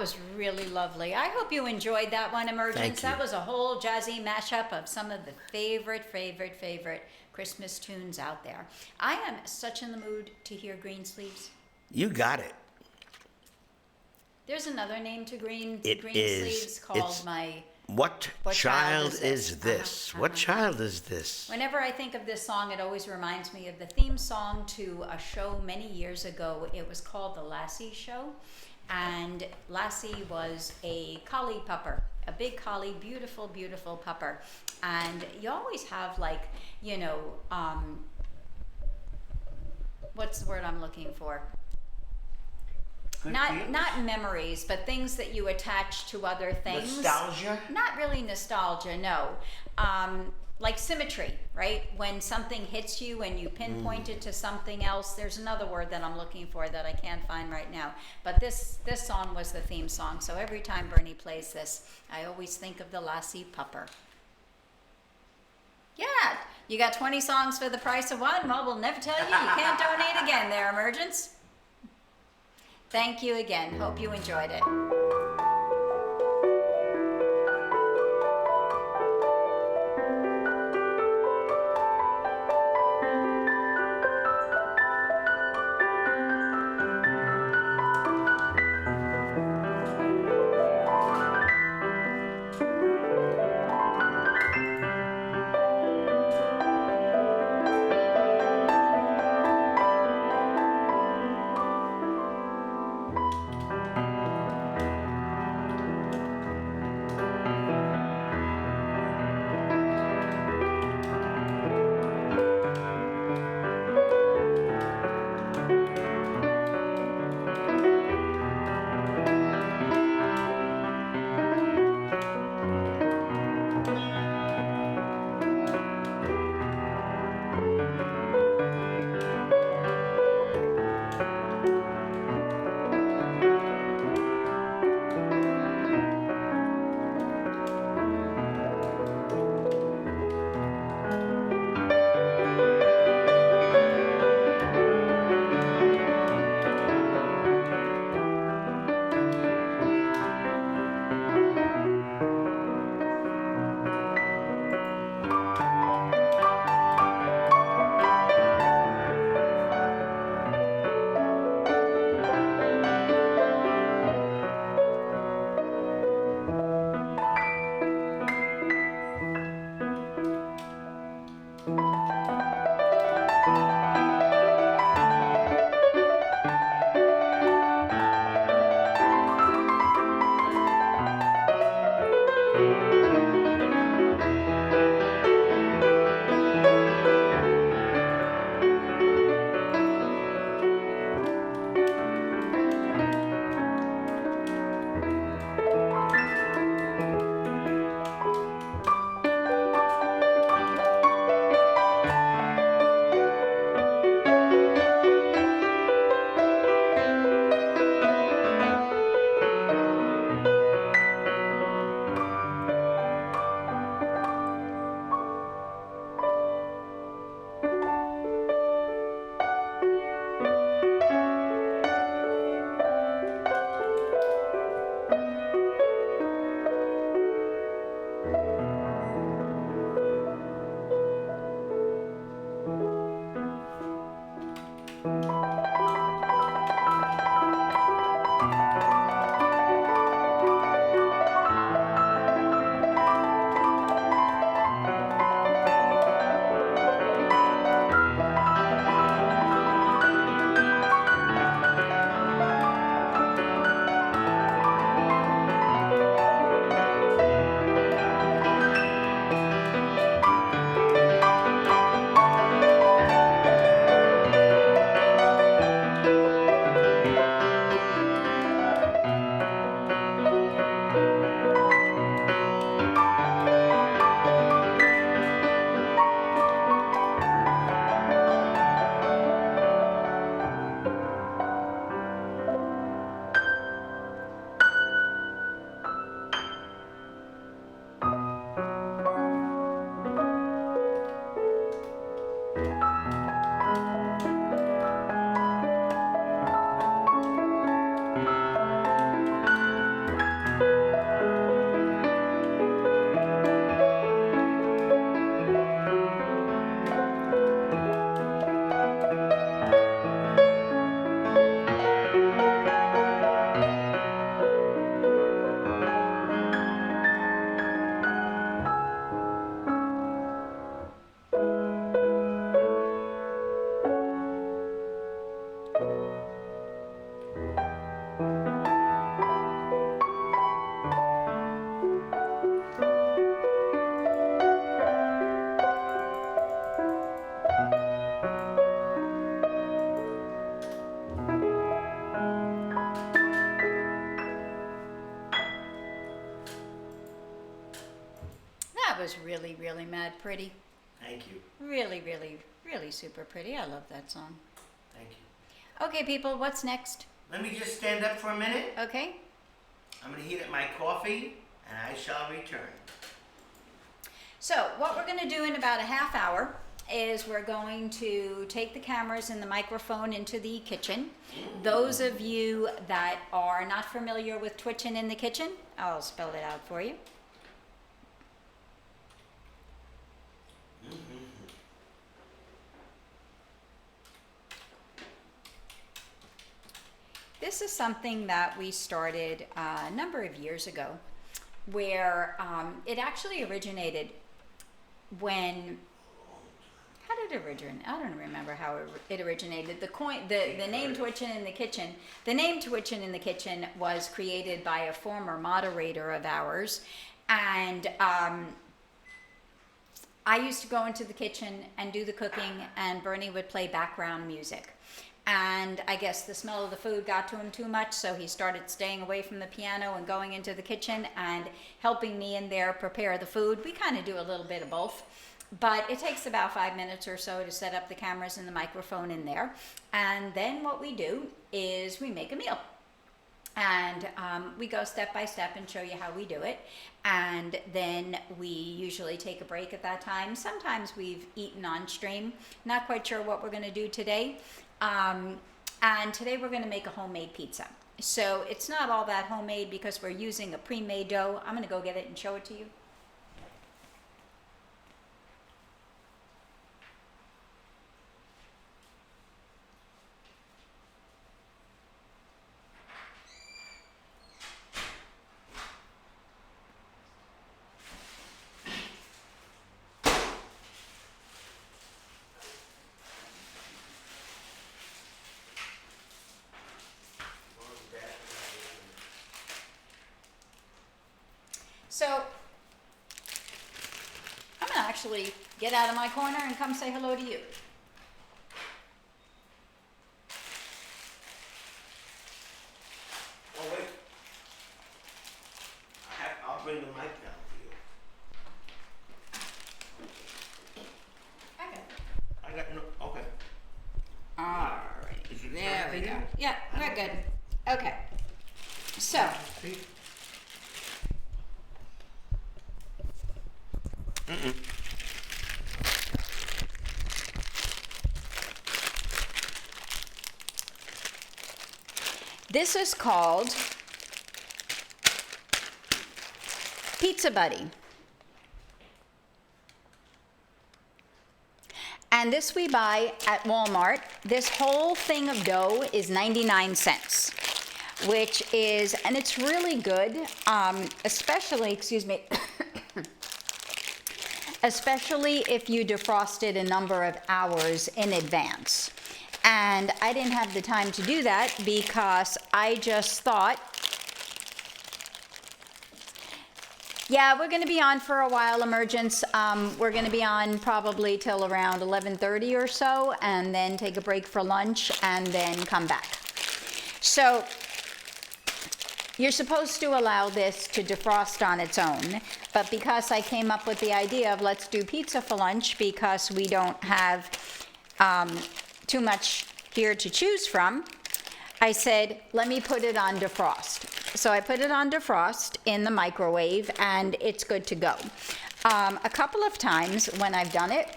was really lovely. I hope you enjoyed that one, Emergence. Thank you. That was a whole jazzy mashup of some of the favorite Christmas tunes out there. I am such in the mood to hear Greensleeves. You got it. There's another name to It Greensleeves is. called It's my. What child is this? Uh-huh, What uh-huh. child is this? Whenever I think of this song, it always reminds me of the theme song to a show many years ago. It was called The Lassie Show. And Lassie was a collie pupper, a big collie, beautiful, beautiful pupper. And you always have like, what's the word I'm looking for? Not memories, but things that you attach to other things. Nostalgia? Not really nostalgia, no. Like symmetry, right? When something hits you and you pinpoint it to something else. There's another word that I'm looking for that I can't find right now. But this song was the theme song. So every time Bernie plays this, I always think of the Lassie Pupper. Yeah, you got 20 songs for the price of one? Well, we'll never tell you. You can't donate again there, Emergence. Thank you again. Hope you enjoyed it. really mad pretty. Thank you. Really, really, really super pretty. I love that song. Thank you. Okay, people, what's next? Let me just stand up for a minute. Okay. I'm going to heat up my coffee, and I shall return. So what we're going to do in about a half hour is we're going to take the cameras and the microphone into the kitchen. Those of you that are not familiar with Twitchin' in the Kitchen, I'll spell it out for you. This is something that we started a number of years ago, where it actually originated when, how did it originate? I don't remember how it originated. The name Twitchin' in the Kitchen, the name Twitchin' in the Kitchen was created by a former moderator of ours, and I used to go into the kitchen and do the cooking, and Bernie would play background music. And I guess the smell of the food got to him too much, so he started staying away from the piano and going into the kitchen and helping me in there prepare the food. We kind of do a little bit of both, but it takes about 5 minutes or so to set up the cameras and the microphone in there. And then what we do is we make a meal. And we go step by step and show you how we do it. And then we usually take a break at that time. Sometimes we've eaten on stream. Not quite sure what we're going to do today. And today we're going to make a homemade pizza. So it's not all that homemade because we're using a pre-made dough. I'm going to go get it and show it to you. So I'm going to actually get out of my corner and come say hello to you. Oh, wait. I'll bring the mic down for you. Okay. I got no, okay. All right. Is it There we right go. here? Yeah, we're good. Okay. So, See? this is called Pizza Buddy. And this we buy at Walmart. This whole thing of dough is 99 cents, which is, and it's really good, especially, excuse me, especially if you defrost it a number of hours in advance. And I didn't have the time to do that because I just thought, yeah, we're going to be on for a while, Emergence. We're going to be on probably till around 11:30 or so, and then take a break for lunch, and then come back. So you're supposed to allow this to defrost on its own, but because I came up with the idea of let's do pizza for lunch because we don't have too much here to choose from, I said, let me put it on defrost. So I put it on defrost in the microwave, and it's good to go. A couple of times when I've done it,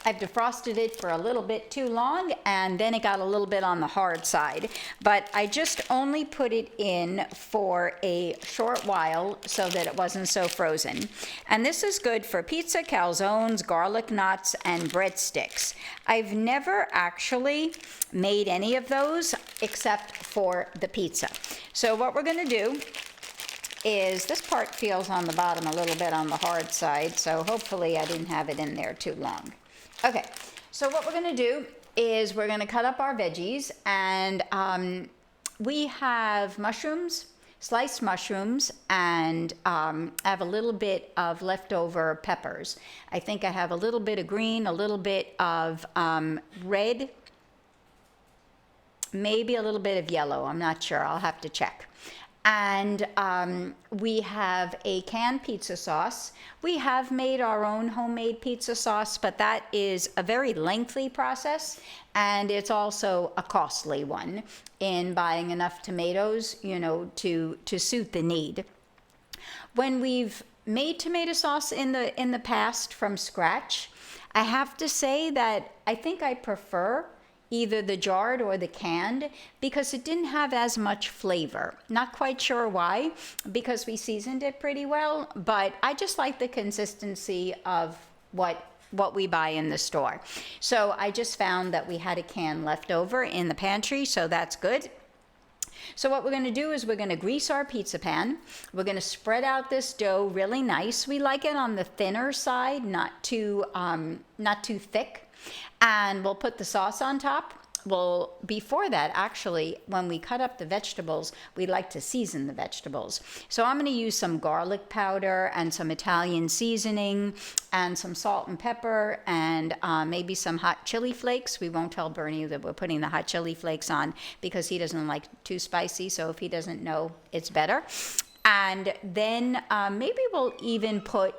I've defrosted it for a little bit too long, and then it got a little bit on the hard side. But I just only put it in for a short while so that it wasn't so frozen. And this is good for pizza, calzones, garlic knots, and breadsticks. I've never actually made any of those except for the pizza. So what we're going to do is, this part feels on the bottom a little bit on the hard side, so hopefully I didn't have it in there too long. Okay, so what we're going to do is we're going to cut up our veggies, and we have mushrooms, sliced mushrooms, and I have a little bit of leftover peppers. I think I have a little bit of green, a little bit of red, maybe a little bit of yellow. I'm not sure. I'll have to check. And we have a canned pizza sauce. We have made our own homemade pizza sauce, but that is a very lengthy process, and it's also a costly one in buying enough tomatoes, to suit the need. When we've made tomato sauce in the past from scratch, I have to say that I think I prefer either the jarred or the canned because it didn't have as much flavor. Not quite sure why, because we seasoned it pretty well, but I just like the consistency of what we buy in the store. So I just found that we had a can left over in the pantry, so that's good. So what we're going to do is we're going to grease our pizza pan. We're going to spread out this dough really nice. We like it on the thinner side, not too thick. And we'll put the sauce on top. Well, before that, actually, when we cut up the vegetables, we like to season the vegetables. So I'm going to use some garlic powder and some Italian seasoning and some salt and pepper and maybe some hot chili flakes. We won't tell Bernie that we're putting the hot chili flakes on because he doesn't like too spicy. So if he doesn't know, it's better. And then maybe we'll even put,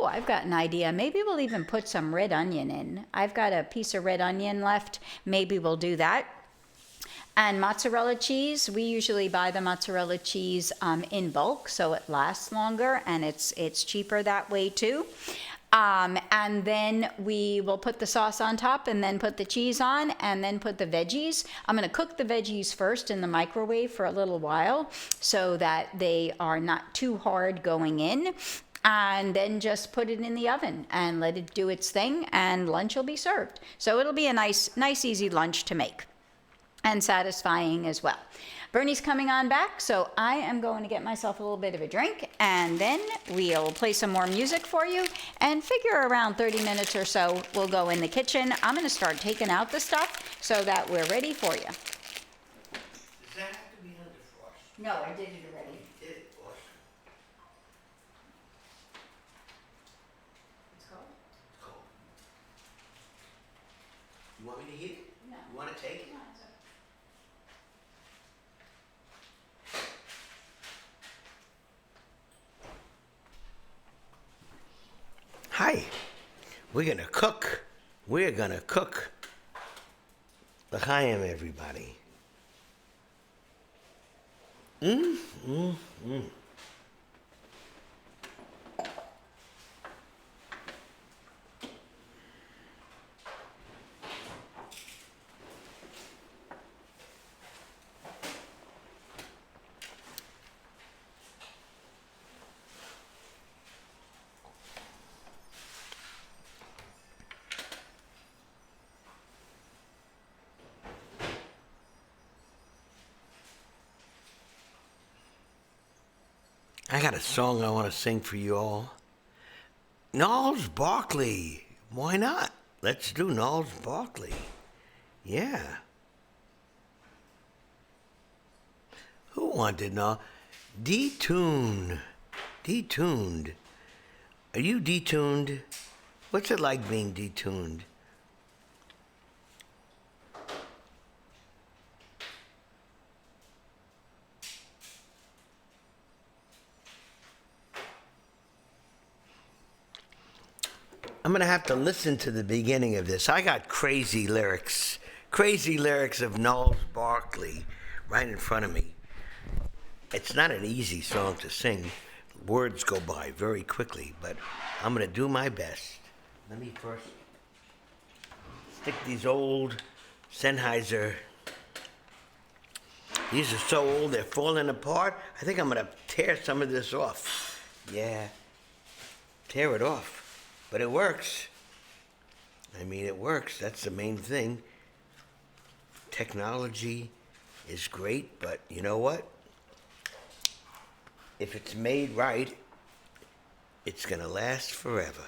I've got an idea. Maybe we'll even put some red onion in. I've got a piece of red onion left. Maybe we'll do that. And mozzarella cheese, we usually buy the mozzarella cheese in bulk, so it lasts longer and it's cheaper that way too. And then we will put the sauce on top and then put the cheese on and then put the veggies. I'm going to cook the veggies first in the microwave for a little while so that they are not too hard going in. And then just put it in the oven and let it do its thing and lunch will be served. So it'll be a nice, easy lunch to make and satisfying as well. Bernie's coming on back, so I am going to get myself a little bit of a drink, and then we'll play some more music for you, and figure around 30 minutes or so, we'll go in the kitchen. I'm going to start taking out the stuff so that we're ready for you. Does that have to be under frost? No, I did it already. You did? Awesome. It's cold? It's cold. You want me to heat it? No. You want to take it? No, it's okay. Hi. We're going to cook. We're going to cook. L'chaim, everybody. I got a song I want to sing for you all. Gnarls Barkley. Why not? Let's do Gnarls Barkley. Yeah. Who wanted Gnarls? Detuned. Detuned. Are you detuned? What's it like being detuned? I'm going to have to listen to the beginning of this. I got crazy lyrics of Gnarls Barkley right in front of me. It's not an easy song to sing. Words go by very quickly, but I'm going to do my best. Let me first stick these old Sennheiser. These are so old, they're falling apart. I think I'm going to tear some of this off. Yeah, tear it off. But it works. I mean, it works. That's the main thing. Technology is great, but you know what? If it's made right, it's going to last forever.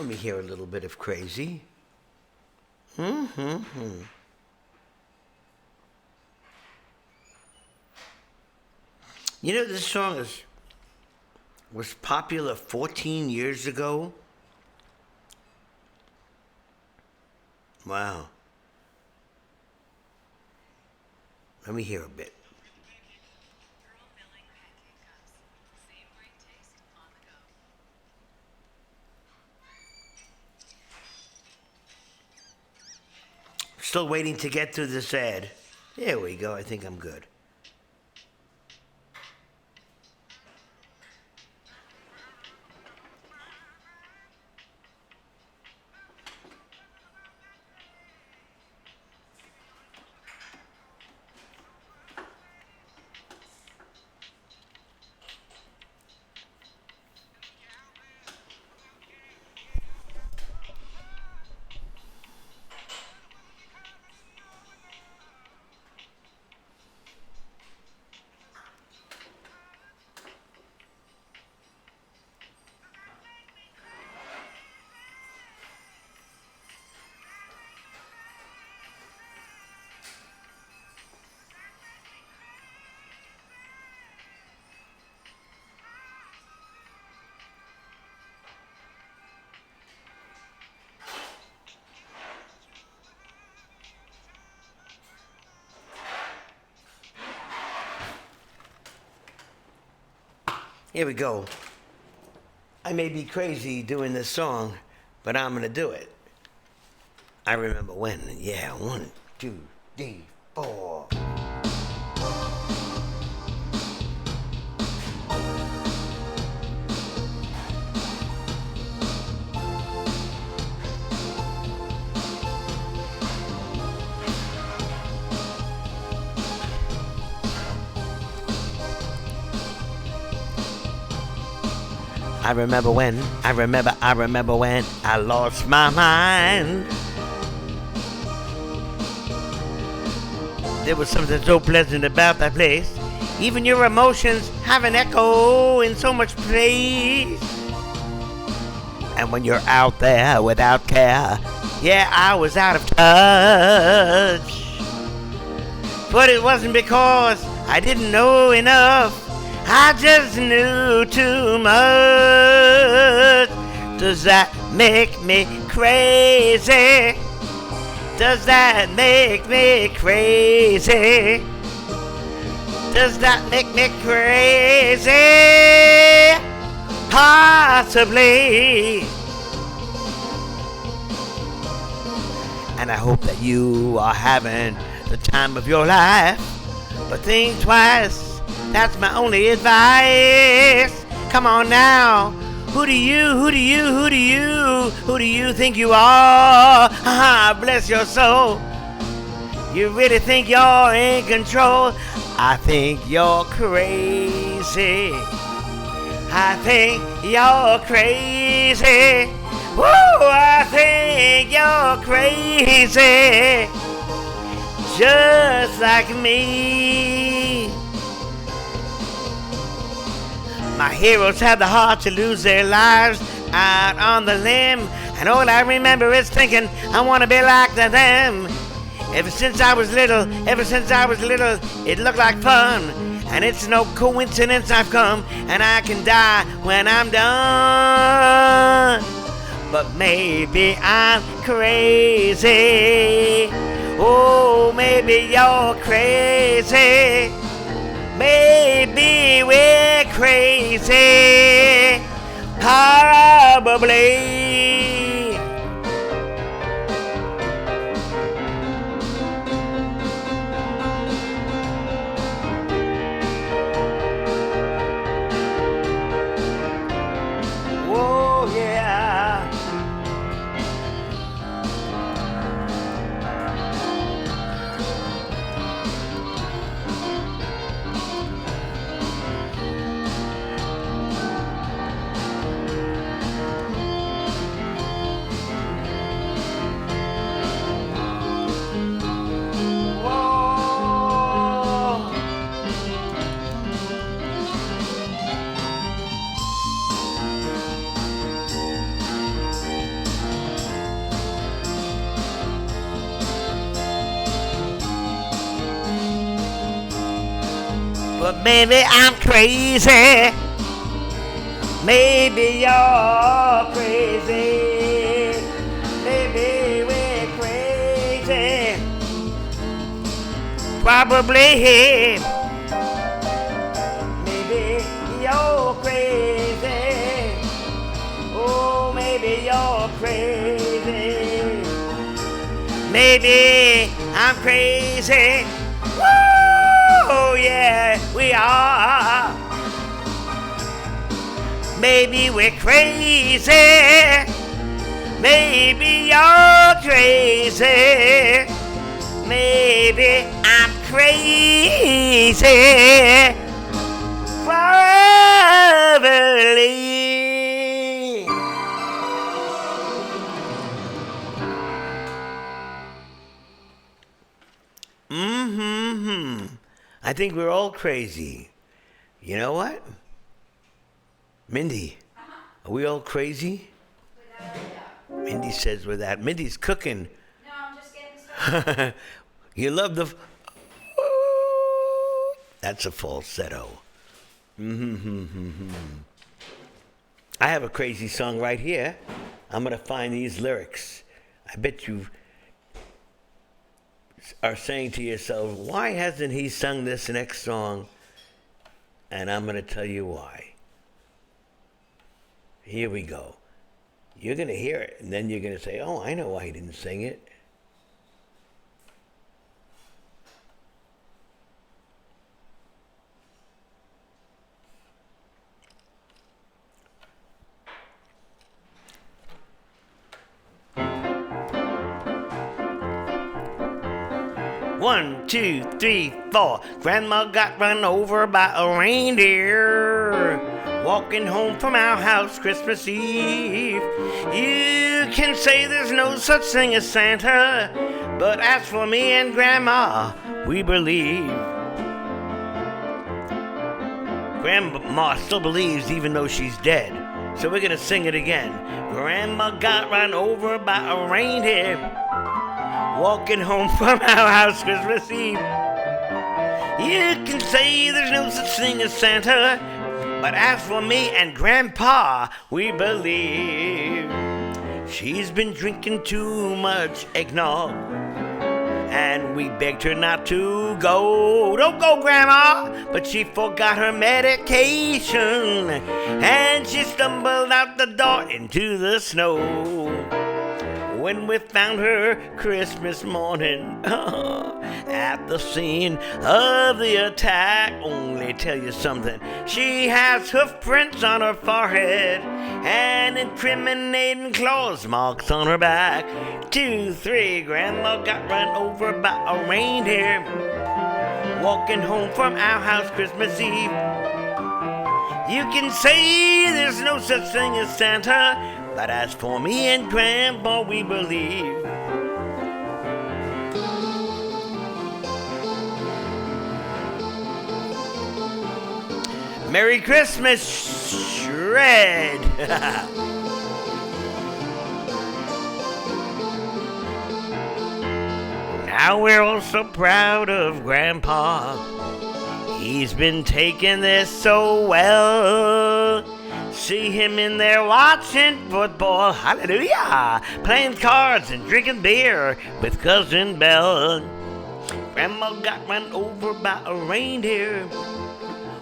Let me hear a little bit of crazy. You know, this song was popular 14 years ago. Wow. Let me hear a bit. Still waiting to get through this ad. There we go. I think I'm good. Here we go. I may be crazy doing this song, but I'm gonna do it. I remember when. Yeah, 1, 2, 3, 4. I remember when I lost my mind. There was something so pleasant about that place. Even your emotions have an echo in so much place. And when you're out there without care, yeah, I was out of touch. But it wasn't because I didn't know enough. I just knew too much. Does that make me crazy? Does that make me crazy? Does that make me crazy? Possibly. And I hope that you are having the time of your life. But think twice. That's my only advice. Come on now. Who do you think you are? Bless your soul. You really think you're in control? I think you're crazy. I think you're crazy. Woo, I think you're crazy. Just like me. My heroes had the heart to lose their lives out on the limb. And all I remember is thinking, I want to be like them. Ever since I was little, it looked like fun. And it's no coincidence I've come, and I can die when I'm done. But maybe I'm crazy. Oh, maybe you're crazy. Maybe we're crazy. Probably. Oh, yeah. But maybe I'm crazy. Maybe you're crazy. Maybe we're crazy. Probably. Maybe you're crazy. Oh, maybe you're crazy. Maybe I'm crazy. Oh, yeah, we are. Maybe we're crazy. Maybe you're crazy. Maybe I'm crazy. Probably. I think we're all crazy. You know what? Mindy, are we all crazy? Without a doubt. Mindy says without. Mindy's cooking. No, I'm just getting started. You love the... That's a falsetto. I have a crazy song right here. I'm going to find these lyrics. I bet you are saying to yourself, why hasn't he sung this next song? And I'm going to tell you why. Here we go. You're going to hear it, and then you're going to say, oh, I know why he didn't sing it. One, two, three, four. Grandma got run over by a reindeer. Walking home from our house Christmas Eve. You can say there's no such thing as Santa, but as for me and Grandma, we believe. Grandma still believes even though she's dead. So we're gonna sing it again. Grandma got run over by a reindeer. Walking home from our house Christmas Eve. You can say there's no such thing as Santa, but as for me and Grandpa, we believe. She's been drinking too much eggnog, and we begged her not to go. Don't go, Grandma! But she forgot her medication, and she stumbled out the door into the snow. When we found her Christmas morning at the scene of the attack, only tell you something, she has hoof prints on her forehead and incriminating claws marks on her back. 2, 3, Grandma got run over by a reindeer walking home from our house Christmas Eve. You can say there's no such thing as Santa, but as for me and Grandpa, we believe. Merry Christmas, Shred! Now we're all so proud of Grandpa. He's been taking this so well. See him in there watching football, hallelujah, playing cards and drinking beer with Cousin Belle. Grandma got run over by a reindeer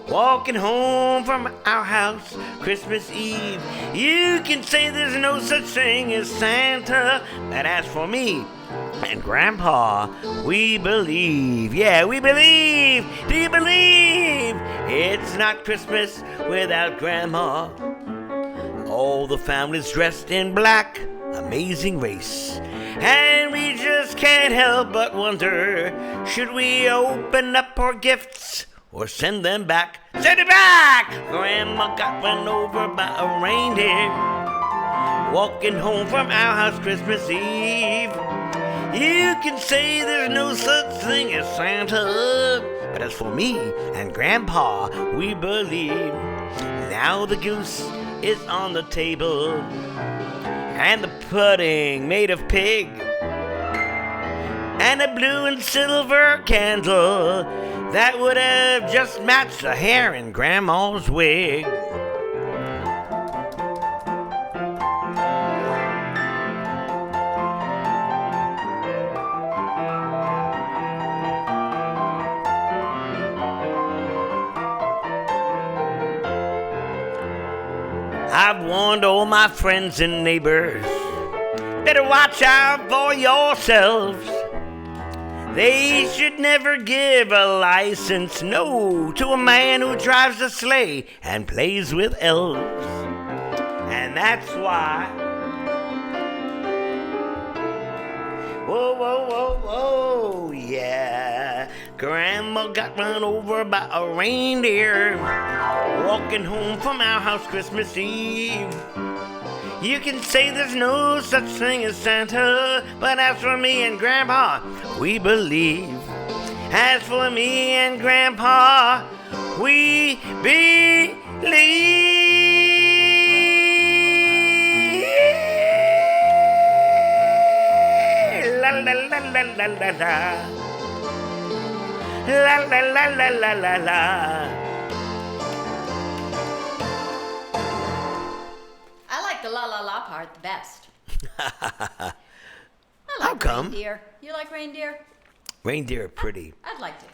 walking home from our house Christmas Eve. You can say there's no such thing as Santa, but as for me and Grandpa, we believe. Yeah, we believe. Do you believe? It's not Christmas without Grandma. All the family's dressed in black, amazing race. And we just can't help but wonder, should we open up our gifts or send them back? Send it back! Grandma got run over by a reindeer walking home from our house Christmas Eve. You can say there's no such thing as Santa, but as for me and Grandpa, we believe. Now the goose is on the table, and the pudding made of pig. and a blue and silver candle that would have just matched the hair in Grandma's wig. I've warned all my friends and neighbors, better watch out for yourselves. They should never give a license, no, to a man who drives a sleigh and plays with elves. And that's why, whoa, whoa, whoa, whoa, yeah, Grandma got run over by a reindeer walking home from our house Christmas Eve. You can say there's no such thing as Santa, but as for me and Grandpa, we believe. As for me and Grandpa, we believe. La la la la la la la. La la la la la la la. I like the la la la part the best. I like How come? reindeer. You like reindeer? Reindeer are pretty. I'd like to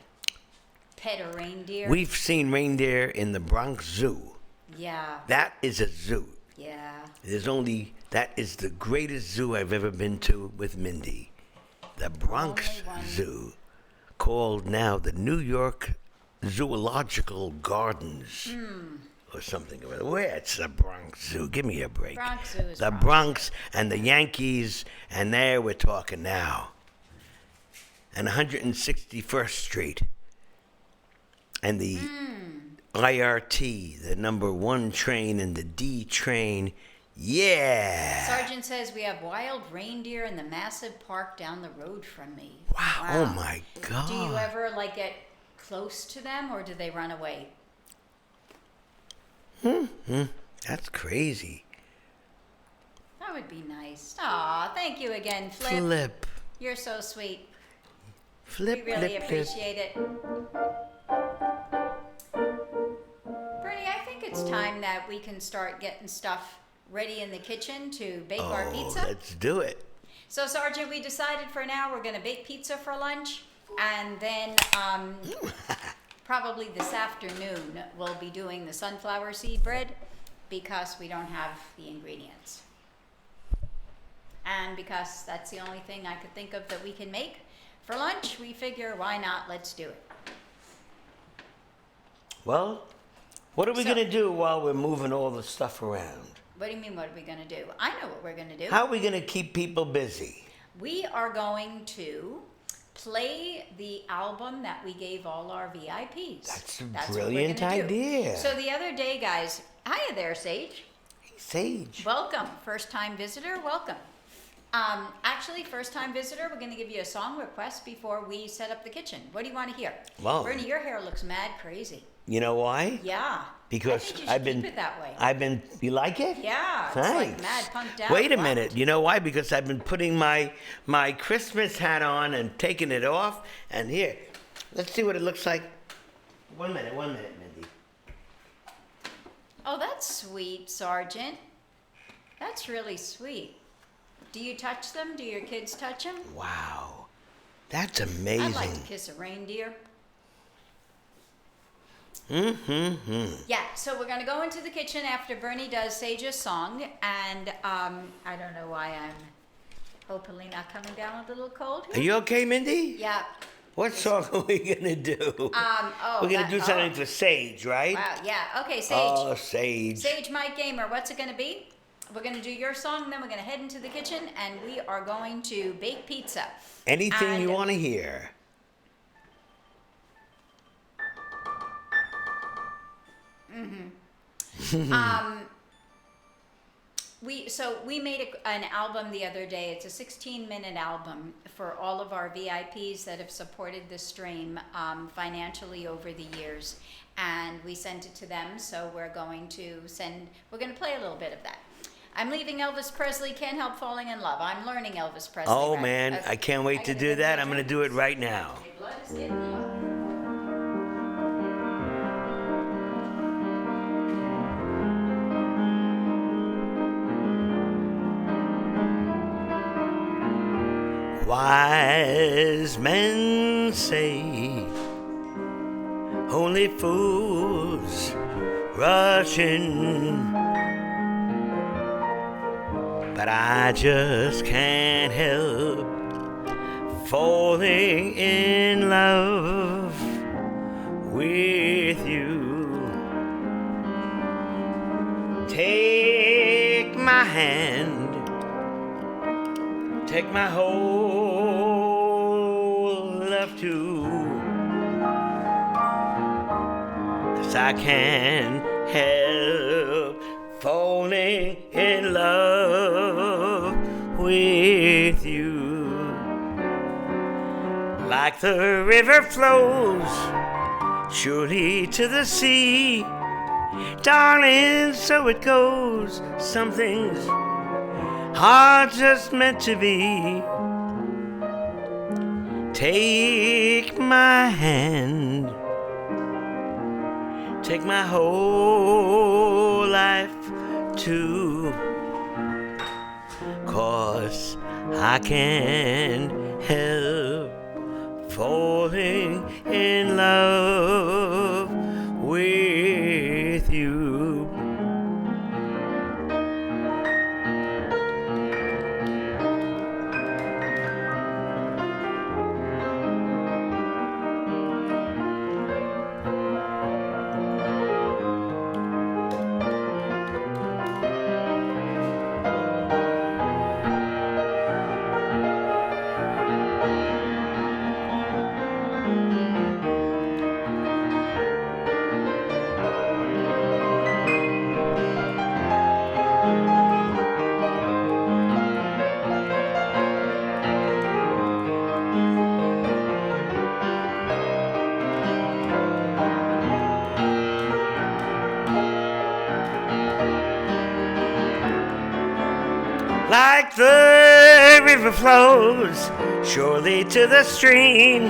pet a reindeer. We've seen reindeer in the Bronx Zoo. Yeah, That is a zoo. yeah. That is the greatest zoo I've ever been to with Mindy. The Bronx Only one. Zoo, called now the New York Zoological Gardens. Or something. Where it's the Bronx Zoo. Give me a break. Bronx Zoo is the Bronx. Bronx and the Yankees, and there we're talking now. And 161st Street. And the IRT, the number 1 train, and the D train. Yeah. Sergeant says we have wild reindeer in the massive park down the road from me. Wow. Oh my God. Do you ever like get close to them or do they run away? That's crazy. That would be nice. Aw, thank you again, Flip. Flip. You're so sweet. Flip, We really flip, flip. appreciate it. Bernie, I think it's time that we can start getting stuff ready in the kitchen to bake our pizza. Let's do it. So, Sergeant, we decided for now we're going to bake pizza for lunch, and then probably this afternoon we'll be doing the sunflower seed bread because we don't have the ingredients. And because that's the only thing I could think of that we can make for lunch, we figure why not? Let's do it. Well, what are we So- going to do while we're moving all the stuff around? What do you mean, what are we going to do? I know what we're going to do. How are we going to keep people busy? We are going to play the album that we gave all our VIPs. That's a what we're brilliant gonna do. idea. So the other day, guys, hiya there, Sage. Hey, Sage. Welcome, first-time visitor, welcome. Actually, first-time visitor, we're going to give you a song request before we set up the kitchen. What do you want to hear? Wow. Bernie, your hair looks mad crazy. You know why? Yeah. Because I think you should I've been. keep it that way. You like it? Yeah, it's Thanks. like mad punked out. Wait a What? minute. You know why? Because I've been putting my Christmas hat on and taking it off. And here, let's see what it looks like. 1 minute, Mindy. Oh, that's sweet, Sergeant. That's really sweet. Do you touch them? Do your kids touch them? Wow, that's amazing. I'd like to kiss a reindeer. Yeah, so we're going to go into the kitchen after Bernie does Sage's song. And I don't know why I'm hopefully not coming down with a little cold Are here. you okay, Mindy? Yeah. What song are we gonna do? We're gonna do something for Sage, right? Wow, yeah. Okay, Sage. Oh, Sage. Sage Mike Gamer, what's it going to be? We're going to do your song, then we're going to head into the kitchen, and we are going to bake pizza. Anything you And- want to hear. We made an album the other day. It's a 16-minute album for all of our VIPs that have supported the stream financially over the years, and we sent it to them. So we're going to play a little bit of that. I'm leaving Elvis Presley, Can't Help Falling in Love. I'm learning Elvis Presley. Oh right? man, Okay. I can't wait I to gotta do go that. the I'm gonna gym. do it right now. My blood is getting low. Wise men say only fools rush in, but I just can't help falling in love with you. Take my hand, take my whole love too, 'cause I can't help falling in love with you. Like the river flows surely to the sea, darling, so it goes. Some things are just meant to be. Take my hand, take my whole life too, 'cause I can't help falling in love with you. Like the river flows surely to the stream,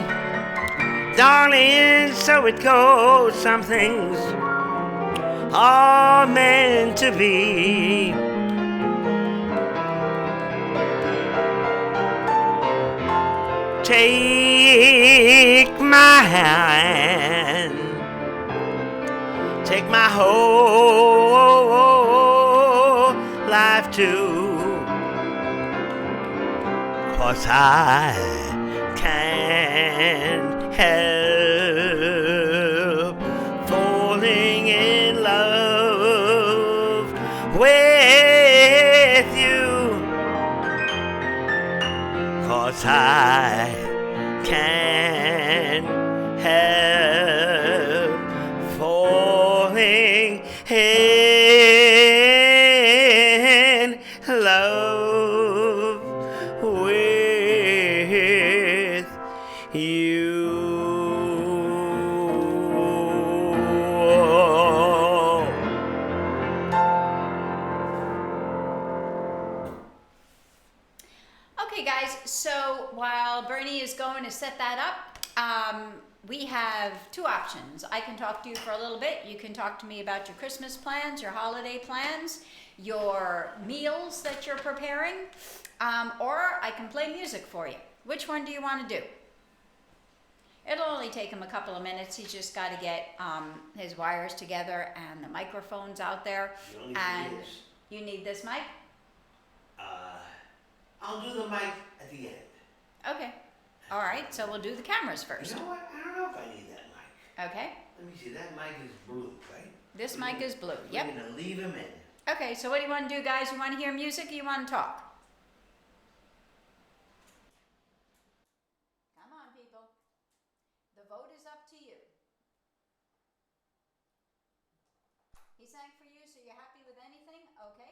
darling, so it goes. Some things are meant to be. Take my hand, take my whole life too, 'cause I can't help falling in love with you, 'cause I can't help falling in love with you. Okay, guys, so while Bernie is going to set that up, we have two options. I can talk to you for a little bit. You can talk to me about your Christmas plans, your holiday plans, your meals that you're preparing, or I can play music for you. Which one do you want to do? It'll only take him a couple of minutes. He's just got to get his wires together and the microphones out there. You only And need this. you need this mic? I'll do the mic at the end. Okay. All right, so we'll do the cameras first. You know what? I don't know if I need that mic. Okay. Let me see. That mic is blue, right? This mic is blue. We're Yep. gonna leave him in. Okay, so what do you want to do, guys? You want to hear music or you want to talk? Come on, people. The vote is up to you. He sang for you, so you're happy with anything? Okay.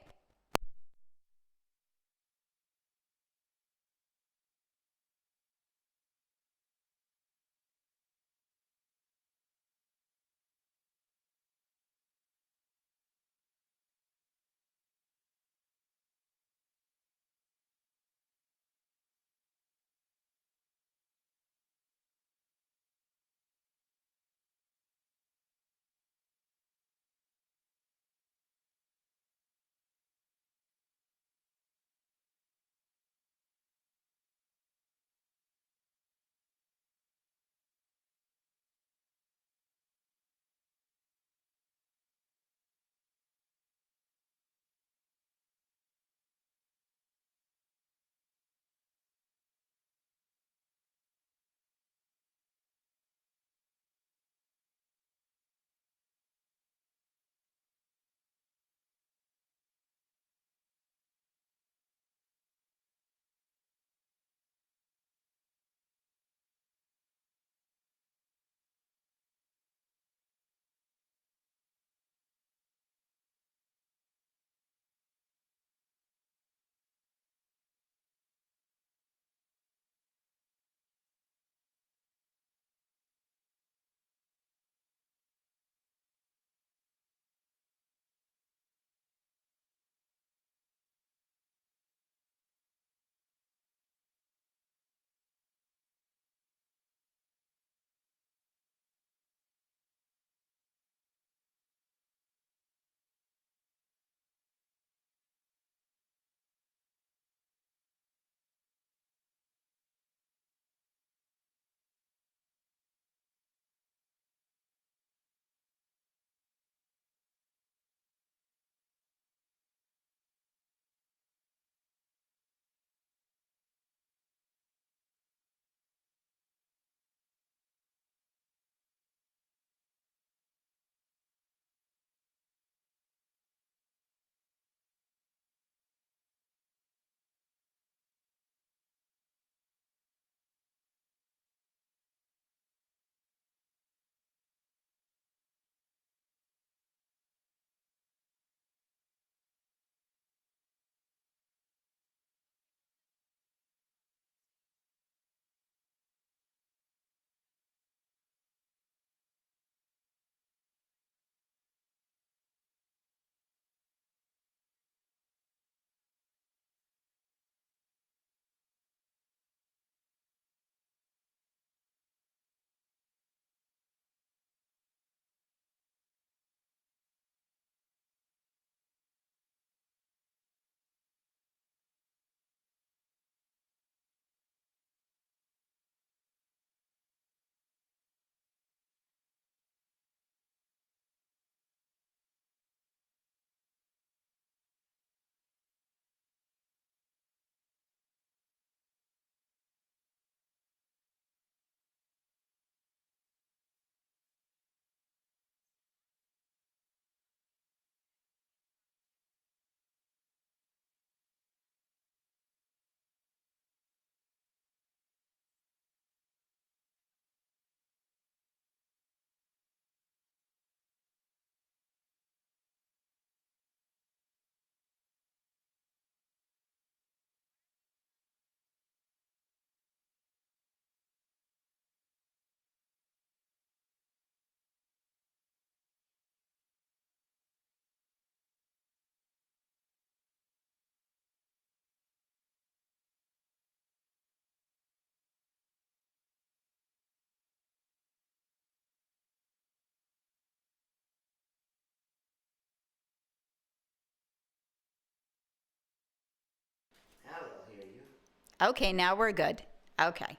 Okay, now we're good. Okay.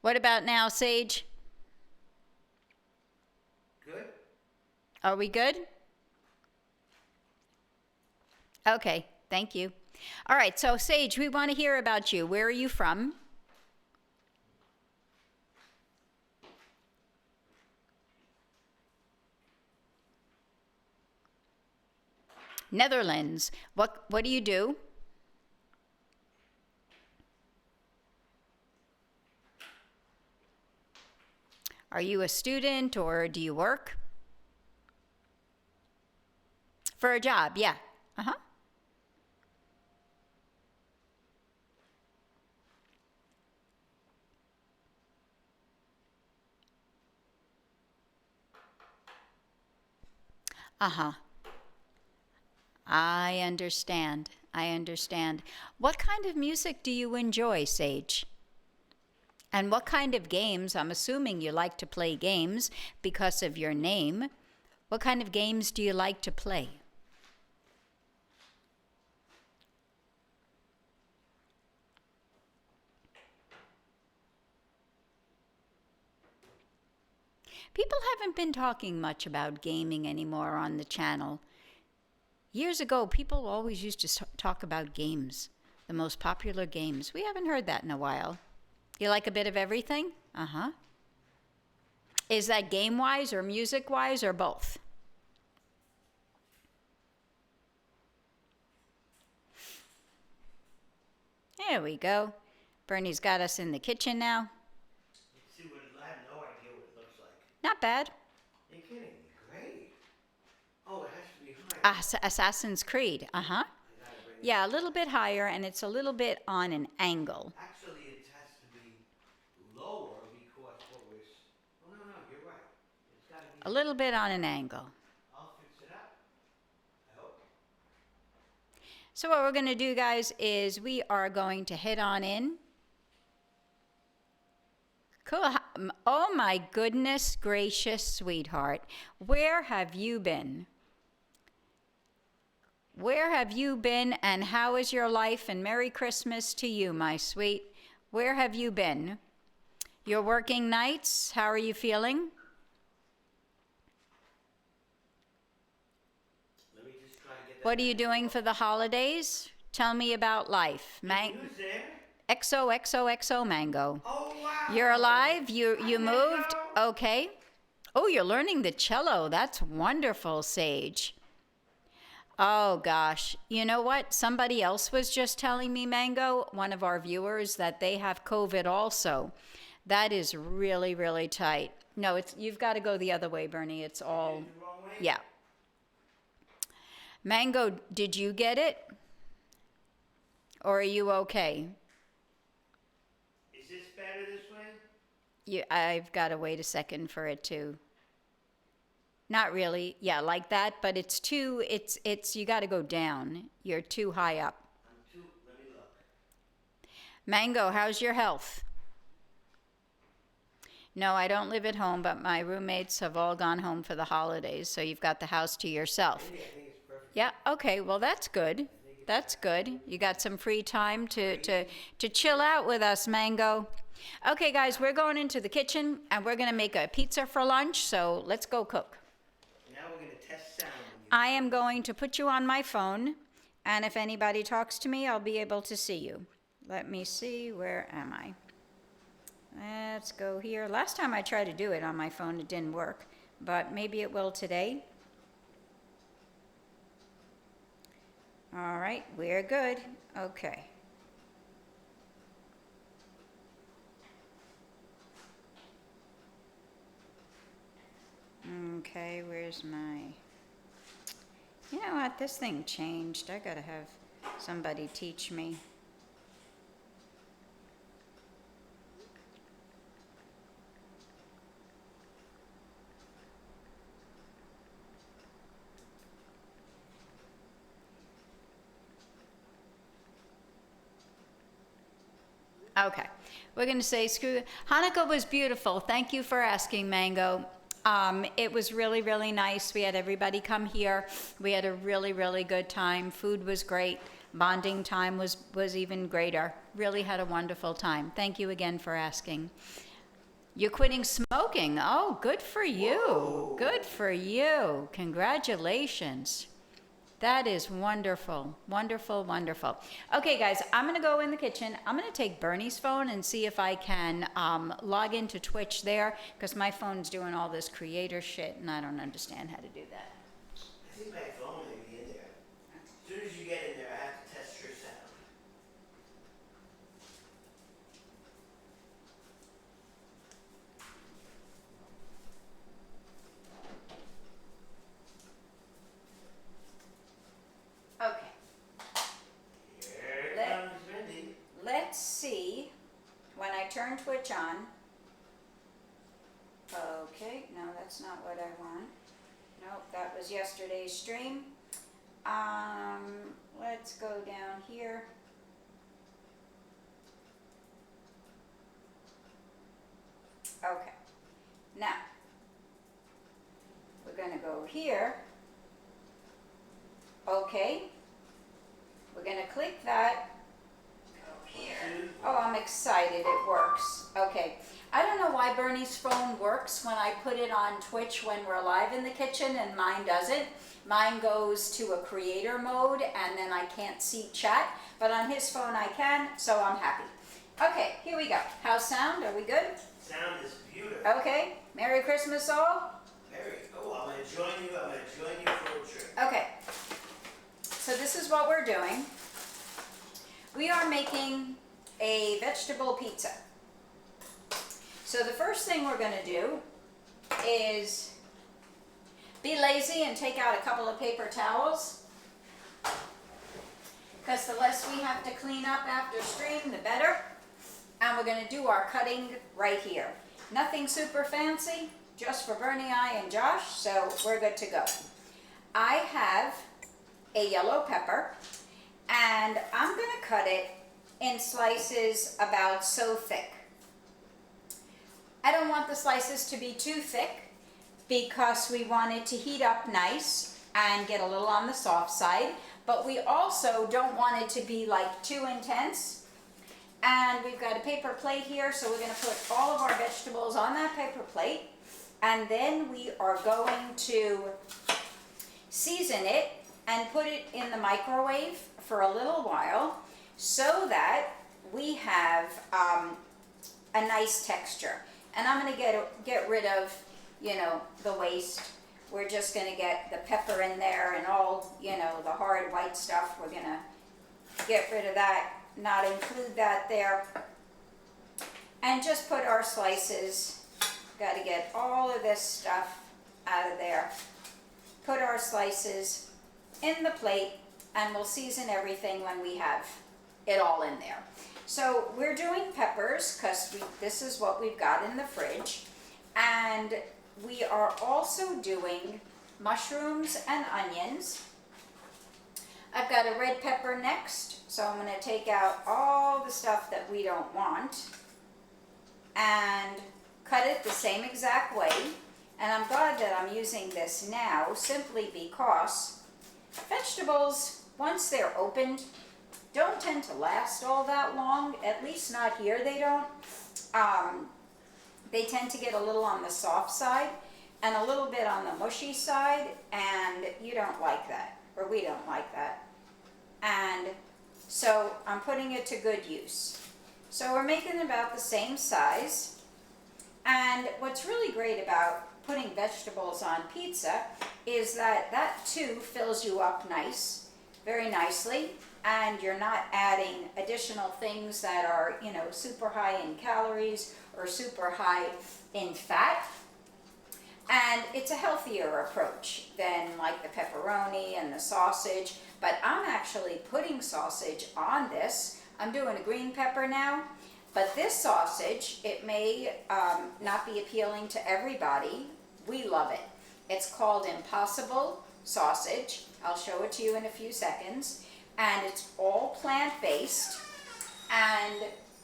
What about now, Sage? Good? Are we good? Okay, thank you. All right, so Sage, we want to hear about you. Where are you from? Netherlands. What do you do? Are you a student or do you work? For a job, yeah. Uh-huh. Uh-huh. I understand. I understand. What kind of music do you enjoy, Sage? And what kind of games? I'm assuming you like to play games because of your name. What kind of games do you like to play? People haven't been talking much about gaming anymore on the channel. Years ago, people always used to talk about games, the most popular games. We haven't heard that in a while. You like a bit of everything? Uh-huh. Is that game-wise or music-wise or both? There we go. Bernie's got us in the kitchen now. See what I have no idea what it looks like. Not bad. You're kidding me. Great. Oh, it has to be high. Assassin's Creed. Uh-huh. I gotta bring it. Yeah, a little bit higher, and it's a little bit on an angle. Actually, it has to be lower because what we're. Oh, no, you're right. It's gotta be. A little bit on an angle. I'll fix it up. I hope. So what we're going to do, guys, is we are going to head on in. Cool. Oh, my goodness gracious, sweetheart. Where have you been? Where have you been, and how is your life? And Merry Christmas to you, my sweet. Where have you been? You're working nights. How are you feeling? Let me just try to get that. What are you doing for the holidays? Tell me about life. Who's there? XOXOXO Mango. Oh, wow. You're alive? You Hi, moved? Mango. Okay. Oh, you're learning the cello. That's wonderful, Sage. Oh, gosh. You know what? Somebody else was just telling me, Mango, one of our viewers, that they have COVID also. That is really, really tight. No, you've got to go the other way, Bernie. It's all, The wrong way? yeah. Mango, did you get it? Or are you okay? Is this better this way? I've got to wait a second for it to. Not really. Yeah, like that, but it's you got to go down. You're too high up. Let me look. Mango, how's your health? No, I don't live at home, but my roommates have all gone home for the holidays, so you've got the house to yourself. I think it's perfect. Yeah, okay, well, that's good. That's good. You got some free time to chill out with us, Mango. Okay, guys, we're going into the kitchen, and we're going to make a pizza for lunch, so let's go cook. Now we're going to test sound. I am going to put you on my phone, and if anybody talks to me, I'll be able to see you. Let me see, where am I? Let's go here. Last time I tried to do it on my phone, it didn't work, but maybe it will today. All right, we're good. Okay. Okay, where's my... You know what? This thing changed. I gotta have somebody teach me. Okay, we're going to say screw. Hanukkah was beautiful. Thank you for asking, Mango. It was really, really nice. We had everybody come here. We had a really, really good time. Food was great. Bonding time was even greater. Really had a wonderful time. Thank you again for asking. You're quitting smoking. Oh, good for you. Whoa. Good for you. Congratulations. That is wonderful. Wonderful, wonderful. Okay, guys, I'm going to go in the kitchen. I'm going to take Bernie's phone and see if I can log into Twitch there, because my phone's doing all this creator shit, and I don't understand how to do that. I think my phone may be in there. As soon as you get in there, I have to test your sound. Okay, Here Let- comes Mindy. let's see when I turn Twitch on. Okay, no, that's not what I want. Nope, that was yesterday's stream. Let's go down here. Okay, now we're gonna go here. Okay, we're gonna click that. Go here. Oh, I'm excited, it works. Okay, I don't know why Bernie's phone works when I put it on Twitch when we're live in the kitchen and mine doesn't. Mine goes to a creator mode and then I can't see chat, but on his phone I can, so I'm happy. Okay, here we go. How's sound? Are we good? Sound is beautiful. Okay, Merry Christmas all. Very cool. I'm going to join you. I'm going to join you for a trip. Okay, so this is what we're doing. We are making a vegetable pizza. So the first thing we're gonna do is be lazy and take out a couple of paper towels, because the less we have to clean up after stream, the better. And we're gonna do our cutting right here. Nothing super fancy, just for Bernie, I, and Josh, so we're good to go. I have a yellow pepper, and I'm gonna cut it in slices about so thick. I don't want the slices to be too thick because we want it to heat up nice and get a little on the soft side, but we also don't want it to be like too intense. And we've got a paper plate here, so we're gonna put all of our vegetables on that paper plate, and then we are going to season it and put it in the microwave for a little while so that we have a nice texture. And I'm gonna get rid of, the waste. We're just gonna get the pepper in there and all, the hard white stuff. We're gonna get rid of that, not include that there. And just put our slices, gotta get all of this stuff out of there. Put our slices in the plate, and we'll season everything when we have it all in there. So we're doing peppers because this is what we've got in the fridge, and we are also doing mushrooms and onions. I've got a red pepper next, so I'm going to take out all the stuff that we don't want and cut it the same exact way. And I'm glad that I'm using this now simply because vegetables, once they're opened, don't tend to last all that long, at least not here they don't. They tend to get a little on the soft side and a little bit on the mushy side, and you don't like that, or we don't like that. And so I'm putting it to good use. So we're making about the same size, and what's really great about putting vegetables on pizza is that that too fills you up very nicely, and you're not adding additional things that are, super high in calories or super high in fat. And it's a healthier approach than like the pepperoni and the sausage, but I'm actually putting sausage on this. I'm doing a green pepper now, but this sausage, it may not be appealing to everybody. We love it. It's called Impossible sausage. I'll show it to you in a few seconds. And it's all plant-based. And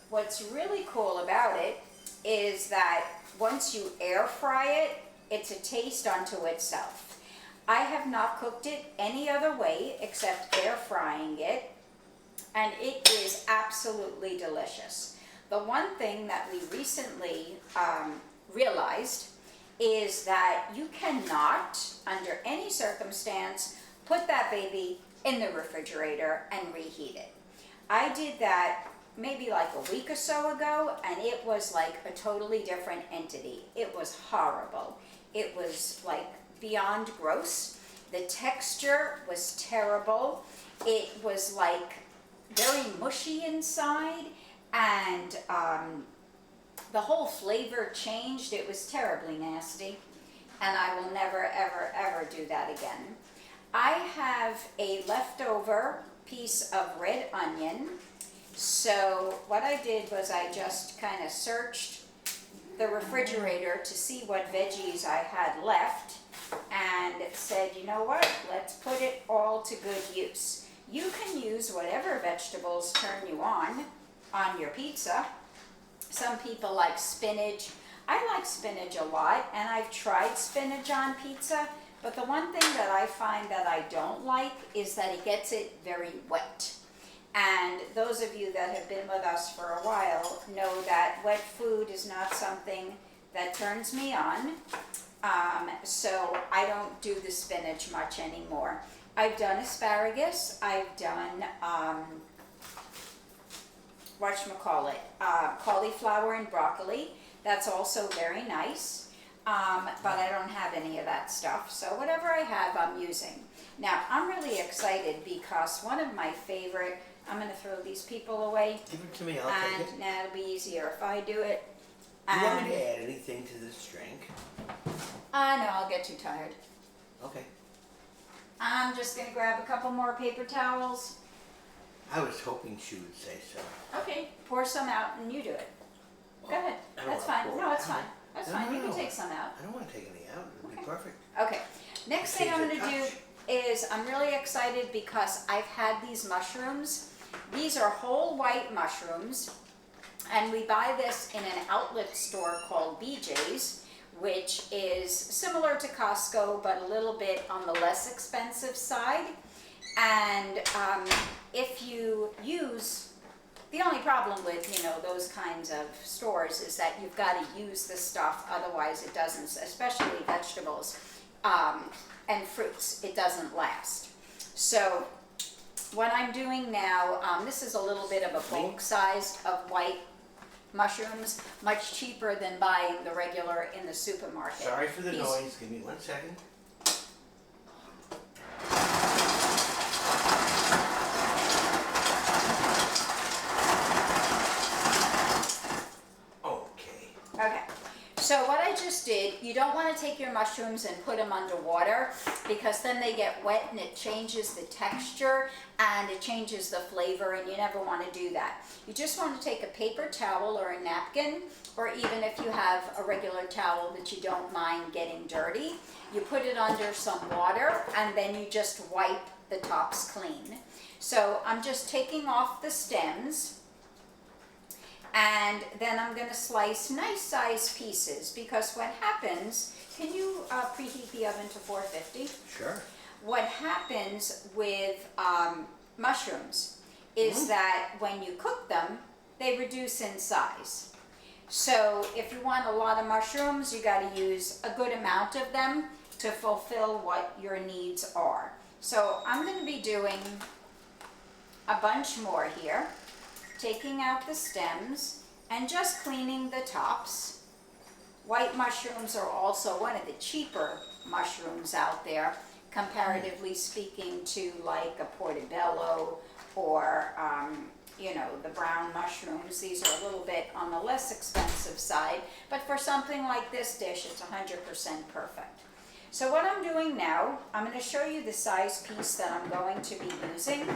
what's really cool about it is that once you air fry it, it's a taste unto itself. I have not cooked it any other way except air frying it. and it is absolutely delicious. The one thing that we recently realized is that you cannot, under any circumstance, put that baby in the refrigerator and reheat it. I did that maybe like a week or so ago, and it was like a totally different entity. It was horrible. It was like beyond gross. The texture was terrible. It was like very mushy inside, and the whole flavor changed. It was terribly nasty, and I will never, ever, ever do that again. I have a leftover piece of red onion. So what I did was I just kind of searched the refrigerator to see what veggies I had left, and said, you know what, let's put it all to good use. You can use whatever vegetables turn you on your pizza. Some people like spinach. I like spinach a lot, and I've tried spinach on pizza, but the one thing that I find that I don't like is that it gets it very wet. And those of you that have been with us for a while know that wet food is not something that turns me on. So I don't do the spinach much anymore. I've done asparagus. I've done, cauliflower and broccoli. That's also very nice. But I don't have any of that stuff. So whatever I have, I'm using. Now, I'm really excited because one of my favorite, I'm going to throw these people away. Give it to me, I'll take it. And now it'll be easier if I do it. Do you want me to add anything to this drink? No, I'll get too tired. Okay. I'm just going to grab a couple more paper towels. I was hoping she would say so. Okay, pour some out and you do it. Go ahead. I don't That's wanna fine. pour No, it it's out. fine. That's No, fine. no, You can no. take some out. I don't want to take any out. It would be perfect. Okay. Next thing I'm Change going the to do touch. is I'm really excited because I've had these mushrooms. These are whole white mushrooms, and we buy this in an outlet store called BJ's, which is similar to Costco but a little bit on the less expensive side. And if you use, the only problem with those kinds of stores is that you've got to use the stuff, otherwise it doesn't, especially vegetables and fruits, it doesn't last. So what I'm doing now, this is a little bit of a bulk size of white mushrooms, much cheaper than buying the regular in the supermarket. Sorry for the These- noise. Give me 1 second. Okay. Okay, so what I just did, you don't want to take your mushrooms and put them underwater because then they get wet and it changes the texture and it changes the flavor, and you never want to do that. You just want to take a paper towel or a napkin, or even if you have a regular towel that you don't mind getting dirty, you put it under some water and then you just wipe the tops clean. So I'm just taking off the stems, and then I'm going to slice nice size pieces, because what happens, can you preheat the oven to 450? Sure. What happens with mushrooms is that when you cook them, they reduce in size. So if you want a lot of mushrooms, you got to use a good amount of them to fulfill what your needs are. So I'm going to be doing a bunch more here, taking out the stems and just cleaning the tops. White mushrooms are also one of the cheaper mushrooms out there, comparatively speaking to like a portobello or the brown mushrooms. These are a little bit on the less expensive side, but for something like this dish, it's 100% perfect. So what I'm doing now, I'm going to show you the size piece that I'm going to be using.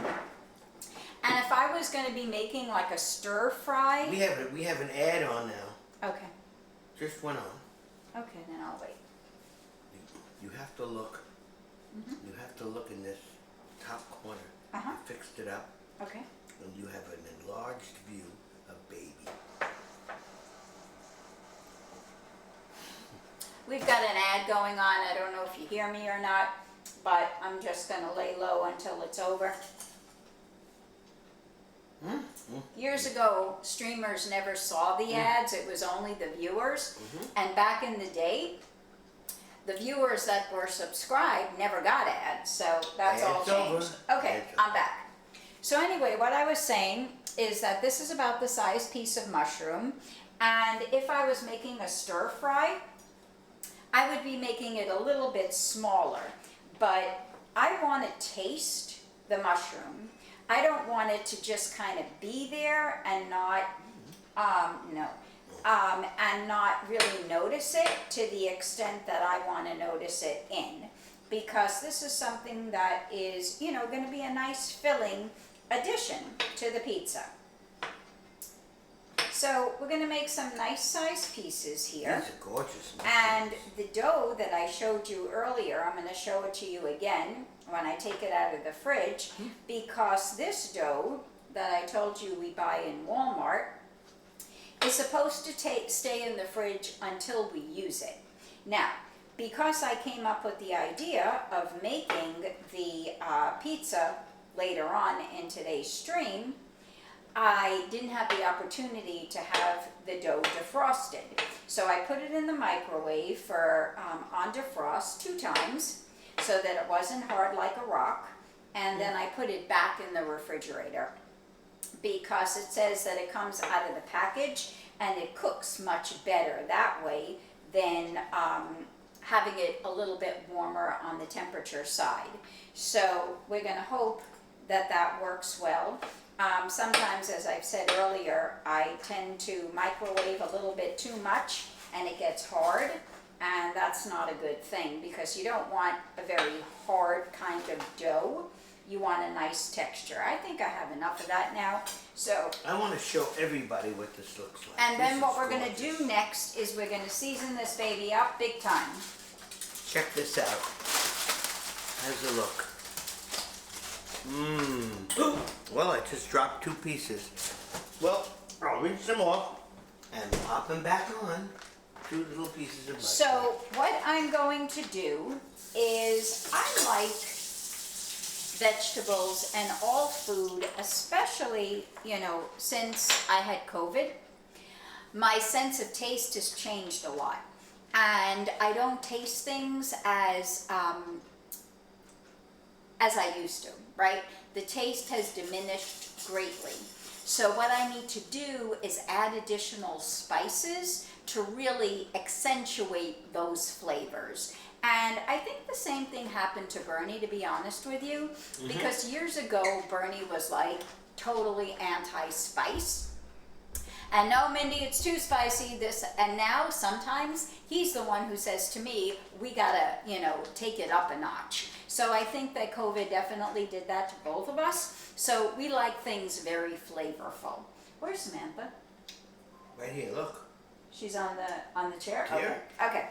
And if I was going to be making like a stir fry. We have an ad on now. Okay. Just went on. Okay, then I'll wait. You have to look. You have to look in this top corner. Uh-huh. I fixed it up, Okay. and you have an enlarged view of baby. We've got an ad going on. I don't know if you hear me or not, but I'm just going to lay low until it's over. Years ago, streamers never saw the ads, it was only the viewers. And back in the day, the viewers that were subscribed never got ads, so that's all It's over. changed. Okay, It's I'm back. So anyway, what I was saying is that this is about the size piece of mushroom, and if I was making a stir fry, I would be making it a little bit smaller, but I want to taste the mushroom. I don't want it to just kind of be there and not, and not really notice it to the extent that I want to notice it in. Because this is something that is, going to be a nice filling addition to the pizza. So we're going to make some nice size pieces here. These are gorgeous. And the dough that I showed you earlier, I'm going to show it to you again when I take it out of the fridge, because this dough that I told you we buy in Walmart is supposed to stay in the fridge until we use it. Now, because I came up with the idea of making the pizza later on in today's stream, I didn't have the opportunity to have the dough defrosted. So I put it in the microwave for on defrost 2 times so that it wasn't hard like a rock. And then I put it back in the refrigerator because it says that it comes out of the package and it cooks much better that way than having it a little bit warmer on the temperature side. So we're going to hope that that works well. Sometimes, as I've said earlier, I tend to microwave a little bit too much and it gets hard, and that's not a good thing because you don't want a very hard kind of dough. You want a nice texture. I think I have enough of that now. So, I want to show everybody what this looks like. and then This what is we're going to gorgeous. do next is we're going to season this baby up big time. Check this out. How's it look? Mmm. Well, I just dropped 2 pieces. Well, I'll rinse them off and pop them back on. 2 little pieces of mushroom. So what I'm going to do is I like vegetables and all food, especially, since I had COVID. My sense of taste has changed a lot. And I don't taste things as I used to, right? The taste has diminished greatly. So what I need to do is add additional spices to really accentuate those flavors. And I think the same thing happened to Bernie, to be honest with you, because years ago, Bernie was like totally anti-spice. And no, Mindy, it's too spicy, this, and now sometimes he's the one who says to me, we gotta, take it up a notch. So I think that COVID definitely did that to both of us. So we like things very flavorful. Where's Samantha? Right here, look. She's on the chair? Here. Okay.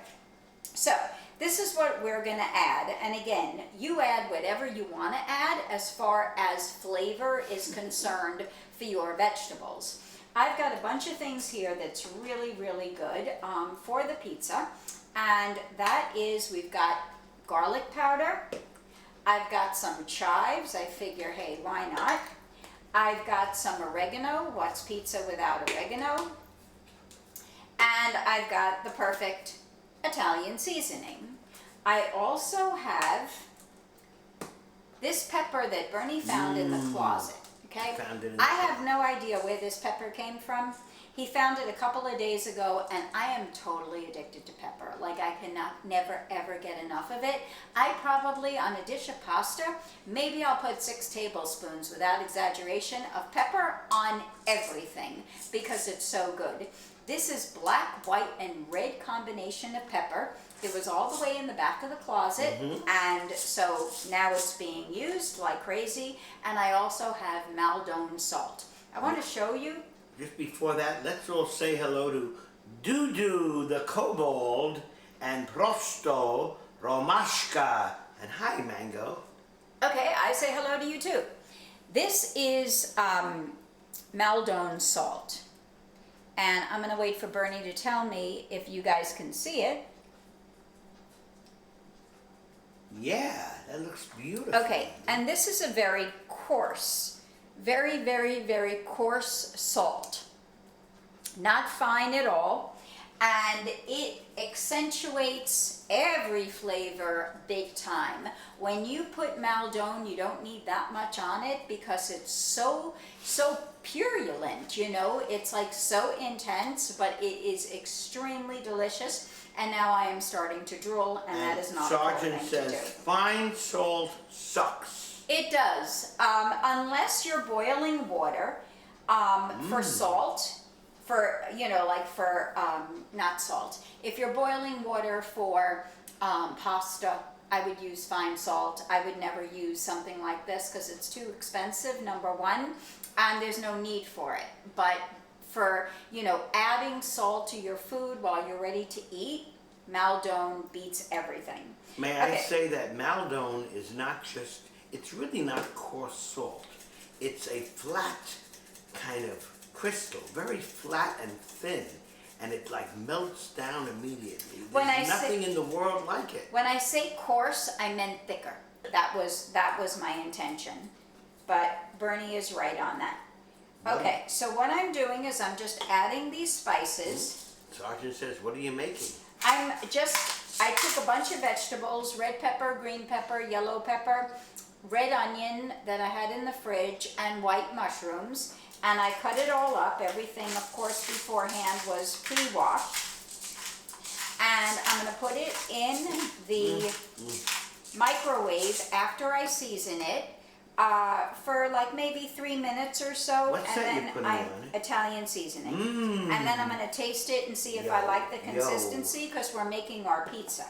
So this is what we're gonna add. And again, you add whatever you wanna add as far as flavor is concerned for your vegetables. I've got a bunch of things here that's really, really good for the pizza. And that is, we've got garlic powder. I've got some chives. I figure, hey, why not? I've got some oregano. What's pizza without oregano? And I've got the perfect Italian seasoning. I also have this pepper that Bernie found in the closet. Okay? Found it in the I have no idea where this pepper came from. He found it a couple of days ago, and I am totally addicted to pepper. Like, I cannot never ever get enough of it. I probably, on a dish of pasta, maybe I'll put 6 tablespoons, without exaggeration, of pepper on everything because it's so good. This is black, white, and red combination of pepper. It was all the way in the back of the closet, and so now it's being used like crazy. And I also have Maldon salt. I want to show you. Just before that, let's all say hello to Dudu the Kobold and Prosto, Romashka, and hi, Mango. Okay, I say hello to you too. This is Maldon salt. And I'm going to wait for Bernie to tell me if you guys can see it. Yeah, that looks beautiful. Okay, and this is a very coarse very, very, very coarse salt. Not fine at all. And it accentuates every flavor big time. When you put Maldon, you don't need that much on it because it's so purulent, you know. It's like so intense, but it is extremely delicious. And now I am starting to drool, and that is not a cool Sergeant thing says to do. fine salt sucks. It does, unless you're boiling water for salt. For, you know, like for, not salt. If you're boiling water for pasta, I would use fine salt. I would never use something like this because it's too expensive, number one, and there's no need for it. But for, you know, adding salt to your food while you're ready to eat, Maldon beats everything. May I Okay. say that Maldon is not just, it's really not coarse salt. It's a flat kind of crystal, very flat and thin, and it like melts down immediately. When There's I say- nothing in the world like it. When I say coarse, I meant thicker. That was my intention. But Bernie is right on that. Okay, so what I'm doing is I'm just adding these spices. Sergeant says, what are you making? I took a bunch of vegetables, red pepper, green pepper, yellow pepper, red onion that I had in the fridge, and white mushrooms. And I cut it all up. Everything, of course, beforehand was pre-washed. And I'm gonna put it in the microwave after I season it for like maybe 3 minutes or so. What's and that then you're putting I on it? Italian seasoning. Mmm. And then I'm gonna taste it and see if I Yo, like the yo. consistency because we're making our pizza.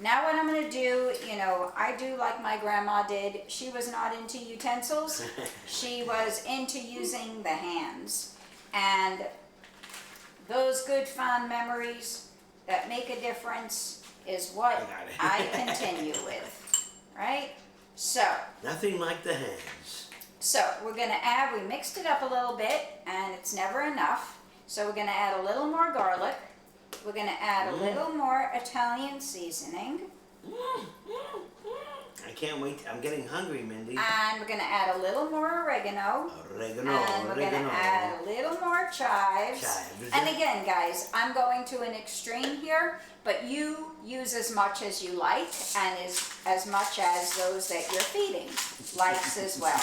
Now what I'm gonna do, you know, I do like my grandma did. She was not into utensils. She was into using the hands. And those good fond memories that make a difference is what I I got it. continue with, right? So Nothing like the hands. we're gonna add, we mixed it up a little bit and it's never enough. So we're gonna add a little more garlic. We're gonna add a little more Italian seasoning. I can't wait. I'm getting hungry, Mindy. And we're gonna add a little more oregano. Oregano, And we're oregano. gonna add a little more chives. Chives. And again, guys, I'm going to an extreme here, but you use as much as you like and as much as those that you're feeding likes as well.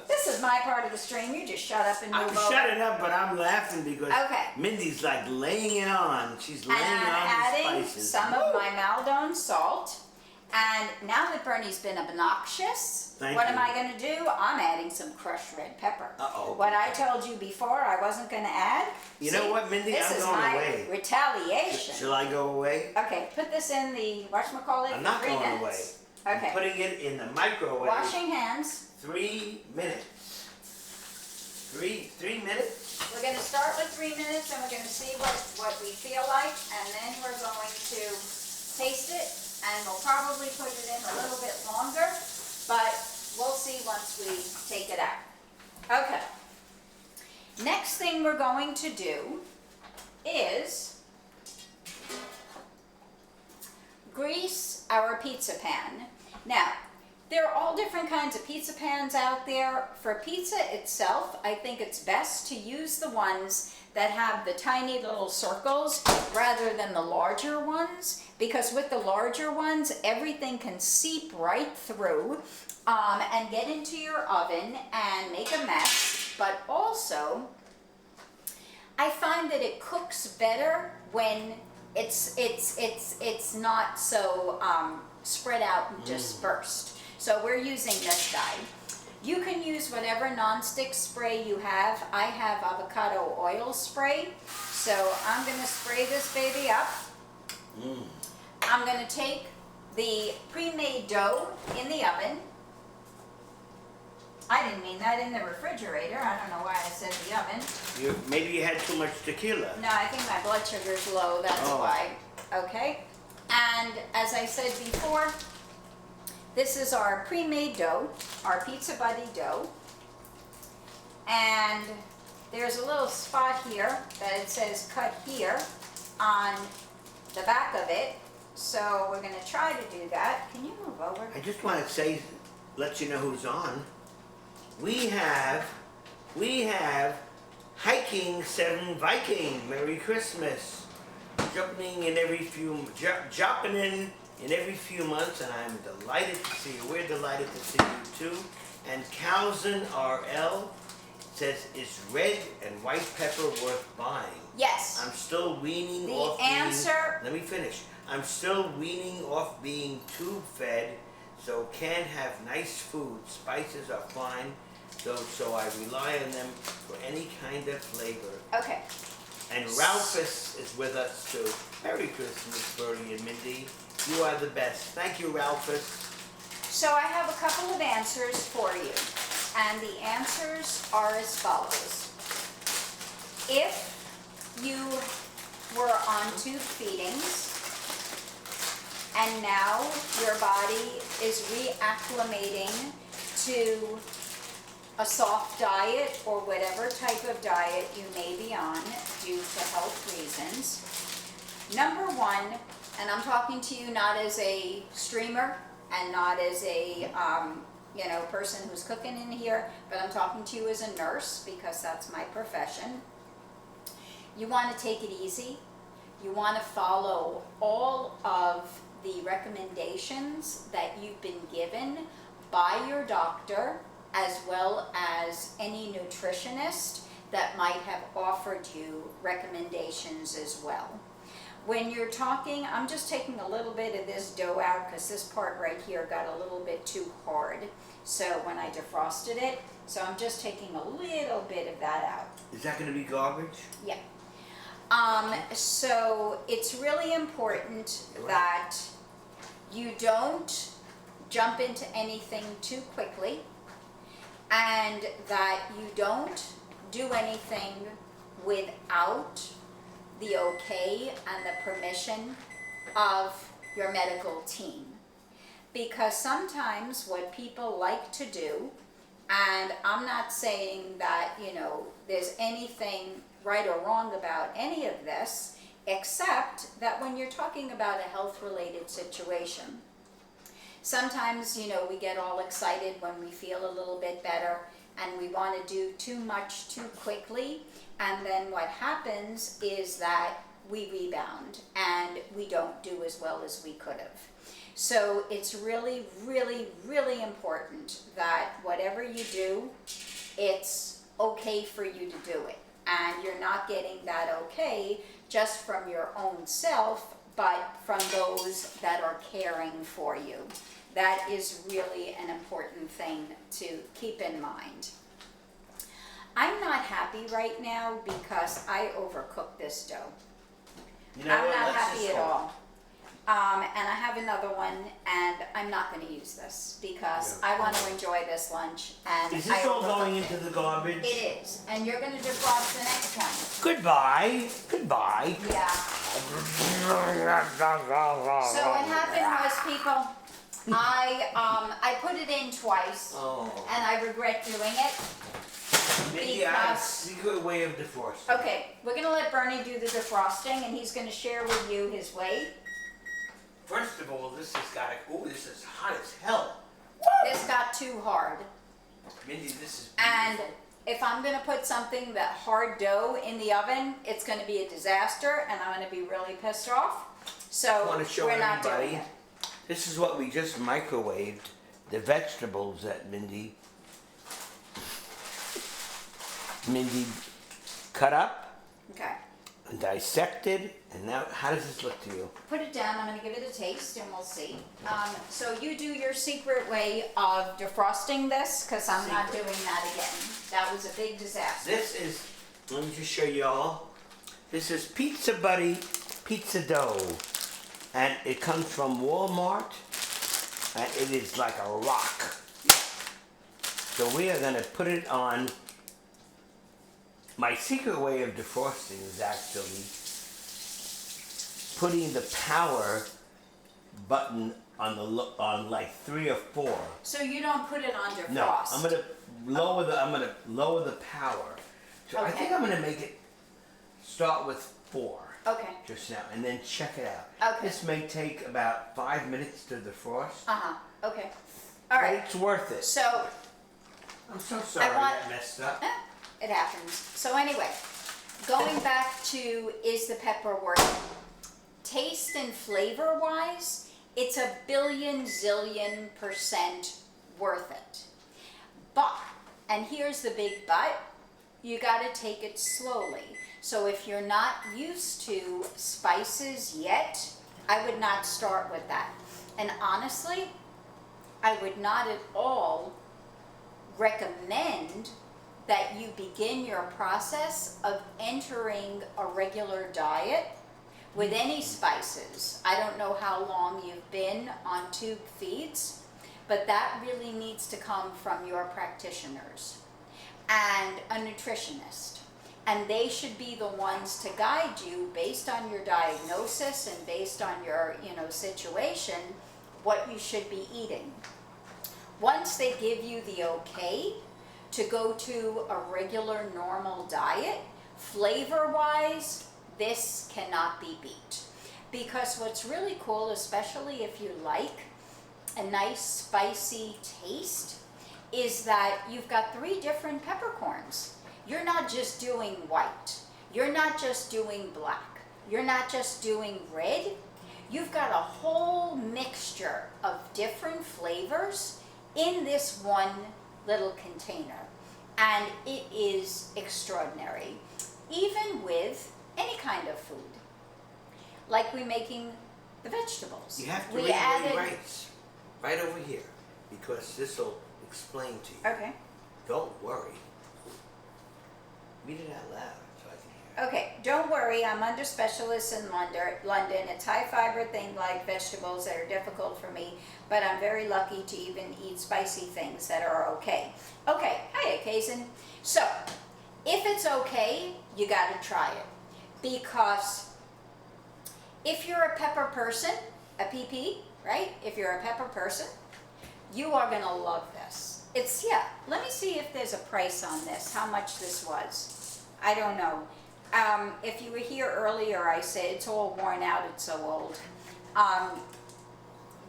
This is my part of the stream. You just shut up and I'm move over. shutting up, but I'm laughing because Okay. Mindy's like laying it on. She's laying And I'm on adding the spices. some of my Maldon salt. And now that Bernie's been obnoxious, Thank what you. am I gonna do? I'm adding some crushed red pepper. Uh-oh. What I told you before I wasn't gonna add. You know what, Mindy? This I'm is going my away. retaliation. Shall I go away? Okay, put this in the whatchamacallit I'm not for 3 going minutes. away. Okay. I'm putting it in the microwave. Washing hands. 3 minutes. Three minutes? We're gonna start with 3 minutes and we're gonna see what we feel like, and then we're going to taste it, and we'll probably put it in a little bit longer, but we'll see once we take it out. Okay. Next thing we're going to do is grease our pizza pan. Now, there are all different kinds of pizza pans out there. For pizza itself, I think it's best to use the ones that have the tiny little circles rather than the larger ones, because with the larger ones, everything can seep right through and get into your oven and make a mess. But also, I find that it cooks better when it's not so spread out and dispersed. So we're using this guy. You can use whatever nonstick spray you have. I have avocado oil spray. So I'm gonna spray this baby up. I'm gonna take the pre-made dough in the oven. I didn't mean that, in the refrigerator. I don't know why I said the oven. Maybe you had too much tequila. No, I think my blood sugar's low, that's Oh. why. Okay? And as I said before, this is our pre-made dough, our Pizza Buddy dough. And there's a little spot here that it says cut here on the back of it. So we're gonna try to do that. Can you move over? I just want to say, let you know who's on. we have hiking 7 Viking. Merry Christmas. Jumping in every few months, and I'm delighted to see you. We're delighted to see you too. And Calzin RL says, is red and white pepper worth buying? Yes. I'm still weaning The off answer- Let me finish. I'm still weaning off being tube fed, so can't have nice food. Spices are fine, so I rely on them for any kind of flavor. Okay. And Ralphus is with us too. Merry Christmas, Bertie and Mindy. You are the best. Thank you, Ralphus. So I have a couple of answers for you, and the answers are as follows. If you were on tube feedings and now your body is reacclimating to a soft diet or whatever type of diet you may be on due to health reasons, number one, and I'm talking to you not as a streamer and not as a person who's cooking in here, but I'm talking to you as a nurse because that's my profession. You want to take it easy. You want to follow all of the recommendations that you've been given by your doctor, as well as any nutritionist that might have offered you recommendations as well. When you're talking, I'm just taking a little bit of this dough out because this part right here got a little bit too hard. So when I defrosted it, so I'm just taking a little bit of that out. Is that going to be garbage? Yeah. So it's really important that you don't jump into anything too quickly, and that you don't do anything without the okay and the permission of your medical team. Because sometimes what people like to do, and I'm not saying that, there's anything right or wrong about any of this, except that when you're talking about a health-related situation, sometimes, we get all excited when we feel a little bit better and we want to do too much too quickly, and then what happens is that we rebound and we don't do as well as we could have. So it's really, really, really important that whatever you do, it's okay for you to do it. And you're not getting that okay just from your own self, but from those that are caring for you. That is really an important thing to keep in mind. I'm not happy right now because I overcooked this dough. You know I'm what? not Let's happy just at hold. all. And I have another one, and I'm not going to use this because I want to enjoy this lunch. And Is this I all going overcooked into it. the garbage? It is, and you're going to defrost the next one. Goodbye. Goodbye. Yeah. So what happened was, people, I put it in twice, Oh. and I regret doing it. Maybe I have a Because- secret way of defrosting. Okay, we're gonna let Bernie do the defrosting, and he's gonna share with you his way. First of all, this has got to. Ooh, this is hot as hell. This got too hard, Mindy, this is and beautiful. if I'm gonna put something that hard dough in the oven, it's gonna be a disaster, and I'm gonna be really pissed off. So Want to show we're not everybody? doing it. This is what we just microwaved. The vegetables that Mindy cut up Okay, and dissected. And now, how does this look to you? put it down. I'm gonna give it a taste, and we'll see. So you do your secret way of defrosting this, because I'm not Secret. doing that again. That was a big disaster. This is. Let me just show y'all. This is Pizza Buddy pizza dough, and it comes from Walmart, and it is like a rock. So we are going to put it on. My secret way of defrosting is actually putting the power button on like 3 or 4. So you don't put it on defrost? No, I'm gonna lower the power. So I Okay. think I'm gonna make it start with 4 Okay. just now, and then check it out. Okay. This may take about 5 minutes to defrost, Okay. All but right. it's worth it. So I'm so sorry want- that messed up. It happens. So anyway, going back to is the pepper worth it? Taste and flavor wise, it's a billion zillion % worth it. But, and here's the big but, you gotta take it slowly. So if you're not used to spices yet, I would not start with that. And honestly, I would not at all recommend that you begin your process of entering a regular diet with any spices. I don't know how long you've been on tube feeds, but that really needs to come from your practitioners and a nutritionist. And they should be the ones to guide you based on your diagnosis and based on your, situation, what you should be eating. Once they give you the okay to go to a regular normal diet, flavor-wise, this cannot be beat. Because what's really cool, especially if you like a nice spicy taste, is that you've got 3 different peppercorns. You're not just doing white. You're not just doing black. You're not just doing red. You've got a whole mixture of different flavors in this one little container. And it is extraordinary. Even with any kind of food. Like we're making the vegetables. You have to we read added, what he writes right over here, because this will explain to you. Okay. Don't worry. Read it out loud so I can hear. Okay, don't worry, I'm under specialists in London. It's high fiber thing like vegetables that are difficult for me, but I'm very lucky to even eat spicy things that are okay. Okay, hiya Kazan. So, if it's okay, you gotta try it. Because if you're a pepper person, a PP, right? If you're a pepper person, you are gonna love this. Let me see if there's a price on this, how much this was. I don't know. If you were here earlier, I said it's all worn out, it's so old.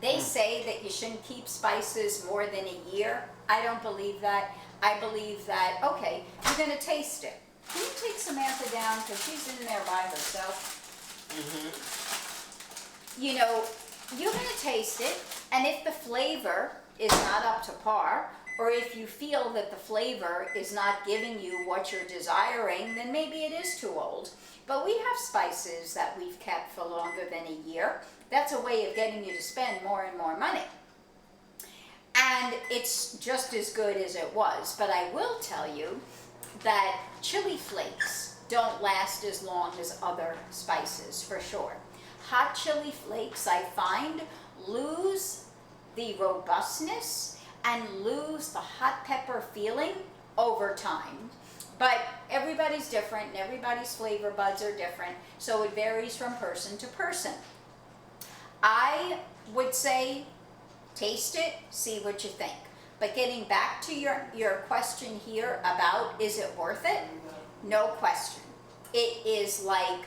They say that you shouldn't keep spices more than a year. I don't believe that. I believe that, okay, you're gonna taste it. Can you take Samantha down, because she's in there by herself? You're gonna taste it, and if the flavor is not up to par, or if you feel that the flavor is not giving you what you're desiring, then maybe it is too old. But we have spices that we've kept for longer than a year. That's a way of getting you to spend more and more money. And it's just as good as it was. But I will tell you that chili flakes don't last as long as other spices, for sure. Hot chili flakes, I find, lose the robustness and lose the hot pepper feeling over time. But everybody's different and everybody's flavor buds are different, so it varies from person to person. I would say taste it, see what you think. But getting back to your question here about is it worth it? No question. It is like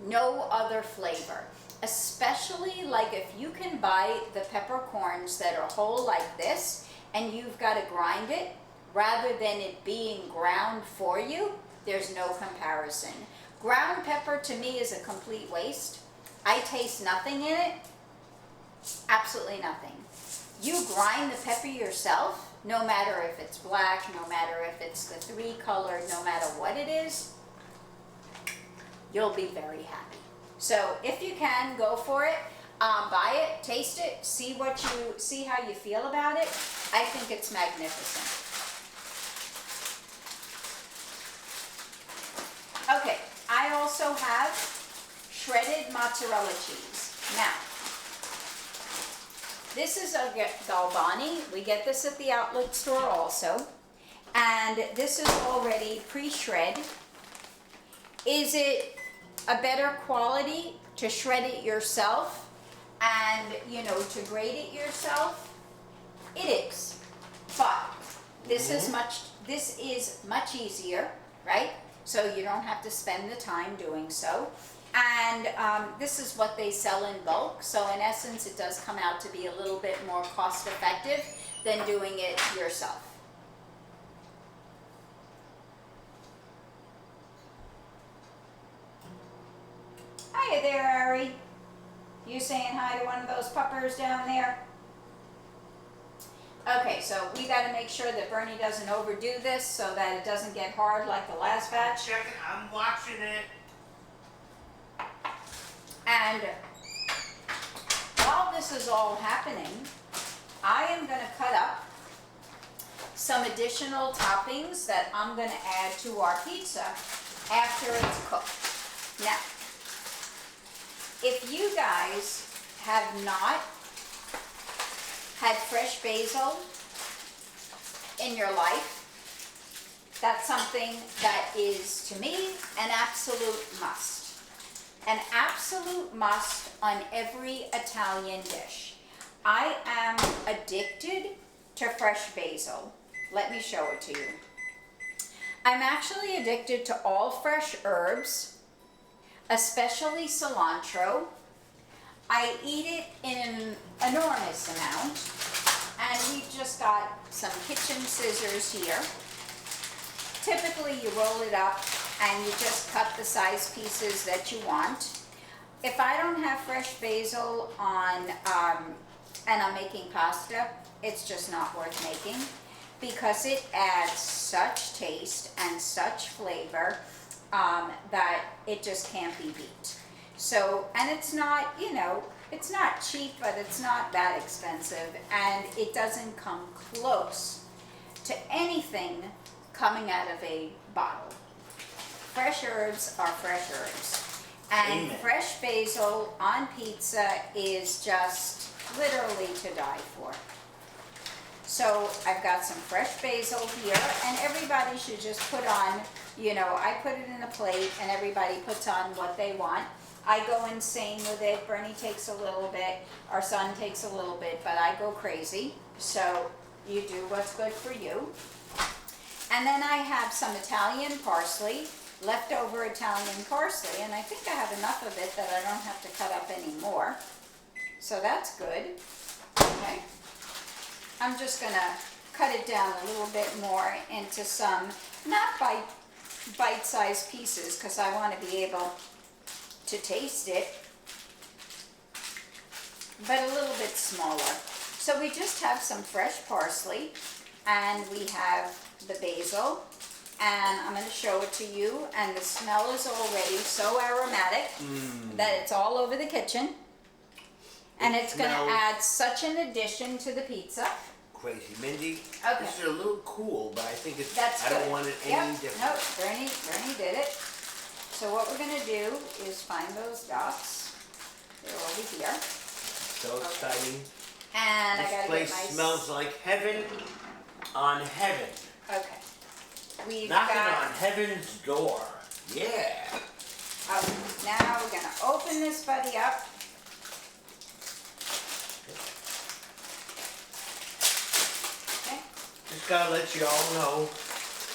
no other flavor. Especially like if you can buy the peppercorns that are whole like this, and you've got to grind it, rather than it being ground for you, there's no comparison. Ground pepper to me is a complete waste. I taste nothing in it, absolutely nothing. You grind the pepper yourself, no matter if it's black, no matter if it's the 3-colored, no matter what it is, you'll be very happy. So if you can, go for it. Buy it, taste it, see how you feel about it. I think it's magnificent. Okay, I also have shredded mozzarella cheese. Now, this is a Galbani. We get this at the outlet store also. And this is already pre-shred. Is it a better quality to shred it yourself and, to grate it yourself? It is. But this is much easier, right? So you don't have to spend the time doing so. And this is what they sell in bulk. So in essence, it does come out to be a little bit more cost effective than doing it yourself. Hey there, Ari. You saying hi to one of those puppers down there? Okay, so we gotta make sure that Bernie doesn't overdo this so that it doesn't get hard like the last batch. Check it. I'm watching it. And while this is all happening, I am gonna cut up some additional toppings that I'm gonna add to our pizza after it's cooked. Now, if you guys have not had fresh basil in your life, that's something that is, to me, an absolute must. An absolute must on every Italian dish. I am addicted to fresh basil. Let me show it to you. I'm actually addicted to all fresh herbs, especially cilantro. I eat it in an enormous amount, and we've just got some kitchen scissors here. Typically you roll it up and you just cut the size pieces that you want. If I don't have fresh basil on, and I'm making pasta, it's just not worth making because it adds such taste and such flavor that it just can't be beat. So, and it's not, you know, it's not cheap, but it's not that expensive, and it doesn't come close to anything coming out of a bottle. Fresh herbs are fresh herbs. And Amen. fresh basil on pizza is just literally to die for. So I've got some fresh basil here, and everybody should just put on, you know, I put it in a plate and everybody puts on what they want. I go insane with it. Bernie takes a little bit, our son takes a little bit, but I go crazy. So you do what's good for you. And then I have some Italian parsley, leftover Italian parsley, and I think I have enough of it that I don't have to cut up anymore. So that's good. Okay. I'm just gonna cut it down a little bit more into some, not bite-sized pieces, because I want to be able to taste it, but a little bit smaller. So we just have some fresh parsley, and we have the basil, and I'm going to show it to you, and the smell is already so aromatic that it's all over the kitchen, and it's going to smells- add such an addition to the pizza. Crazy. Mindy, Okay. this is a little cool, but I think it's, That's I don't good. want it any Yep. different. Nope, Bernie did it. So what we're gonna do is find those dots. They're over here. So exciting. And I This gotta place get my... smells like heaven on heaven. Okay. We've Knocking got... on heaven's door. Yeah. Now we're gonna open this buddy up. Okay. Just gotta let you all know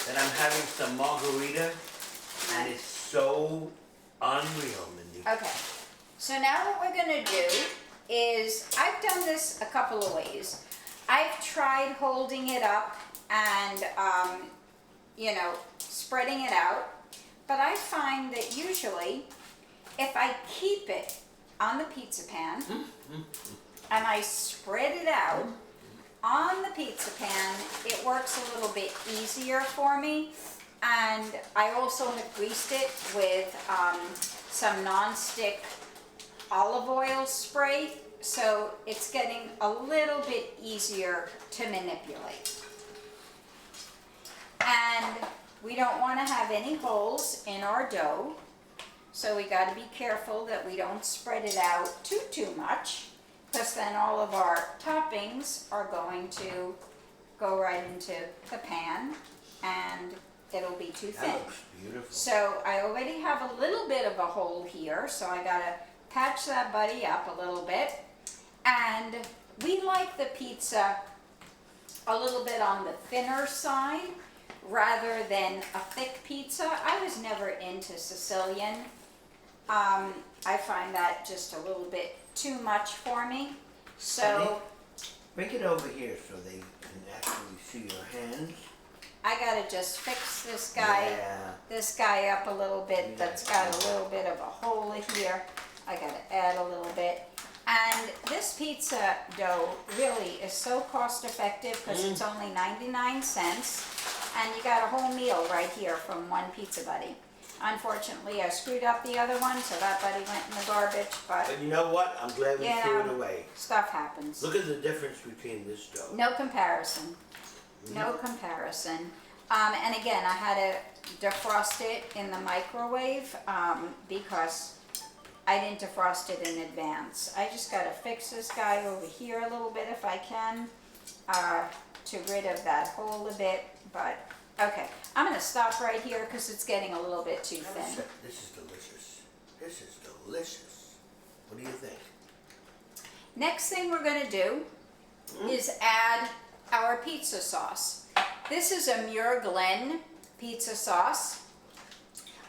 that I'm having some margarita, and it's so unreal, Mindy. Okay. So now what we're gonna do is, I've done this a couple of ways. I've tried holding it up and, you know, spreading it out. But I find that usually, if I keep it on the pizza pan and I spread it out on the pizza pan, it works a little bit easier for me. And I also have greased it with some non-stick olive oil spray, so it's getting a little bit easier to manipulate. And we don't want to have any holes in our dough, so we got to be careful that we don't spread it out too much, because then all of our toppings are going to go right into the pan and it'll be too thin. That looks beautiful. So I already have a little bit of a hole here, so I gotta patch that buddy up a little bit. And we like the pizza a little bit on the thinner side rather than a thick pizza. I was never into Sicilian. I find that just a little bit too much for me. So Bring it over here so they can actually see your hands. I gotta just fix this Yeah. guy up a little bit. You That's gotta got a little bit of a hole here. I gotta add a little bit. And this pizza dough really is so cost effective because it's only 99 cents. And you got a whole meal right here from one Pizza Buddy. Unfortunately, I screwed up the other one, so that buddy went in the garbage, but But you know what? I'm glad we Yeah. threw it away. stuff happens. Look at the difference between this dough. No comparison. No comparison. And again, I had to defrost it in the microwave because I didn't defrost it in advance. I just gotta fix this guy over here a little bit if I can to rid of that hole a bit. But okay, I'm gonna stop right here because it's getting a little bit too thin. This is delicious. This is delicious. What do you think? Next thing we're gonna do is add our pizza sauce. This is a Muir Glen pizza sauce.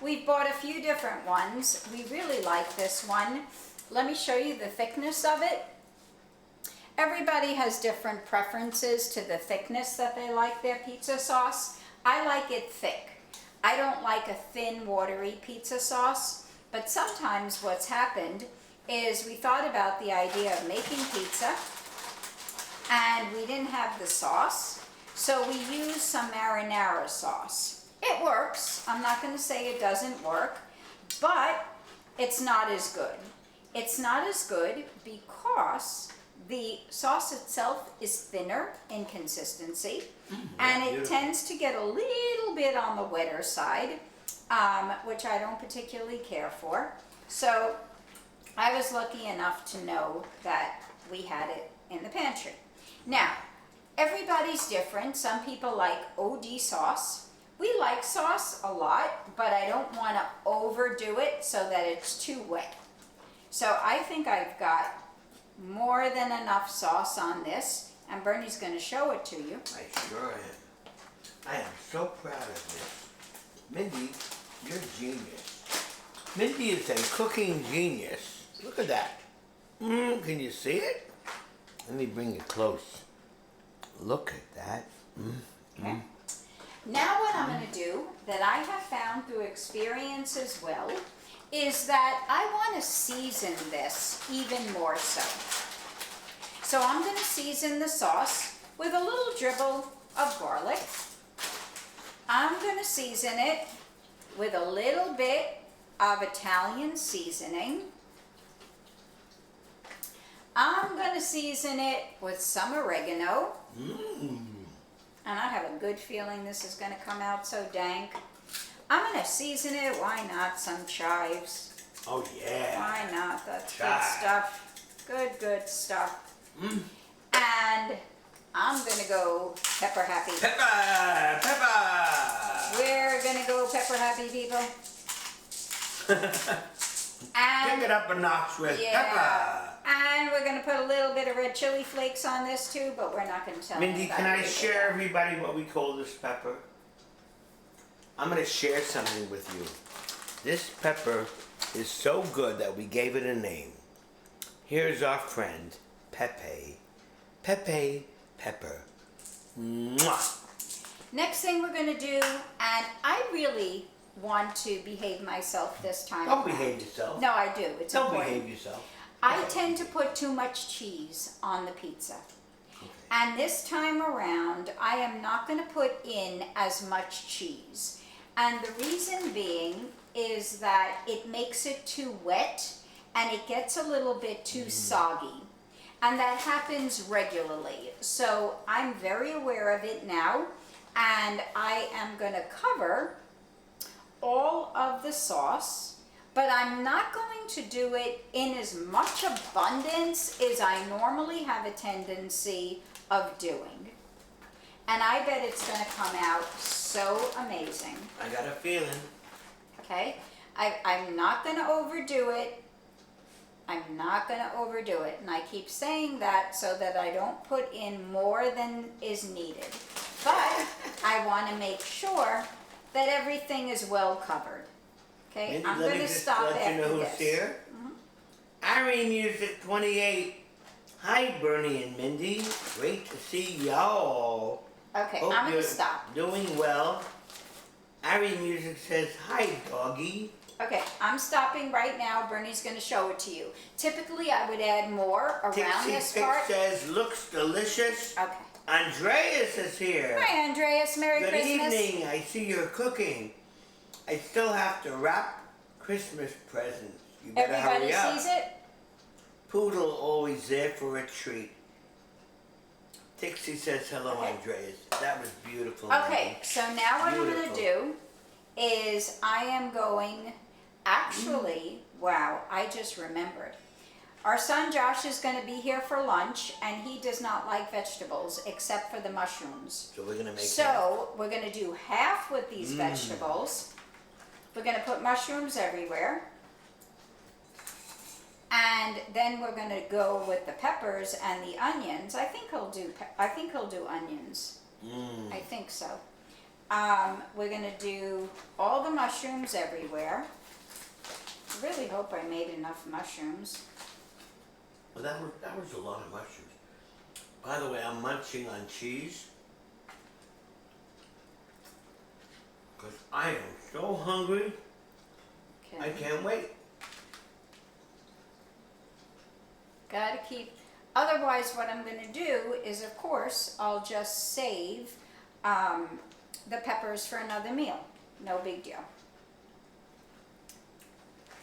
We've bought a few different ones. We really like this one. Let me show you the thickness of it. Everybody has different preferences to the thickness that they like their pizza sauce. I like it thick. I don't like a thin, watery pizza sauce, but sometimes what's happened is we thought about the idea of making pizza and we didn't have the sauce, so we used some marinara sauce. It works. I'm not going to say it doesn't work, but it's not as good. It's not as good because the sauce itself is thinner in consistency, and it tends to get a little bit on the wetter side, which I don't particularly care for. So I was lucky enough to know that we had it in the pantry. Now, everybody's different. Some people like OD sauce. We like sauce a lot, but I don't want to overdo it so that it's too wet. So I think I've got more than enough sauce on this, and Bernie's going to show it to you. I sure am. I am so proud of this. Mindy, you're a genius. Mindy is a cooking genius. Look at that. Can you see it? Let me bring it close. Look at that. Okay. Now what I'm going to do, that I have found through experience as well, is that I want to season this even more so. So I'm going to season the sauce with a little dribble of garlic. I'm going to season it with a little bit of Italian seasoning. I'm going to season it with some oregano. And I have a good feeling this is going to come out so dank. I'm going to season it, why not, some chives. Oh, yeah. Why not? That's good Chives. stuff. Good stuff. And I'm going to go pepper happy. Pepper! Pepper! We're going to go pepper happy, people. Pick And it up a notch with pepper. And we're going to put a little bit of red chili flakes on this too, but we're not going to tell Mindy, anybody. can I share everybody what we call this pepper? I'm going to share something with you. This pepper is so good that we gave it a name. Here's our friend, Pepe. Pepe Pepper. Mwah! Next thing we're going to do, and I really want to behave myself this time. Don't around. behave yourself. No, I do. It's Don't important. behave yourself. I tend to put too much cheese on the pizza. And this time around, I am not going to put in as much cheese. And the reason being is that it makes it too wet and it gets a little bit too soggy. And that happens regularly. So I'm very aware of it now, and I am going to cover all of the sauce, but I'm not going to do it in as much abundance as I normally have a tendency of doing. And I bet it's going to come out so amazing. I got a feeling. Okay? I'm not going to overdo it. I'm not going to overdo it. And I keep saying that so that I don't put in more than is needed. But I want to make sure that everything is well covered. Okay? Mindy, I'm let going me to just stop let after you know this. who's here. Ari Music 28. Hi, Bernie and Mindy. Great to see y'all. Okay, Hope I'm going you're to stop. doing well. Ari Music says, hi, doggy. Okay, I'm stopping right now. Bernie's gonna show it to you. Typically, I would add more around Tixie this Fix part. says, looks delicious. Okay. Andreas is here. Hi, Andreas. Merry Good Christmas. evening. I see you're cooking. I still have to wrap Christmas presents. You better Everybody hurry up. sees it? Poodle always there for a treat. Tixie says hello, Okay. Andreas. That was beautiful. Okay, Maggie. so now what I'm Beautiful. gonna do is I am going, actually, wow, I just remembered. Our son Josh is gonna be here for lunch and he does not like vegetables except for the mushrooms. So we're gonna make So we're gonna do half with these vegetables. We're gonna put mushrooms everywhere. And then we're gonna go with the peppers and the onions. I think he'll do onions. I think so. We're gonna do all the mushrooms everywhere. Really hope I made enough mushrooms. Well, that was a lot of mushrooms. By the way, I'm munching on cheese because I am so hungry. I Okay. can't wait. Gotta keep, otherwise what I'm gonna do is, of course, I'll just save the peppers for another meal. No big deal.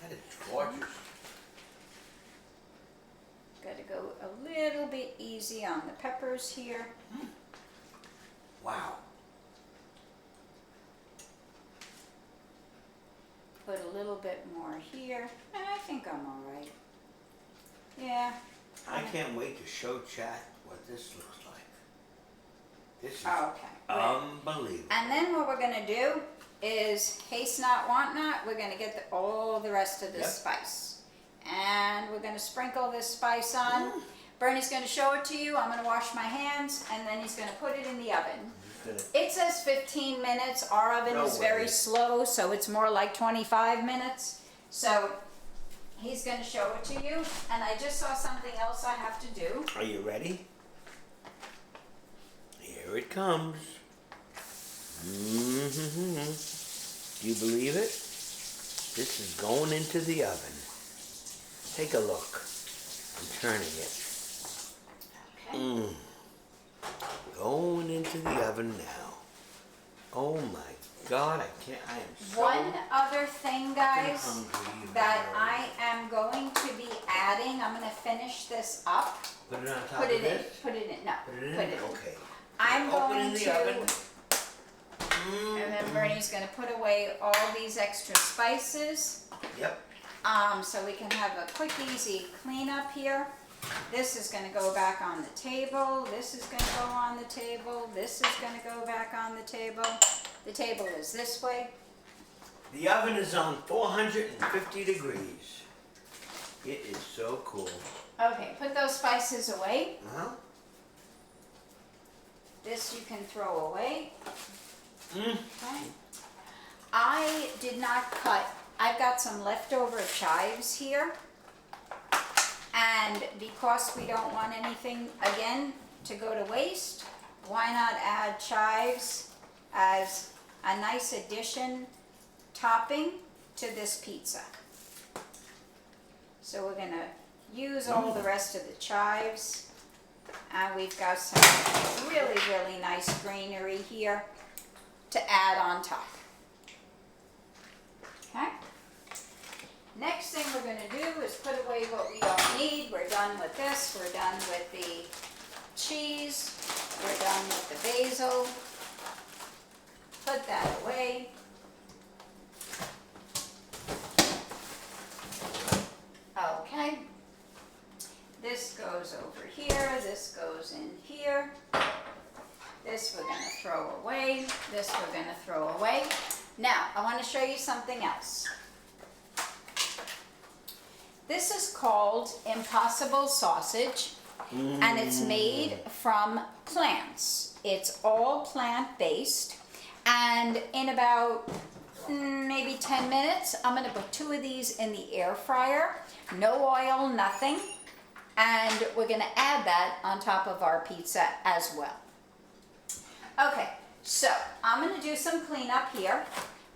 That is gorgeous. Gotta go a little bit easy on the peppers here. Wow. Put a little bit more here. I think I'm all right. Yeah. I can't wait to show chat what this looks like. This is Okay. Right. unbelievable. And then what we're gonna do is haste not, want not. We're gonna get all the rest of this Yep. spice. And we're gonna sprinkle this spice on. Bernie's gonna show it to you. I'm gonna wash my hands and then he's gonna put it in the oven. Just gonna- It says 15 minutes. Our oven No is very way. slow, so it's more like 25 minutes. So he's gonna show it to you. And I just saw something else I have to do. Are you ready? Here it comes. Do you believe it? This is going into the oven. Take a look. I'm turning it. Okay. Going into the oven now. Oh my God, I am so One other thing, guys, hungry. that I am going to be adding, I'm gonna finish this up. Put it on top Put of it in, this? put it in, no, Put it in? put it in. Okay. I'm Open going in the to, oven. and then Bernie's gonna put away all these extra spices, Yep. so we can have a quick, easy cleanup here. This is gonna go back on the table, this is gonna go on the table, this is gonna go back on the table. The table is this way. The oven is on 450 degrees. It is so cool. Okay, put those spices away. Uh-huh. This you can throw away. Mm. Okay. I did not cut, I've got some leftover chives here. And because we don't want anything, again, to go to waste, why not add chives as a nice addition, topping to this pizza. So we're gonna use all the rest of the chives. And we've got some really, really nice greenery here to add on top. Okay? Next thing we're gonna do is put away what we don't need. We're done with this, we're done with the cheese, we're done with the basil. Put that away. Okay. This goes over here, this goes in here. This we're gonna throw away, this we're gonna throw away. Now, I wanna show you something else. This is called Impossible Sausage, and it's made from plants. It's all plant-based, and in about maybe 10 minutes, I'm gonna put 2 of these in the air fryer. No oil, nothing. And we're gonna add that on top of our pizza as well. Okay, so I'm gonna do some cleanup here.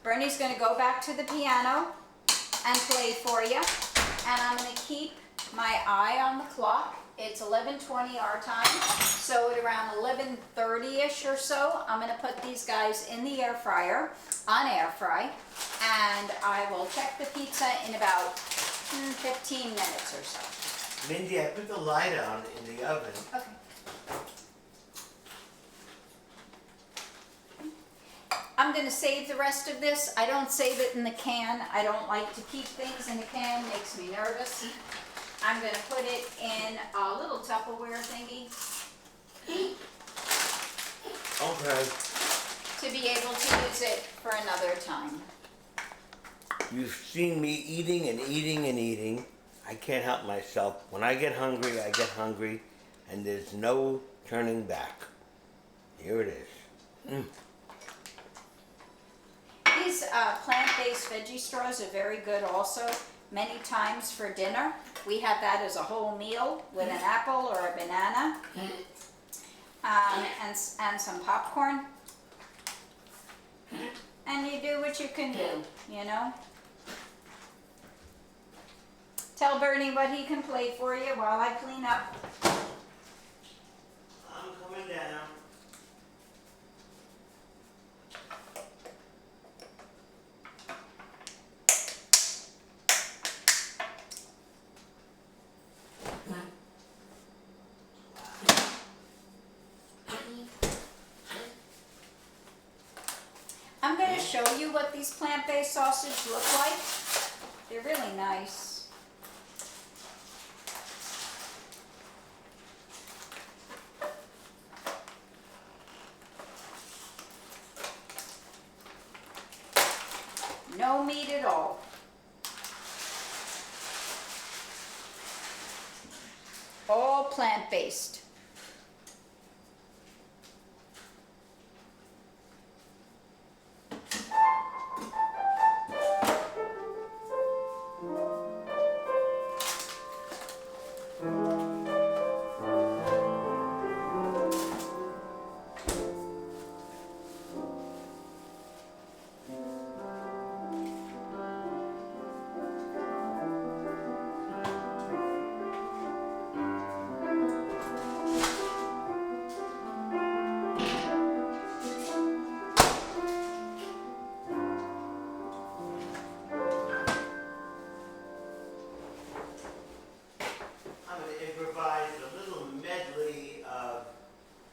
Bernie's gonna go back to the piano and play for you. And I'm gonna keep my eye on the clock. It's 11:20 our time, so at around 11:30ish or so, I'm gonna put these guys in the air fryer, on air fry, and I will check the pizza in about 15 minutes or so. Mindy, I put the light on in the oven. Okay. I'm gonna save the rest of this. I don't save it in the can. I don't like to keep things in a can, makes me nervous. I'm gonna put it in a little Tupperware thingy Okay. to be able to use it for another time. You've seen me eating and eating and eating. I can't help myself. When I get hungry, I get hungry, and there's no turning back. Here it is. These plant-based veggie straws are very good also. Many times for dinner, we have that as a whole meal with an apple or a banana and some popcorn. And you do what you can do, you know? Tell Bernie what he can play for you while I clean up. I'm coming down. I'm going to show you what these plant-based sausages look like. They're really nice. No meat at all. All plant-based. I'm going to improvise a little medley of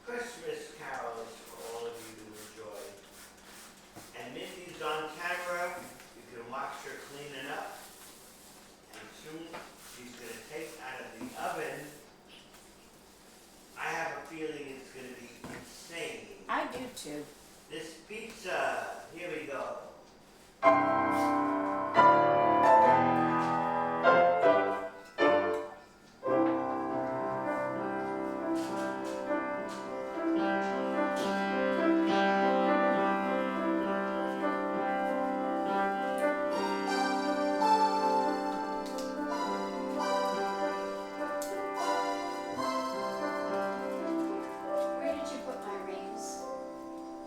Christmas carols for all of you to enjoy. And Mindy's on camera. You can watch her cleaning up. And soon she's going to take out of the oven. I have a feeling it's going to be insane. I do too. This pizza, here we go. Where did you put my rings?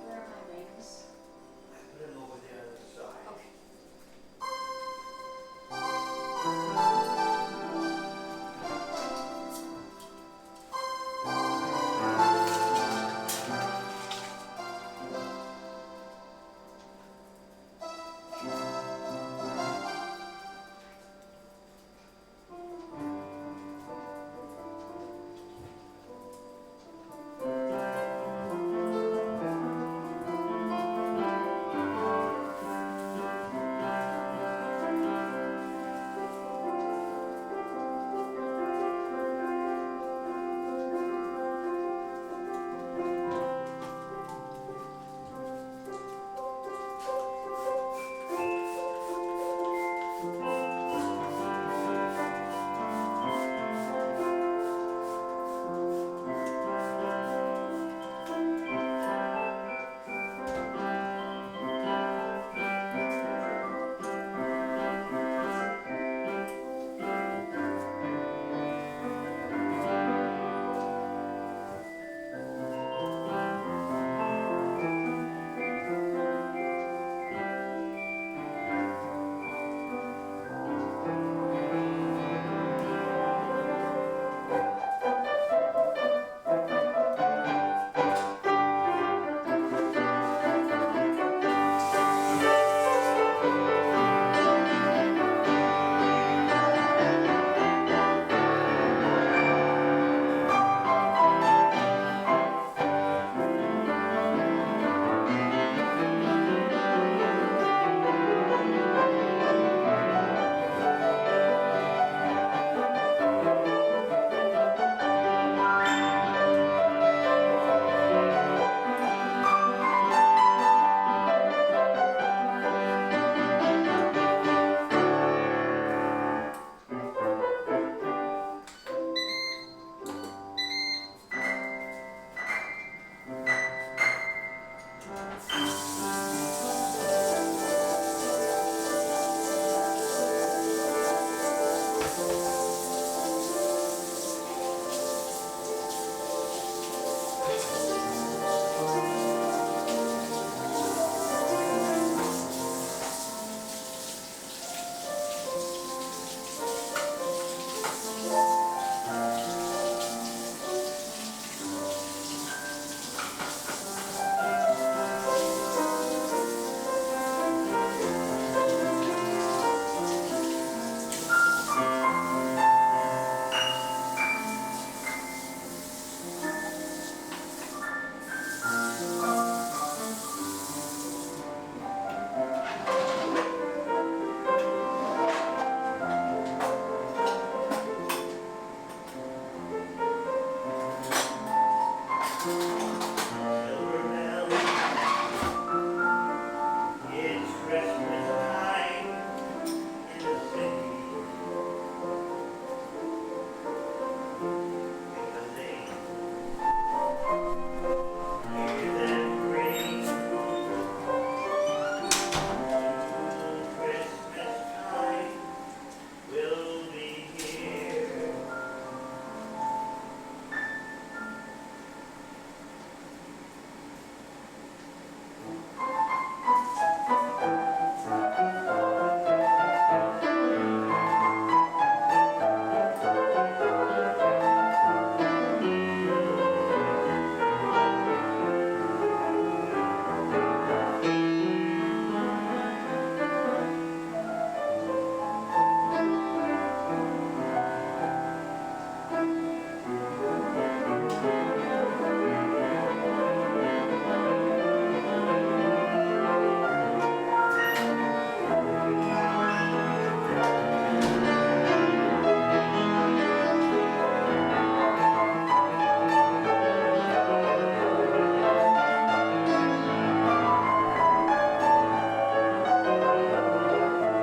Where are my rings? I put them over there on the side. Okay. Silver bells, it's Christmas time in the city. In the lane, hear them ring. Christmas time will be here.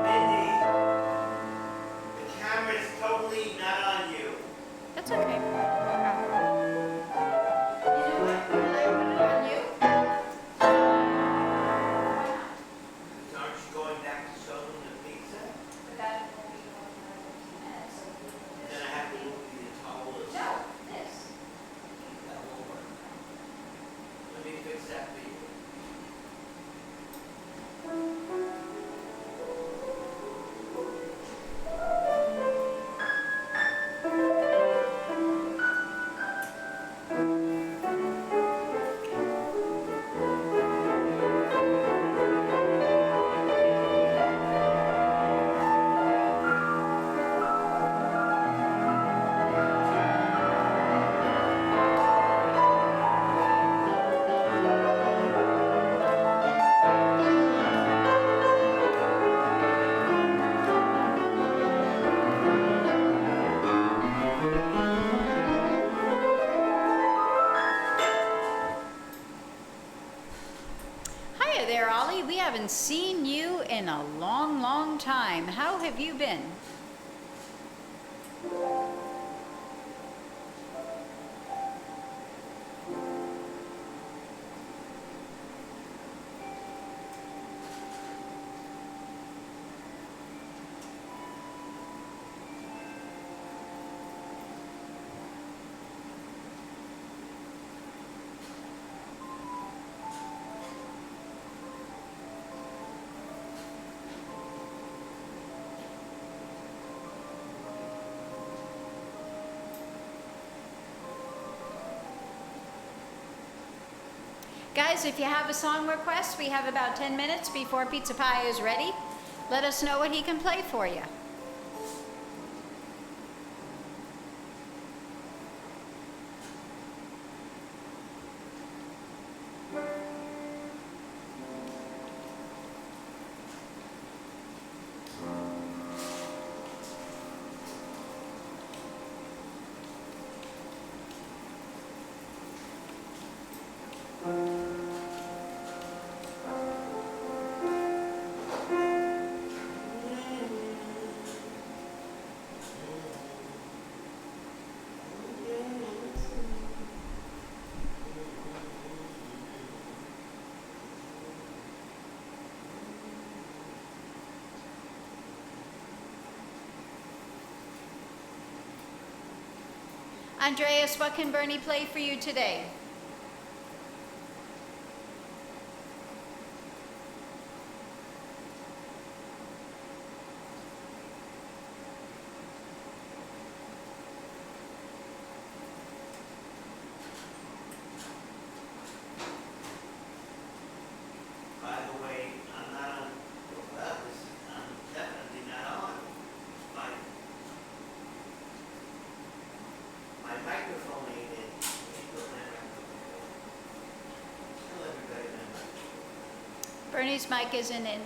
Mindy, the camera's totally not on you. That's okay. You know what? Can I put it on you? Aren't you going back to show them the pizza? But that will be one minutes. Then I have to move the towel. No, this. That won't work. Let me fix that for you. Hiya there, Ollie. We haven't seen you in a long, long time. How have you been? Guys, if you have a song request, we have about 10 minutes before Pizza Pie is ready. Let us know what he can play for you. Andreas, what can Bernie play for you today? By the way, I'm not on, well, I'm definitely not on. My microphone ain't in. Tell everybody that. Bernie's mic isn't in.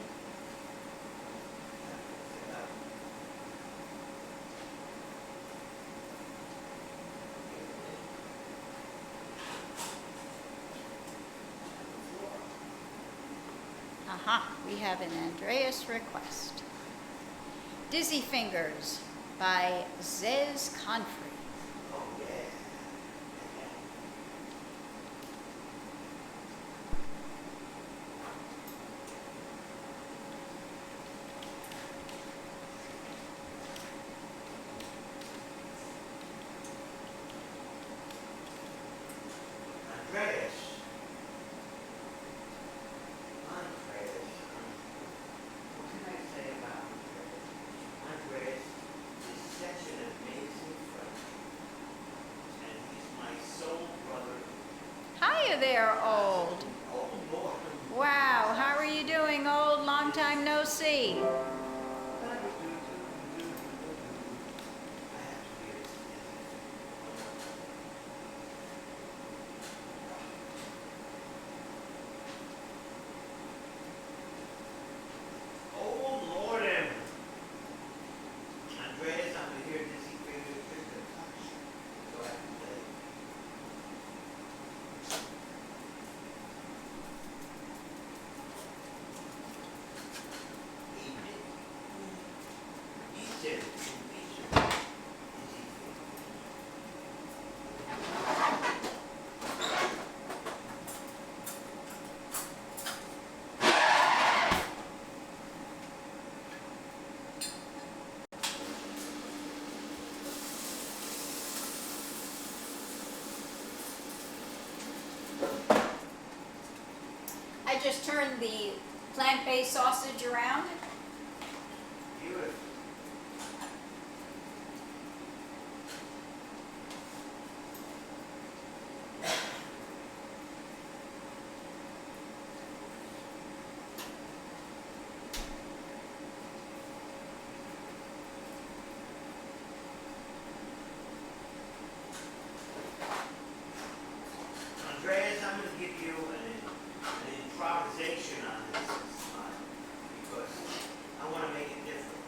We have an Andreas request. Dizzy Fingers by Zez Confrey. Oh, yeah. Andreas. Andreas. What can I say about Andreas? Andreas is such an amazing friend. And he's my soul brother. Hiya there, old. Oh, Lord. Wow, how are you doing, old? Long time no see. Oh, Lord, Andreas, I'm gonna hear Dizzy Fingers just a touch. So I can play. Evening. Eastern. Dizzy Fingers. I just turned the plant-based sausage around. Beautiful. Andreas, I'm going to give you an improvisation on this time because I want to make it different.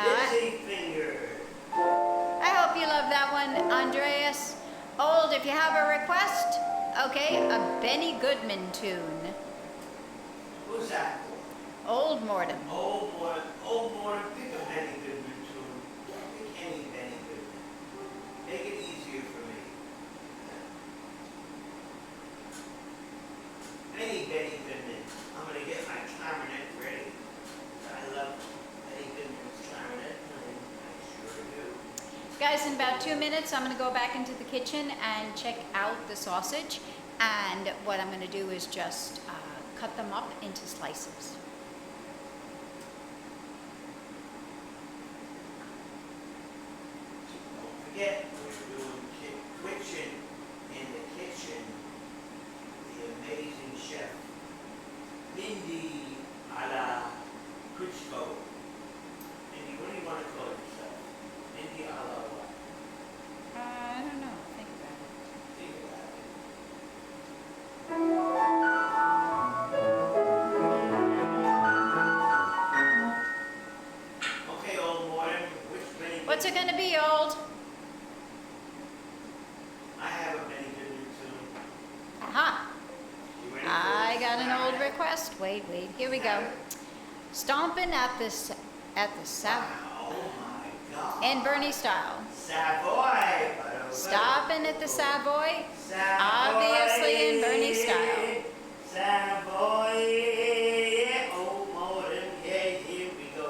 Dizzy Fingers. I hope you love that one, Andreas. Old, if you have a request, okay, a Benny Goodman tune. Who's that for? Old Mortem. Old Morton, pick a Benny Goodman tune. Pick any Benny Goodman. Make it easier for me. Any Benny Goodman. I'm gonna get my clarinet ready. I love Benny Goodman's clarinet playing. I sure do. Guys, in about 2 minutes, I'm going to go back into the kitchen and check out the sausage. And what I'm going to do is just cut them up into slices. Don't forget, we're doing kitchen, the amazing chef, Mindy a la Klitschko. Mindy, what do you want to call yourself? Mindy a la what? I don't know. Think about it. Think about it. Okay, old Morton, which Benny What's it gonna be, old? I have a Benny Goodman tune. Aha! You ready for I this? got an old request. Wait, here we go. Stomping at the Savoy Oh my God. in Bernie style. Savoy. Stopping at the Savoy, Savoy. obviously in Bernie style. Savoy. Oh, Morton, yeah, here we go.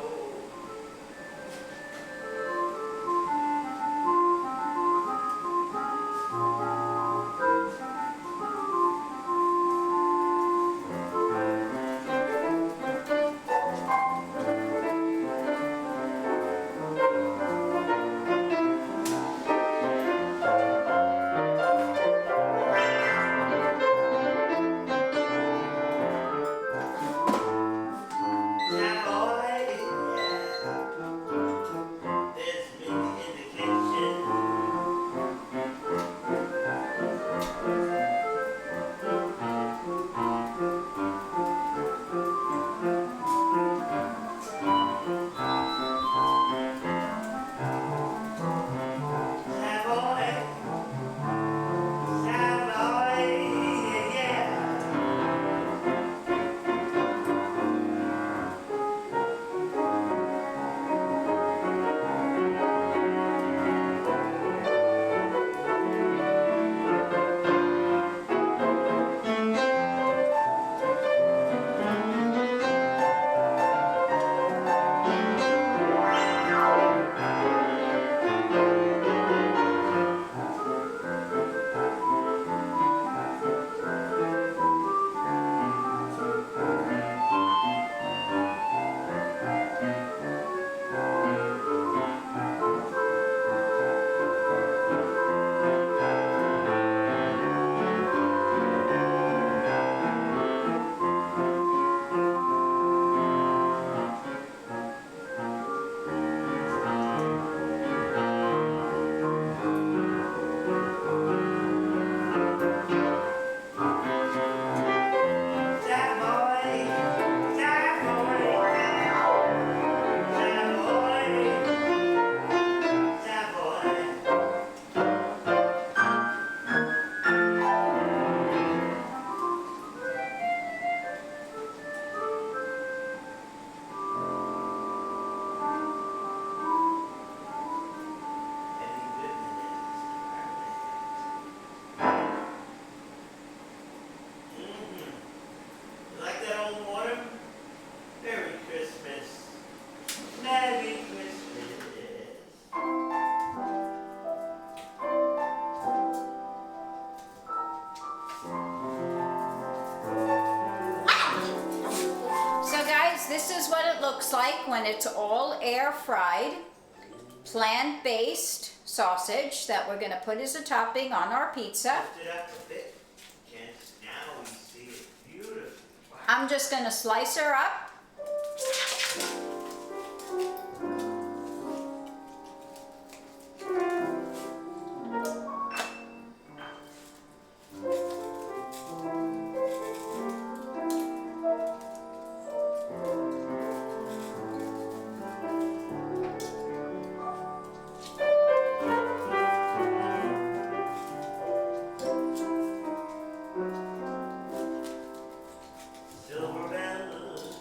Savoy, yeah. There's Mindy in the kitchen. Savoy, Savoy, yeah. Savoy, Savoy, Savoy. Benny Goodman is You like that, old Morton? Merry Christmas. Merry Christmas. So guys, this is what it looks like when it's all air fried, plant-based sausage that we're gonna put as a topping on our pizza. Lift it up a bit, Kent. Now we see it beautifully. Wow. I'm just gonna slice her up. Silver bells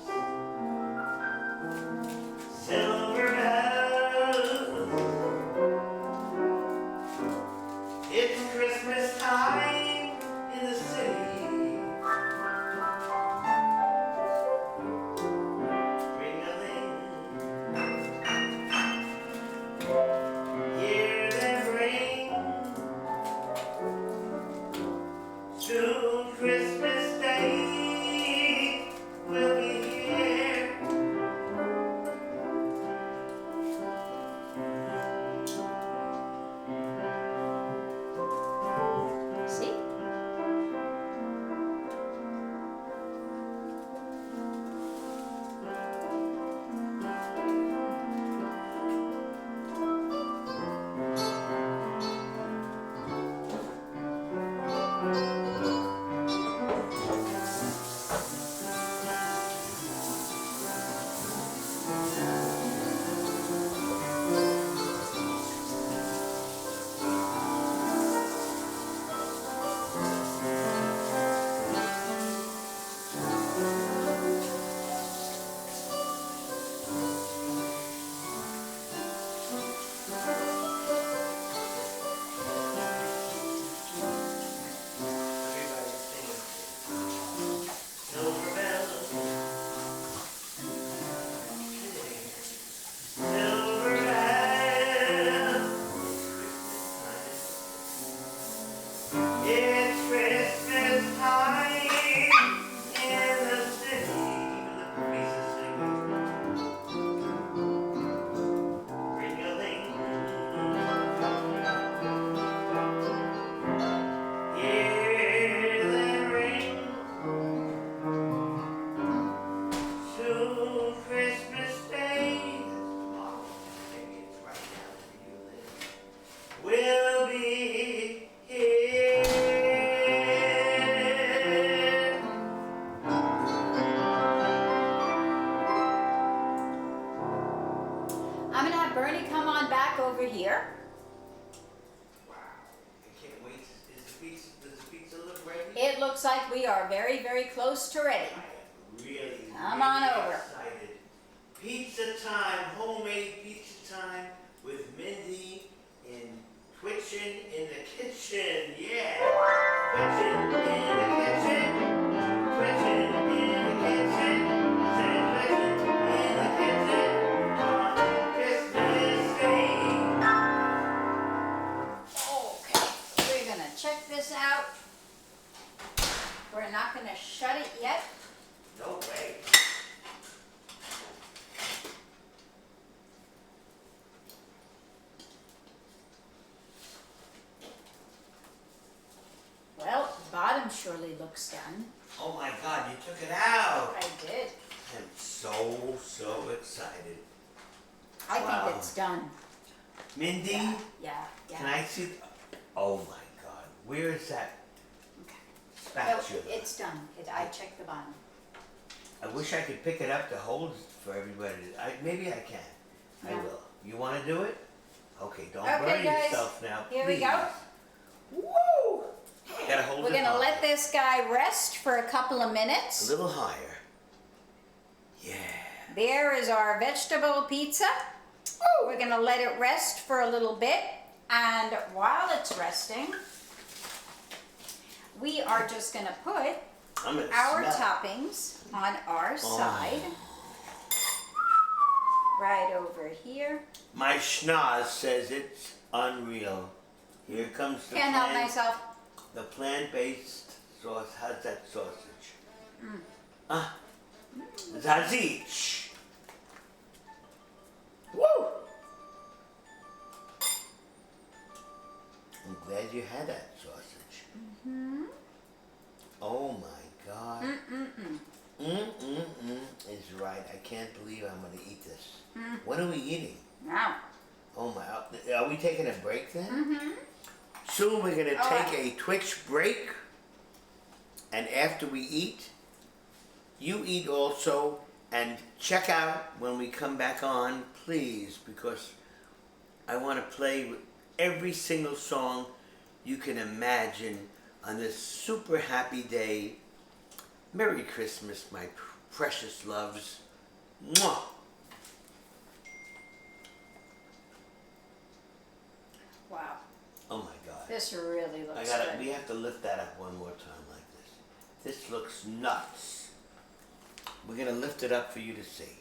have Bernie come on back over here. Wow. I can't wait. Does the pizza look ready? It looks like we are very, very close to ready. I am really, Come really on over. excited. Pizza time, homemade pizza time with Mindy in Twitchin' in the kitchen. Yeah. Twitchin' in the kitchen. Twitchin' in the kitchen. Say Twitchin' in the kitchen on Christmas Day. Okay, we're gonna check this out. We're not gonna shut it yet. No way. Well, the bottom surely looks done. Oh my God, you took it out. I did. I'm so excited. I Wow. think it's done. Mindy, Yeah, can yeah. I see? Oh my God, where is that Okay. spatula? No, it's done. I checked the bottom. I wish I could pick it up to hold for everybody. Maybe I can. I Yeah. will. You want to do it? Okay, don't Okay, burn guys, yourself now, here we please. go. Woo! You gotta hold We're it gonna high. let this guy rest for a couple of A minutes. little higher. Yeah. There is our vegetable pizza. We're gonna let it rest for a little bit, and while it's resting, we are just gonna put I'm gonna our smell it. toppings on our side. Right over here. My schnoz says it's unreal. Here comes the Can't help myself. the plant-based sauce. How's that sausage? Zazich. Woo! I'm glad you had that sausage. Oh my God. Is right. I can't believe I'm gonna eat this. What are we eating? Now. Oh my! Are we taking a break then? Soon we're gonna All take right. a Twitch break, and after we eat, you eat also, and check out when we come back on, please, because I want to play with every single song you can imagine on this super happy day. Merry Christmas, my precious loves. Mwah! Wow. Oh my God. This really looks We good. have to lift that up one more time like this. This looks nuts. We're gonna lift it up for you to see.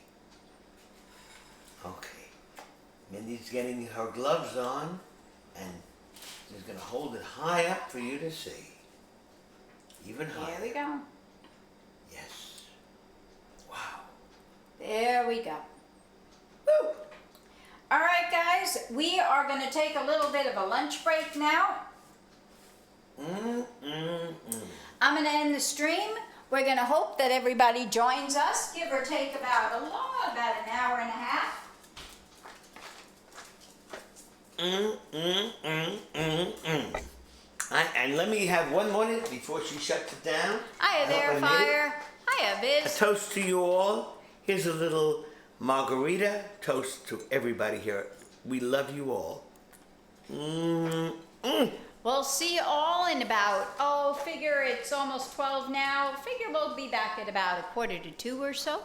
Okay. Mindy's getting her gloves on, and she's gonna hold it high up for you to see. Even higher. There we go. Yes. Wow. There we go. Woo! All right, guys, we are going to take a little bit of a lunch break now. I'm going to end the stream. We're going to hope that everybody joins us, give or take about an hour and a half. And let me have 1 minute before she shuts it down. Hiya I there, hope I made it. Fire. Hiya, A Biz. toast to you all. Here's a little margarita. Toast to everybody here. We love you all. We'll see you all in about, figure it's almost 12 now. Figure we'll be back at about 1:45 or so.